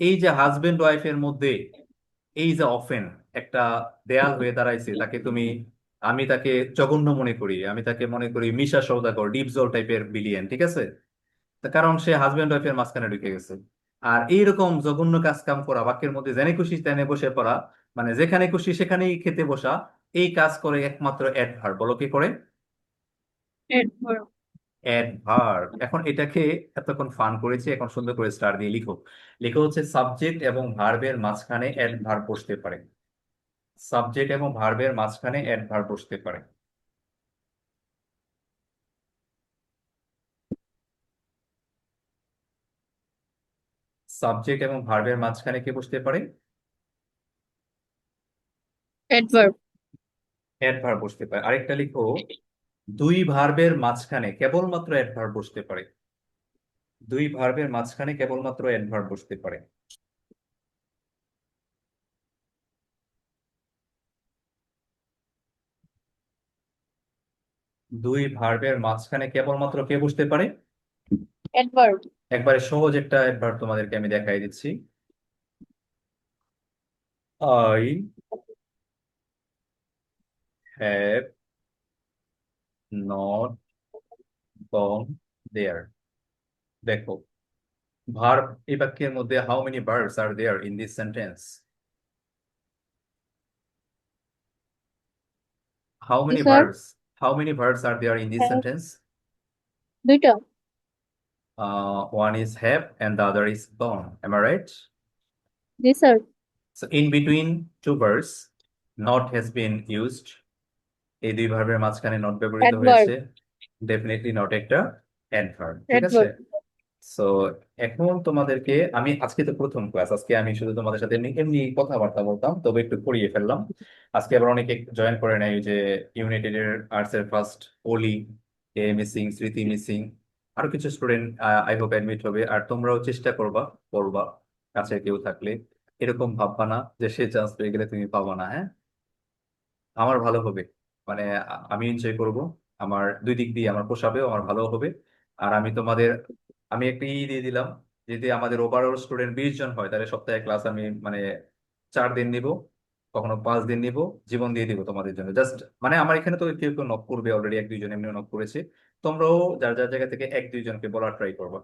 এই যে হাজবেন্ড ওয়াইফের মধ্যে এই যে অফেন একটা দেয়াল হয়ে দাঁড়াইছে, তাকে তুমি, আমি তাকে জঘন্য মনে করি, আমি তাকে মনে করি মিশা সওদাগর, ডিপ জল টাইপের বিলিয়ন, ঠিক আছে? তার কারণ সে হাজবেন্ড ওয়াইফের মাঝখানে ঢুকে গেছে। আর এইরকম জঘন্য কাজ কাম করা, বাক্যের মধ্যে যেনে খুশি তেনে বসে পড়া, মানে যেখানে খুশি সেখানেই খেতে বসা, এই কাজ করে একমাত্র অ্যাডভার্ব। বলো কি করে?
এরপর
অ্যাডভার্ব। এখন এটাকে এতক্ষণ ফান করেছি, এখন সুন্দর করে স্টার দিয়ে লিখো। লিখো হচ্ছে সাবজেক্ট এবং ভার্বের মাঝখানে অ্যাডভার্ব বসতে পারে। সাবজেক্ট এবং ভার্বের মাঝখানে অ্যাডভার্ব বসতে পারে। সাবজেক্ট এবং ভার্বের মাঝখানে কি বসতে পারে?
অ্যাডভার্ব।
অ্যাডভার্ব বসতে পারে। আরেকটা লিখো, দুই ভার্বের মাঝখানে কেবলমাত্র অ্যাডভার্ব বসতে পারে। দুই ভার্বের মাঝখানে কেবলমাত্র অ্যাডভার্ব বসতে পারে। দুই ভার্বের মাঝখানে কেবলমাত্র কে বসতে পারে?
অ্যাডভার্ব।
একবারে সহজ একটা অ্যাডভার্ব তোমাদেরকে আমি দেখাই দিচ্ছি। I have not gone there. দেখো, ভার্ব, এই বাক্যের মধ্যে how many verbs are there in this sentence? How
জি
many
sir.
Verbs, how many verbs are there in this
হ্যাঁ,
সেন্টেন্স?
দুইটা।
One is have and the other is gone. Am I right?
G sir.
So in between two verbs, not has been used. এই দুই ভার্বের মাঝখানে not ব্যবহৃত
adverb.
হয়েছে, definitely not একটা adverb, ঠিক আছে?
অ্যাডভার্ব।
সো এখন তোমাদেরকে আমি, আজকে তো প্রথম ক্লাস, আজকে আমি শুধু তোমাদের সাথে এমনি এমনি কথাবার্তা বলতাম, তবে একটু পড়িয়ে ফেললাম। আজকে আবার অনেকে জয়েন করে নাই, ওই যে ইউনাইটেড এর আর্টস এর ফার্স্ট ওলি, এ মিসিং, স্মৃতি মিসিং, আরো কিছু স্টুডেন্ট আই হোপ অ্যাডমিট হবে। আর তোমরাও চেষ্টা করবা, পড়বা, কাছে কেউ থাকলে। এরকম ভাববা না যে সে চান্স পেয়ে গেলে তুমি পাবা না, হ্যাঁ? আমার ভালো হবে, মানে আমি এনজয় করব, আমার দুই দিক দিয়ে আমার পোষাবেও, আমার ভালো হবে। আর আমি তোমাদের, আমি একটা দিয়ে দিলাম, যদি আমাদের ওভারঅল স্টুডেন্ট 20 জন হয় তাহলে সপ্তাহে ক্লাস আমি মানে 4 দিন নিব। কখনো 5 দিন নিব, জীবন দিয়ে দিব তোমাদের জন্য। জাস্ট মানে আমার এখানে তো কেউ কেউ নক করবে অলরেডি, 1-2 জন এমনি নক করেছে। তোমরাও যার যার জায়গা থেকে 1-2 জনকে বলার ট্রাই করবা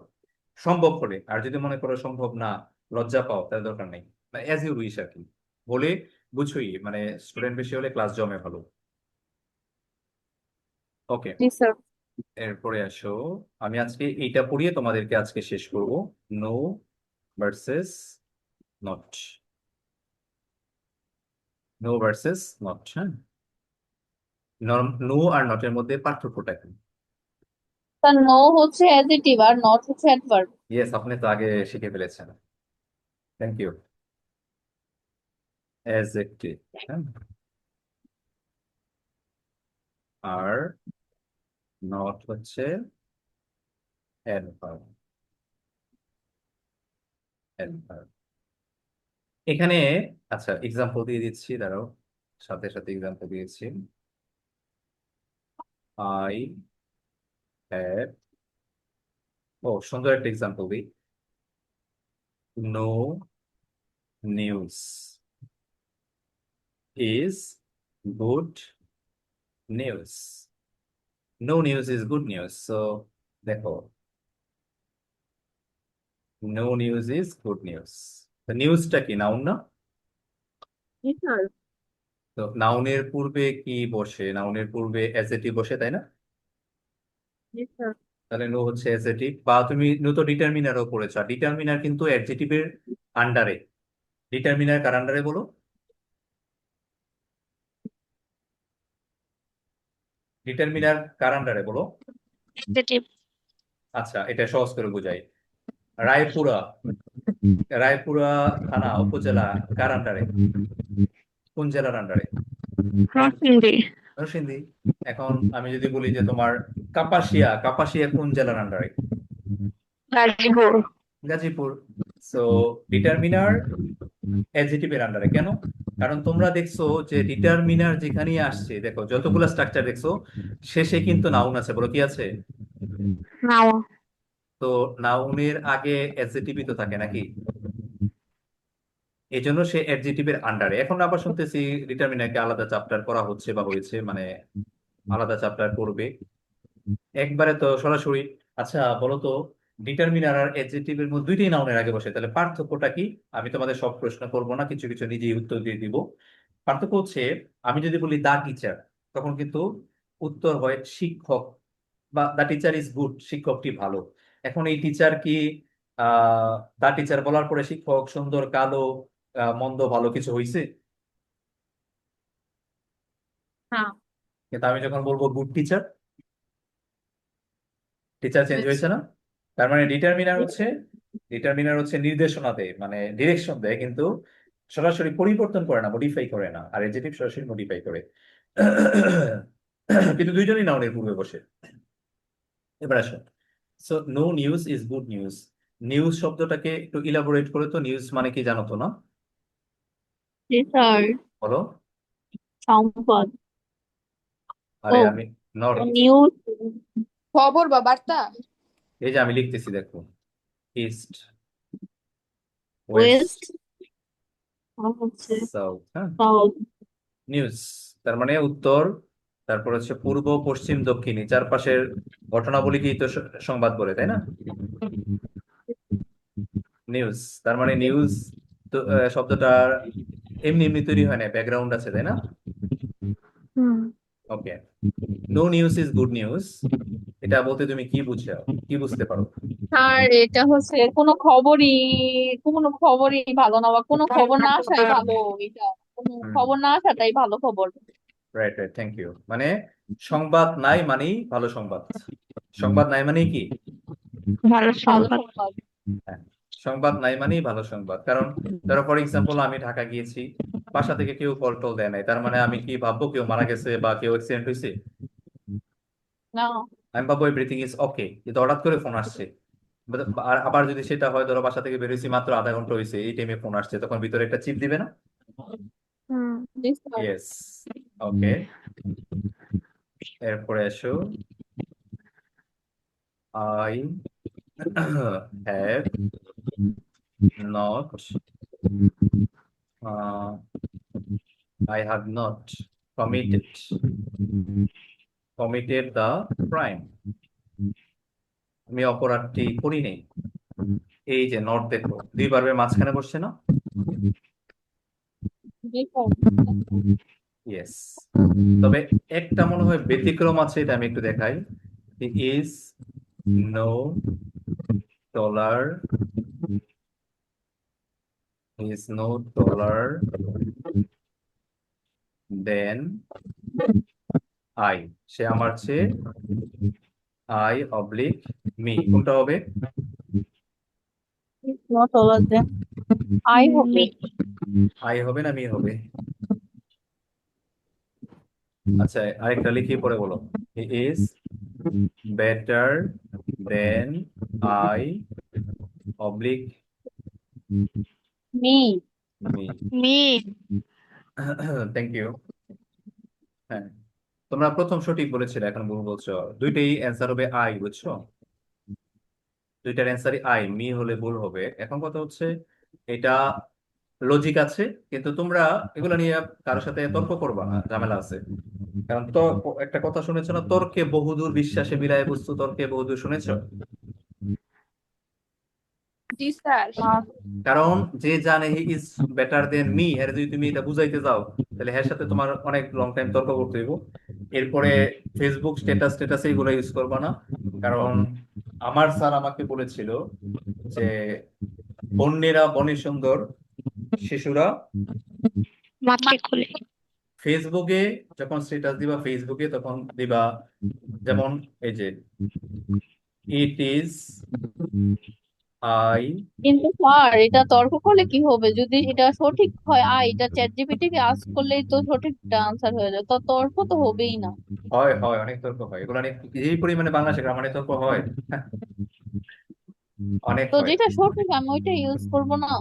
সম্ভব হলে। আর যদি মনে করো সম্ভব না, লজ্জা পাও, তাহলে দরকার নেই, অ্যাজ ইউ উইশ আর কি। বলে বুঝুই, মানে স্টুডেন্ট বেশি হলে ক্লাস জমে ভালো। ওকে,
জি স্যার।
এরপরে আসো। আমি আজকে এইটা পড়িয়ে তোমাদেরকে আজকে শেষ করব। No versus not, no versus not. হ্যাঁ, নো আর নটের মধ্যে পার্থক্যটা কি?
স্যার নো হচ্ছে অ্যাডজেক্টিভ আর নট হচ্ছে অ্যাডভার্ব।
ইয়েস, আপনি তো আগে শিখে ফেলেছেন। Thank you. অ্যাডজেক্টিভ, হ্যাঁ, আর নট হচ্ছে অ্যাডভার্ব। অ্যাডভার্ব এখানে, আচ্ছা এক্সাম্পল দিয়ে দিচ্ছি, দাঁড়াও, সাথে সাথে এক্সাম্পল দিয়েছি। আই হ্যাভ, ও সুন্দর একটা এক্সাম্পল দিই। No news is good news. No news is good news. So দেখো, no news is good news, নিউজটা কি নাউন না?
জি স্যার।
তো নাউনের পূর্বে কি বসে? নাউনের পূর্বে অ্যাডজেক্টিভ বসে, তাই না?
জি স্যার।
তাহলে নো হচ্ছে অ্যাডজেক্টিভ। বা তুমি নো তো ডিটারমিনারও পড়েছো, আর ডিটারমিনার কিন্তু অ্যাডজেক্টিভের আন্ডারে। ডিটারমিনার কার আন্ডারে বলো? ডিটারমিনার কার আন্ডারে বলো?
পজিটিভ।
আচ্ছা, এটা সহজ করে বুঝাই। রায়পুরা, রায়পুরা থানা উপজেলা কার আন্ডারে? কোন জেলার আন্ডারে?
নরসিংদী।
নরসিংদী। এখন আমি যদি বলি যে তোমার কাপাসিয়া, কাপাসিয়া কোন জেলার আন্ডারে?
গাজীপুর।
গাজীপুর। সো ডিটারমিনার অ্যাডজেক্টিভের আন্ডারে কেন? কারণ তোমরা দেখছো যে ডিটারমিনার যেখানে আসছে, দেখো যতগুলো স্ট্রাকচার দেখছো শেষে কিন্তু নাউন আছে, বলো কি আছে?
নাও।
তো নাউনের আগে অ্যাডজেক্টিভই তো থাকে নাকি? এই জন্য সে অ্যাডজেক্টিভের আন্ডারে। এখন আবার শুনতেছি ডিটারমিনারকে আলাদা চ্যাপ্টার করা হচ্ছে বা হয়েছে, মানে আলাদা চ্যাপ্টার করবে একবারে তো সরাসরি। আচ্ছা বলো তো, ডিটারমিনার আর অ্যাডজেক্টিভের মধ্যে দুইটাই নাউনের আগে বসে, তাহলে পার্থক্যটা কি? আমি তোমাদের সব প্রশ্ন করবো না, কিছু কিছু নিজেই উত্তর দিয়ে দিব। পার্থক্য হচ্ছে, আমি যদি বলি দা টিচার, তখন কিন্তু উত্তর হয় শিক্ষক, বা দা টিচার ইজ গুড, শিক্ষকটি ভালো। এখন এই টিচার কি, দা টিচার বলার পরে শিক্ষক সুন্দর, কালো, মন্দ, ভালো কিছু হয়েছে?
হ্যাঁ।
কিন্তু আমি যখন বলবো গুড টিচার, টিচার চেঞ্জ
হয়েছে।
হয়েছে না? তার মানে ডিটারমিনার হচ্ছে নির্দেশনা দেয়, মানে ডিরেকশন দেয়, কিন্তু সরাসরি পরিবর্তন করে না, মডিফাই করে না। আর এডজেক্টিভ সরাসরি মডিফাই করে। কিন্তু দুইজনই নাউনের পূর্বে বসে। এবার আসো। So no news is good news. News শব্দটাকে একটু ইলাবোরেট করে, তো নিউজ মানে কি জানো তো না?
জি স্যার।
বলো।
সংবাদ।
আরে
ও
আমি নট,
নিউজ।
খবর বা বার্তা।
এই যে আমি লিখতেছি দেখো, ইস্ট, ওয়েস্ট,
ওয়েস্ট হচ্ছে
সাউথ। হ্যাঁ,
সাউথ।
নিউজ তার মানে উত্তর, তারপর হচ্ছে পূর্ব, পশ্চিম, দক্ষিণ, এই চারপাশের ঘটনাবলীকেই তো সংবাদ বলে, তাই না? নিউজ তার মানে নিউজ, তো শব্দটার এমনি এমনি তৈরি হয় না, ব্যাকগ্রাউন্ড আছে, তাই না?
হুম।
Okay, no news is good news, এটা বলতে তুমি কি বুঝছো, কি বুঝতে পারো?
আর এটা হচ্ছে কোনো খবরই ভালো না, বা কোনো খবর না আসাই ভালো। এটা কোনো
হুম,
খবর না আসাটাই ভালো খবর।
Right right, thank you. মানে সংবাদ নাই মানেই ভালো সংবাদ, সংবাদ নাই মানেই কি?
ভালো
ভালো
সংবাদ।
সংবাদ।
হ্যাঁ, সংবাদ নাই মানেই ভালো সংবাদ। কারণ ধরো ফর এক্সাম্পল আমি ঢাকা গিয়েছি, বাসা থেকে কেউ কল টল দেয় নাই, তার মানে আমি কি ভাববো কেউ মারা গেছে বা কেউ অ্যাক্সিডেন্ট হয়েছে?
না।
আমি ভাববো এভরিথিং ইজ ওকে, কিন্তু হঠাৎ করে ফোন আসছে। আর আবার যদি সেটা হয়, ধরো বাসা থেকে বেরোইছি মাত্র আধা ঘন্টা হয়েছে, এই টাইমে ফোন আসছে, তখন ভিতরে একটা চিপ দিবে না?
হুম।
জি স্যার।
ইয়েস। ওকে, এরপরে এসো। I have not I have not committed the crime. আমি অপরাধটি করি নাই। এই যে নট দেখো, দুই ভার্বের মাঝখানে বসছে না?
জি স্যার।
ইয়েস। তবে একটা মনে হয় ব্যতিক্রম আছে, এটা আমি একটু দেখাই। He is no taller than I. সে আমার চেয়ে I/me কোনটা হবে?
নট taller than I হবে।
I হবে না মি হবে? আচ্ছা, আরেকটা লিখিয়ে পড়ে বলো। He is better than I/me.
Me.
Thank you. হ্যাঁ, তোমরা প্রথম সঠিক বলেছিলে, এখন ভুল বলছো। দুইটাই অ্যান্সার হবে আই, বুঝছো? দুইটার অ্যান্সারই আই, মি হলে ভুল হবে। এখন কথা হচ্ছে এটা লজিক আছে, কিন্তু তোমরা এগুলো নিয়ে কারোর সাথে তর্ক করবা না, ঝামেলা আছে। কারণ তো একটা কথা শুনেছো না, তর্কে বহুদূর বিশ্বাসে বিরায় বস্তু, তর্কে বহুদূর, শুনেছো?
জি স্যার।
কারণ যে জানে he is better than me, হ্যাঁ, যদি তুমি এটা বুঝাইতে যাও তাহলে হ্যার সাথে তোমার অনেক লং টাইম তর্ক করতে হইব। এরপরে ফেসবুক স্ট্যাটাস এইগুলো ইউজ করবা না। কারণ আমার স্যার আমাকে বলেছিল যে বন্যেরা বনে সুন্দর, শিশুরা
মাকে কোলে।
ফেসবুকে যখন স্ট্যাটাস দিবা, ফেসবুকে তখন দিবা যেমন এই যে ইট ইজ আই।
কিন্তু স্যার এটা তর্ক করলে কি হবে? যদি এটা সঠিক হয় এটা চ্যাট জিপিটি কে আস্ক করলেই তো সঠিক আনসার হয়ে যায়, তো তর্ক তো হবেই না।
হয় হয়, অনেক তর্ক হয় এগুলো নিয়ে। এই পরিমাণে বাংলাদেশে গ্রামারে তর্ক হয়, অনেক
তো
হয়।
যেটা সঠিক আমি ওইটা ইউজ করব না?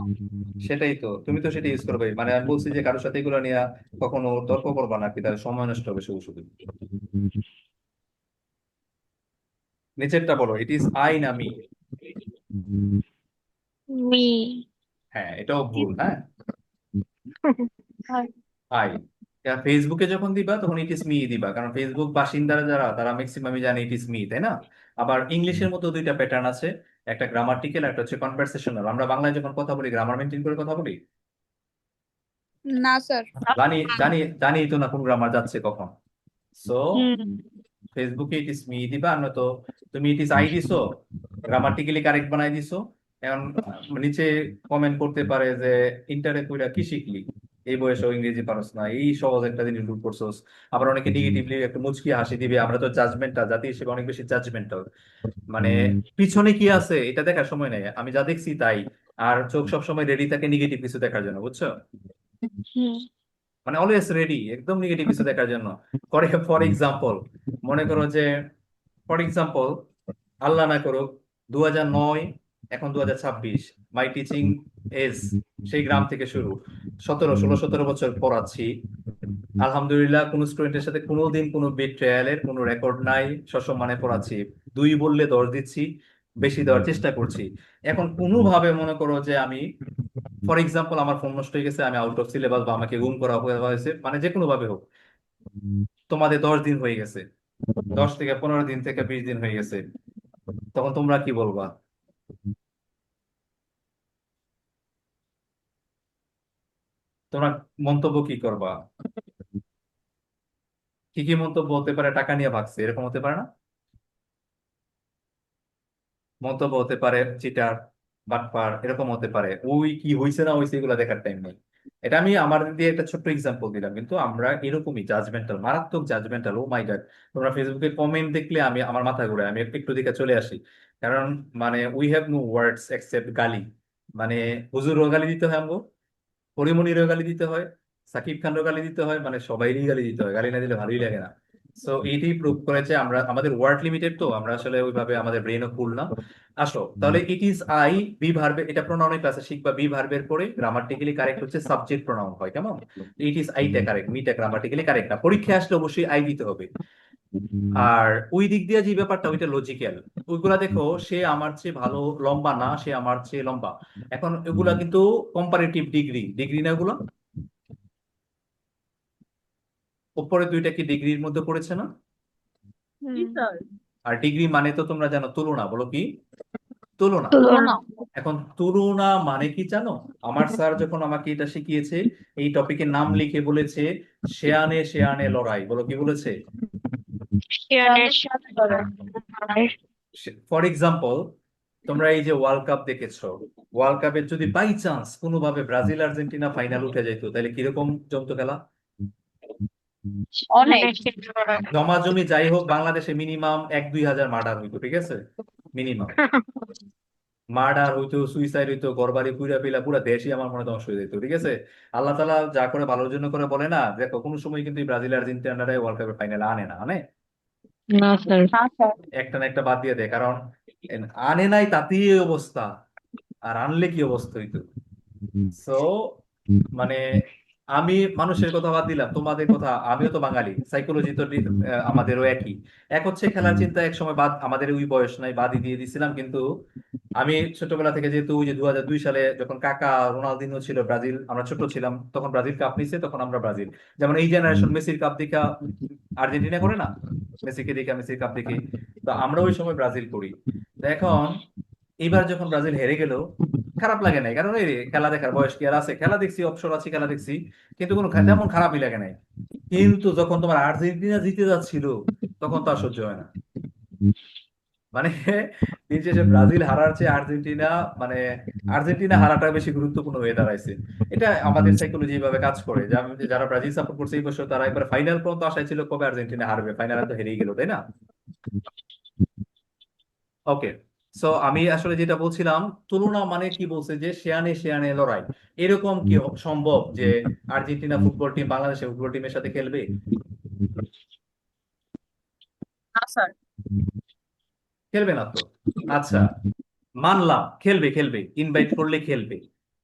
সেটাই তো, তুমি তো সেটা ইউজ করবে। মানে আমি বলছি যে কারোর সাথে এগুলো নিয়ে কখনো তর্ক করবা না, কি তাহলে সময় নষ্ট হবে শুধু শুধু। নিচেরটা বলো, ইট ইজ আই না মি?
মি।
হ্যাঁ, এটাও ভুল। হ্যাঁ,
আর
আই। ফেসবুকে যখন দিবা তখন ইট ইজ মি দিবা, কারণ ফেসবুক বাসিন্দারা যারা, তারা ম্যাক্সিমামই জানে ইট ইজ মি, তাই না? আবার ইংলিশের মতো দুইটা প্যাটার্ন আছে, একটা গ্রামাটিক্যাল, একটা হচ্ছে কনভারসেশনাল। আমরা বাংলায় যখন কথা বলি গ্রামার মেনটেন করে কথা বলি?
না স্যার।
জানি জানি জানি তো না কোন গ্রামার যাচ্ছে কখন। সো
হুম।
ফেসবুকে ইট ইজ মি দিবা, আর নয়তো তুমি ইট ইজ আই দিছো, গ্রামাটিক্যালি কারেক্ট বানাই দিছো। এখন নিচে কমেন্ট করতে পারে যে ইন্টারে কইরা কি শিখলি, এই বয়সেও ইংরেজি পারস না, এই সহজ একটা জিনিস ভুল করছস। আবার অনেকে নেগেটিভলি একটা মুচকি হাসি দিবে। আমরা তো জাজমেন্টাল জাতি হিসেবে অনেক বেশি জাজমেন্টাল, মানে পিছনে কি আছে এটা দেখার সময় নেই, আমি যা দেখছি তাই। আর চোখ সবসময় রেডি থাকে নেগেটিভ কিছু দেখার জন্য, বুঝছো?
হুম।
মানে অলওয়েজ রেডি, একদম নেগেটিভ কিছু দেখার জন্য। ফর এক্সাম্পল, মনে করো যে, ফর এক্সাম্পল, আল্লাহ না করুক, 2009, এখন 2026, মাই টিচিং এজ সেই গ্রাম থেকে শুরু, 17 16 17 বছর পড়াচ্ছি। আলহামদুলিল্লাহ, কোন স্টুডেন্টের সাথে কোনোদিন কোনো বিট্রায়ালের কোনো রেকর্ড নাই, সসম্মানে পড়াচ্ছি। 2 বললে 10 দিচ্ছি, বেশি দেওয়ার চেষ্টা করছি। এখন কোনোভাবে মনে করো যে আমি, ফর এক্সাম্পল, আমার ফোন নষ্ট হয়ে গেছে, আমি আউট অফ সিলেবাস, বা আমাকে গুম করা হয়েছে, মানে যে কোনো ভাবে হোক, তোমাদের 10 দিন হয়ে গেছে, 10 থেকে 15 দিন থেকে 20 দিন হয়ে গেছে, তখন তোমরা কি বলবা? তোমরা মন্তব্য কি করবা? কি কি মন্তব্য হতে পারে? টাকা নিয়ে ভাগছে, এরকম হতে পারে না? মন্তব্য হতে পারে চিটার, বাটপার, এরকম হতে পারে। ওই কি হয়েছে না হয়েছে এগুলো দেখার টাইম নেই। এটা আমি আমার দিয়ে একটা ছোট্ট এক্সাম্পল দিলাম, কিন্তু আমরা এরকমই জাজমেন্টাল, মারাত্মক জাজমেন্টাল। ও মাই গড, তোমরা ফেসবুকে কমেন্ট দেখলে আমি, আমার মাথা ঘুরে, আমি একটু দিকে চলে আসি। কারণ মানে we have no words except গালি। মানে হুজুরও গালি দিতে হয়, আমগো পরিমণিরও গালি দিতে হয়, সাকিব খানরও গালি দিতে হয়, মানে সবাইরই গালি দিতে হয়, গালি না দিলে ভালোই লাগে না। সো এইটাই প্রুভ করেছে আমরা, আমাদের ওয়ার্ড লিমিটেড, তো আমরা আসলে ওইভাবে আমাদের ব্রেনও ফুল না। আসো তাহলে, ইট ইজ আই, বি ভার্বে, এটা প্রোনাউনের ক্লাসে শিখবা। বি ভার্বের পরে গ্রামাটিক্যালি কারেক্ট হচ্ছে সাবজেক্ট প্রোনাউন হয়, কেমন? ইট ইজ আইটা কারেক্ট, মিটা গ্রামাটিক্যালি কারেক্ট না। পরীক্ষায় আসলে অবশ্যই আই দিতে হবে। আর ওই দিক দিয়ে যে ব্যাপারটা, ওইটা লজিক্যাল। ওইগুলা দেখো, সে আমার চেয়ে ভালো লম্বা না, সে আমার চেয়ে লম্বা। এখন এগুলা কিন্তু কম্পারেটিভ ডিগ্রি, ডিগ্রি না এগুলো? উপরে দুইটা কি ডিগ্রির মধ্যে পড়েছে না?
জি
হুম
স্যার।
আর ডিগ্রি মানে তো তোমরা জানো তুলনা, বলো কি তুলনা।
তুলনা
তুলনা
এখন তুলনা মানে কি জানো? আমার স্যার যখন আমাকে এটা শিখিয়েছে, এই টপিকের নাম লিখে বলেছে শেয়ানে শেয়ানে লড়াই। বলো কি বলেছে?
শেয়ানের
তাদের
সাথে
সাথে
লড়াই।
ফর এক্সাম্পল, তোমরা এই যে ওয়ার্ল্ড কাপ দেখেছো, ওয়ার্ল্ড কাপের যদি বাই চান্স কোনোভাবে ব্রাজিল আর্জেন্টিনা ফাইনাল উঠে যেত, তাহলে কিরকম জমতো খেলা?
অনেক
অনেক লড়াই।
জমাজমি যাই হোক, বাংলাদেশে মিনিমাম 1-2 হাজার মার্ডার হইতো, ঠিক আছে? মিনিমাম মার্ডার হইতো, সুইসাইড হইতো, ঘরবাড়ি পুরা পিলা পুরা দেশই আমার মনে হয় ধ্বংস হয়ে যেত, ঠিক আছে? আল্লাহ তাআলা যা করে ভালোর জন্য করে, বলে না যে কোনো সময় কিন্তু এই ব্রাজিল আর্জেন্টিনারাই ওয়ার্ল্ড কাপের ফাইনালে আনে না, আনে
না স্যার।
না স্যার
একটা না একটা বাদ দিয়ে দেয়, কারণ আনে নাই তাতেই এই অবস্থা, আর আনলে কি অবস্থা হইতো। সো মানে আমি মানুষের কথা বাদ দিলাম, তোমাদের কথা, আমিও তো বাঙালি, সাইকোলজি তো আমাদেরও একই। এক হচ্ছে খেলার চিন্তা, এক সময় বাদ, আমাদের ওই বয়স নাই, বাদই দিয়ে দিছিলাম। কিন্তু আমি ছোটবেলা থেকে, যেহেতু ওই যে 2002 সালে যখন কাকা রোনালদিনো ছিল, ব্রাজিল, আমরা ছোট ছিলাম তখন ব্রাজিল কাপ নিছে, তখন আমরা ব্রাজিল, যেমন এই জেনারেশন মেসির কাপ দেখা আর্জেন্টিনা করে না, মেসিকে দেখা মেসির কাপ দেখে, তো আমরা ওই সময় ব্রাজিল করি। তো এখন এইবার যখন ব্রাজিল হেরে গেল, খারাপ লাগে নাই, কারণ এই খেলা দেখার বয়স কি আর আছে? খেলা দেখছি, অবসর আছে, খেলা দেখছি, কিন্তু কোনো তেমন খারাপই লাগে নাই। কিন্তু যখন তোমার আর্জেন্টিনা জিতে যাচ্ছিল, তখন তো আর সহ্য হয় না। মানে দিন শেষে ব্রাজিল হারার চেয়ে আর্জেন্টিনা, মানে আর্জেন্টিনা হারাটা বেশি গুরুত্বপূর্ণ হয়ে দাঁড়াইছে। এটা আমাদের সাইকোলজি এইভাবে কাজ করে, যারা ব্রাজিল সাপোর্ট করছে এই বছর, তারা একবার ফাইনাল পর্যন্ত আশায় ছিল কবে আর্জেন্টিনা হারবে, ফাইনালে তো হেরেই গেল, তাই না? ওকে, সো আমি আসলে যেটা বলছিলাম, তুলনা মানে কি, বলছে যে শেয়ানে শেয়ানে লড়াই। এরকম কি সম্ভব যে আর্জেন্টিনা ফুটবল টিম বাংলাদেশের ফুটবল টিমের সাথে খেলবে?
না স্যার।
খেলবে না তো। আচ্ছা, মানলাম খেলবে, খেলবে, ইনভাইট করলে খেলবে,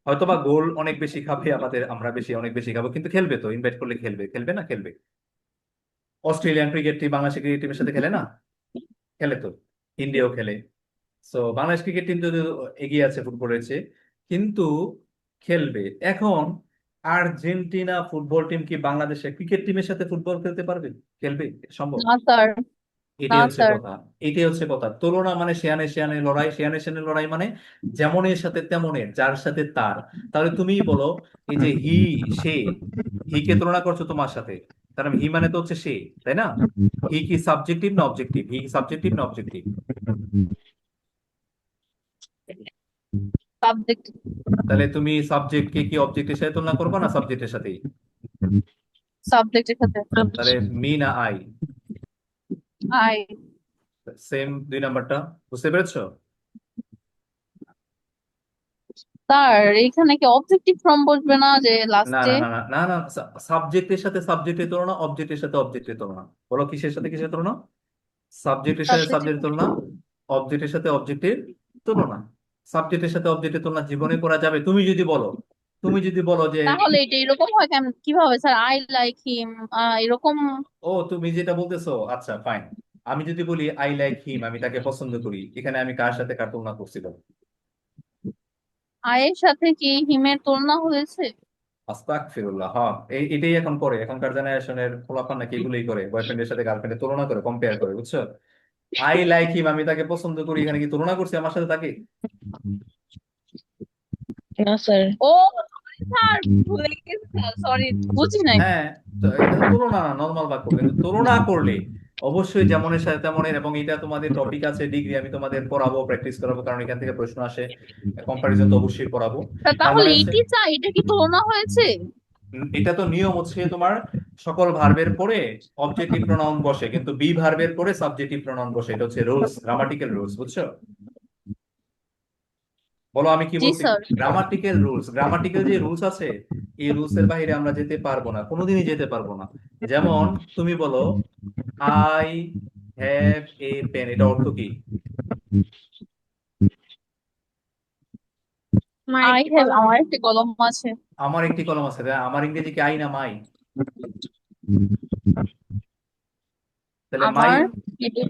হয়তোবা গোল অনেক বেশি খাবে আমাদের, আমরা অনেক বেশি খাবো, কিন্তু খেলবে তো, ইনভাইট করলে খেলবে, খেলবে না? খেলবে। অস্ট্রেলিয়ান ক্রিকেট টিম বাংলাদেশের ক্রিকেট টিমের সাথে খেলে না? খেলে তো। ইন্ডিয়াও খেলে। সো বাংলাদেশ ক্রিকেট টিম যদি এগিয়ে আছে ফুটবলের চেয়ে, কিন্তু খেলবে। এখন আর্জেন্টিনা ফুটবল টিম কি বাংলাদেশের ক্রিকেট টিমের সাথে ফুটবল খেলতে পারবে? খেলবে? সম্ভব?
না স্যার না
এটাই হচ্ছে
স্যার
কথা, এটাই হচ্ছে কথা। তুলনা মানে শেয়ানে শেয়ানে লড়াই, শেয়ানে শেয়ানে লড়াই মানে যেমনের সাথে তেমনের, যার সাথে তার। তাহলে তুমিই বলো, এই যে হি, সে, হি কে তুলনা করছো তোমার সাথে, কারণ হি মানে তো হচ্ছে সে, তাই না? হি কি সাবজেক্টিভ না অবজেক্টিভ? হি সাবজেক্টিভ না অবজেক্টিভ?
সাবজেক্ট
তাহলে তুমি সাবজেক্টকে কি অবজেক্টের সাথে তুলনা করবে না সাবজেক্টের সাথেই?
সাবজেক্টের সাথে
তাহলে মি না আই?
আই
সেম 2 নাম্বারটা, বুঝতে পেরেছো?
স্যার এখানে কি অবজেক্টিভ ফর্ম বসবে না যে
না
লাস্টে?
না না না না না, সাবজেক্টের সাথে সাবজেক্টের তুলনা, অবজেক্টের সাথে অবজেক্টের তুলনা। বলো কিসের সাথে কিসের তুলনা? সাবজেক্টের সাথে
সাবজেক্টিভ
সাবজেক্টের তুলনা, অবজেক্টের সাথে অবজেক্টের তুলনা। সাবজেক্টের সাথে অবজেক্টের তুলনা জীবনে করা যাবে? তুমি যদি বলো যে,
তাহলে এটা এরকম হয় কেন, কিভাবে স্যার? আই লাইক হিম এরকম।
ও তুমি যেটা বলতেছো, আচ্ছা ফাইন, আমি যদি বলি আই লাইক হিম, আমি তাকে পছন্দ করি, এখানে আমি কার সাথে কার তুলনা করছিলাম?
আয়ের সাথে কি হিমের তুলনা হয়েছে?
আস্তাগফিরুল্লাহ, হ্যাঁ, এটাই এখন করে, এখনকার জেনারেশনের পোলাপান নাকি এগুলোই করে, বয়ফ্রেন্ডের সাথে গার্লফ্রেন্ডের তুলনা করে, কম্পেয়ার করে, বুঝছো? আই লাইক হিম, আমি তাকে পছন্দ করি, এখানে কি তুলনা করছি আমার সাথে তাকে?
না স্যার।
ও স্যার ভুলে গেছি স্যার, সরি বুঝি নাই।
হ্যাঁ, তো এটা তো তুলনা না, নর্মাল বাক্য, কিন্তু তুলনা করলে অবশ্যই যেমনের সাথে তেমনের। এবং এটা তোমাদের টপিক আছে ডিগ্রি, আমি তোমাদের পড়াবো, প্র্যাকটিস করাবো, কারণ এখান থেকে প্রশ্ন আসে, কম্পারিজন তো অবশ্যই পড়াবো।
স্যার
তার
তাহলে
মানে হচ্ছে,
এটি চাই, এটা কি তুলনা হয়েছে?
এটা তো নিয়ম হচ্ছে তোমার, সকল ভার্বের পরে অবজেক্টিভ প্রোনাউন বসে, কিন্তু বি ভার্বের পরে সাবজেক্টিভ প্রোনাউন বসে, এটা হচ্ছে রুলস, গ্রামাটিক্যাল রুলস, বুঝছো? বলো আমি কি
জি
বলছি?
স্যার।
গ্রামাটিক্যাল রুলস, গ্রামাটিক্যাল যে রুলস আছে, এই রুলস এর বাইরে আমরা যেতে পারবো না, কোনোদিনই যেতে পারবো না। যেমন তুমি বলো আই হ্যাভ এ পেন, এটা অর্থ কি?
মাই
আই হ্যাভ, আমার একটি কলম আছে।
আমার একটি কলম আছে, তাই আমার ইংরেজি কি আই না মাই? তাহলে মাই,
আমার এটি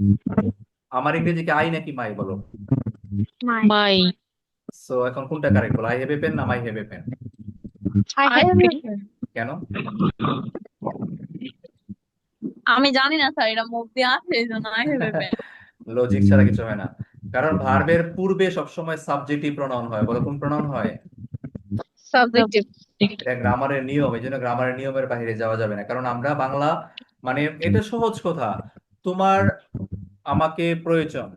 আমার ইংরেজি কি আই নাকি মাই? বলো।
মাই।
সো এখন কোনটা কারেক্ট? বলো, আই হ্যাভ এ পেন না my have a pen?
I
I
have
have
কেন?
আমি জানি না স্যার, এটা মুখ দিয়ে আসে, এই জন্য I have a ban.
Logic ছাড়া কিছু হয় না, কারণ ভার্বের পূর্বে সবসময় সাবজেক্টিভ প্রনাউন হয়। বলো কোন প্রনাউন হয়?
সাবজেক্টিভ।
এটা গ্রামারের নিয়ম, এই জন্য গ্রামারের নিয়মের বাইরে যাওয়া যাবে না, কারণ আমরা বাংলা মানে এটা সহজ কথা। তোমার আমাকে প্রয়োজন,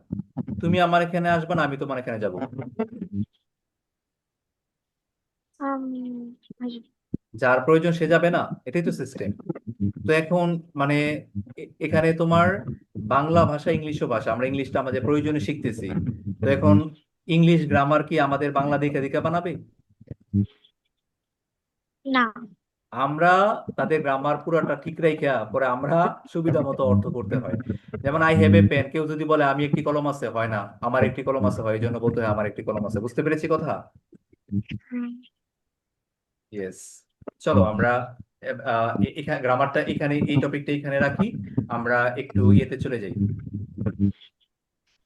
তুমি আমার এখানে আসবে না, আমি তোমার এখানে যাব। যার প্রয়োজন সে যাবে না, এটাই তো সিস্টেম। তো এখন মানে এখানে তোমার বাংলা ভাষা ইংলিশও ভাষা, আমরা ইংলিশটা আমাদের প্রয়োজনে শিখতেছি। তো এখন ইংলিশ গ্রামার কি আমাদের বাংলা দেখে দেখে বানাবে?
না।
আমরা তাদের গ্রামার পুরাটা ঠিক রেখে পরে আমরা সুবিধা মতো অর্থ করতে হয়। যেমন আই হ্যাভ এ পেন, কেউ যদি বলে আমি একটি কলম আছে, হয় না আমার একটি কলম আছে, হয়, এই জন্য বলতে হয় আমার একটি কলম আছে। বুঝতে পেরেছি কথা?
হুম।
ইয়েস। চলো আমরা এখানে গ্রামারটা এখানে, এই টপিকটা এখানে রাখি। আমরা একটু ইয়েতে চলে যাই।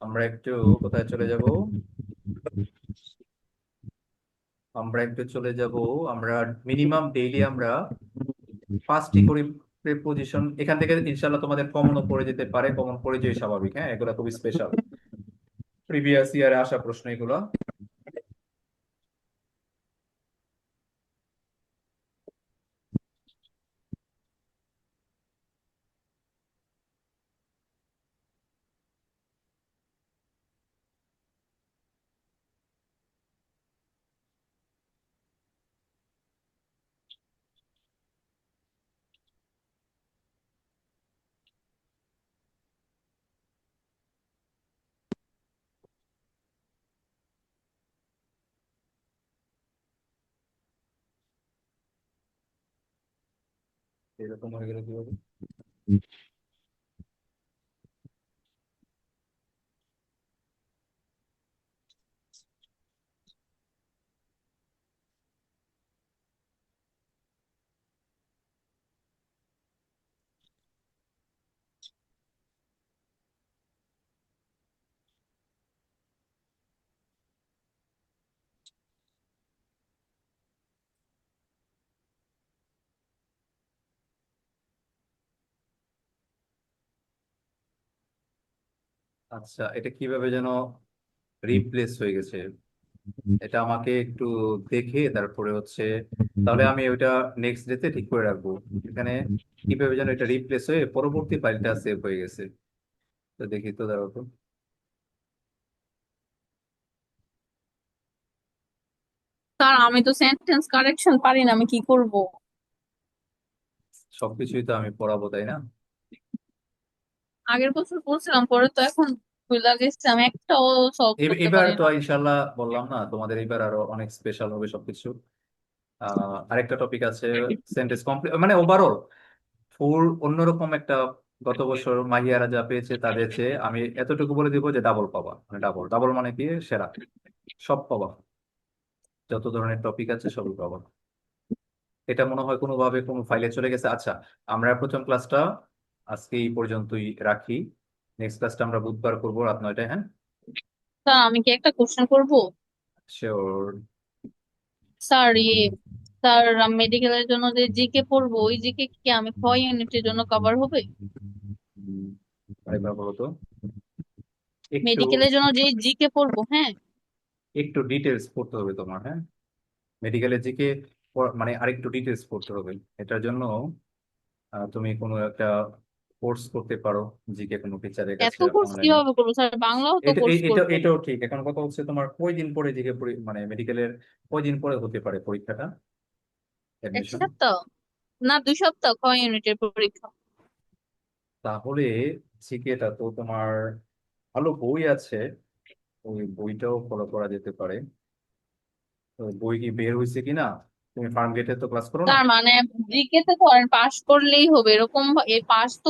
আমরা একটু কোথায় চলে যাব? আমরা মিনিমাম ডেইলি আমরা 5টি করে প্রিপোজিশন এখান থেকে ইনশাল্লাহ তোমাদের কমনও পড়ে যেতে পারে, কমন পড়ে যাওয়া স্বাভাবিক। হ্যাঁ, এগুলো খুবই স্পেশাল, প্রিভিয়াস ইয়ারে আসা প্রশ্ন এগুলো। এরকম হয়ে গেলে কি হবে? আচ্ছা, এটা কিভাবে যেন রিপ্লেস হয়ে গেছে, এটা আমাকে একটু দেখে তারপরে হচ্ছে, তাহলে আমি ওইটা নেক্সট ডেতে ঠিক করে রাখবো। এখানে কিভাবে যেন এটা রিপ্লেস হয়ে পরবর্তী ফাইলটা সেভ হয়ে গেছে। তো দেখি তো, দাঁড়াও তো।
স্যার আমি তো সেন্টেন্স কারেকশন পারি না, আমি কি করব?
সবকিছুই তো আমি পড়াবো, তাই না?
আগের বছর পড়ছিলাম, পরে তো এখন ভুলে গেছি, আমি একটাও সলভ করতে
এবার
পারি
তো
না।
ইনশাল্লাহ বললাম না তোমাদের, এবার আরো অনেক স্পেশাল হবে সবকিছু। আরেকটা টপিক আছে সেন্টেন্স কমপ্লিট, মানে ওভারঅল ফুল অন্যরকম একটা। গত বছর মাহিয়ারা যা পেয়েছে তাদের চেয়ে আমি এতটুকু বলে দিব যে ডাবল পাবা, মানে ডাবল ডাবল মানে কি, সেরা, সব পাবা, যত ধরনের টপিক আছে সবই পাবা। এটা মনে হয় কোনোভাবে কোনো ফাইলে চলে গেছে। আচ্ছা, আমরা প্রথম ক্লাসটা আজকে এই পর্যন্তই রাখি। নেক্সট ক্লাসটা আমরা বুধবার করবো রাত 9টায়। হ্যাঁ,
স্যার আমি কি একটা কোশ্চেন করব?
শিওর।
স্যার স্যার মেডিকেলের জন্য যে জিকে পড়বো, ওই জিকে কি আমি খ ইউনিটের জন্য কভার হবে?
আরেকবার বলো তো, একটু
মেডিকেলের জন্য যে জিকে পড়বো, হ্যাঁ।
একটু ডিটেলস পড়তে হবে তোমার। হ্যাঁ, মেডিকেলের দিকে মানে আরেকটু ডিটেলস পড়তে হবে। এটার জন্য তুমি কোনো একটা কোর্স করতে পারো, জিকে কোনো টিচারের
এত
কাছে
কোর্স
অনলাইনে।
কিভাবে করবো স্যার? বাংলাও তো
এটা
কোর্স
এটা
করবো।
এটাও ঠিক। এখন কথা হচ্ছে তোমার কয়দিন পরে জিকে মানে মেডিকেলের কয়দিন পরে হতে পারে পরীক্ষাটা,
এক
অ্যাডমিশন?
সপ্তাহ না 2 সপ্তাহ খ ইউনিটের পরীক্ষা।
তাহলে জিকেটা তো তোমার ভালো বই আছে, ওই বইটাও ফলো করা যেতে পারে। তো বই কি বের হয়েছে কিনা, তুমি ফার্ম গেটে তো ক্লাস করো না?
তার মানে জিকে তে ধরেন পাশ করলেই হবে এরকম, পাশ তো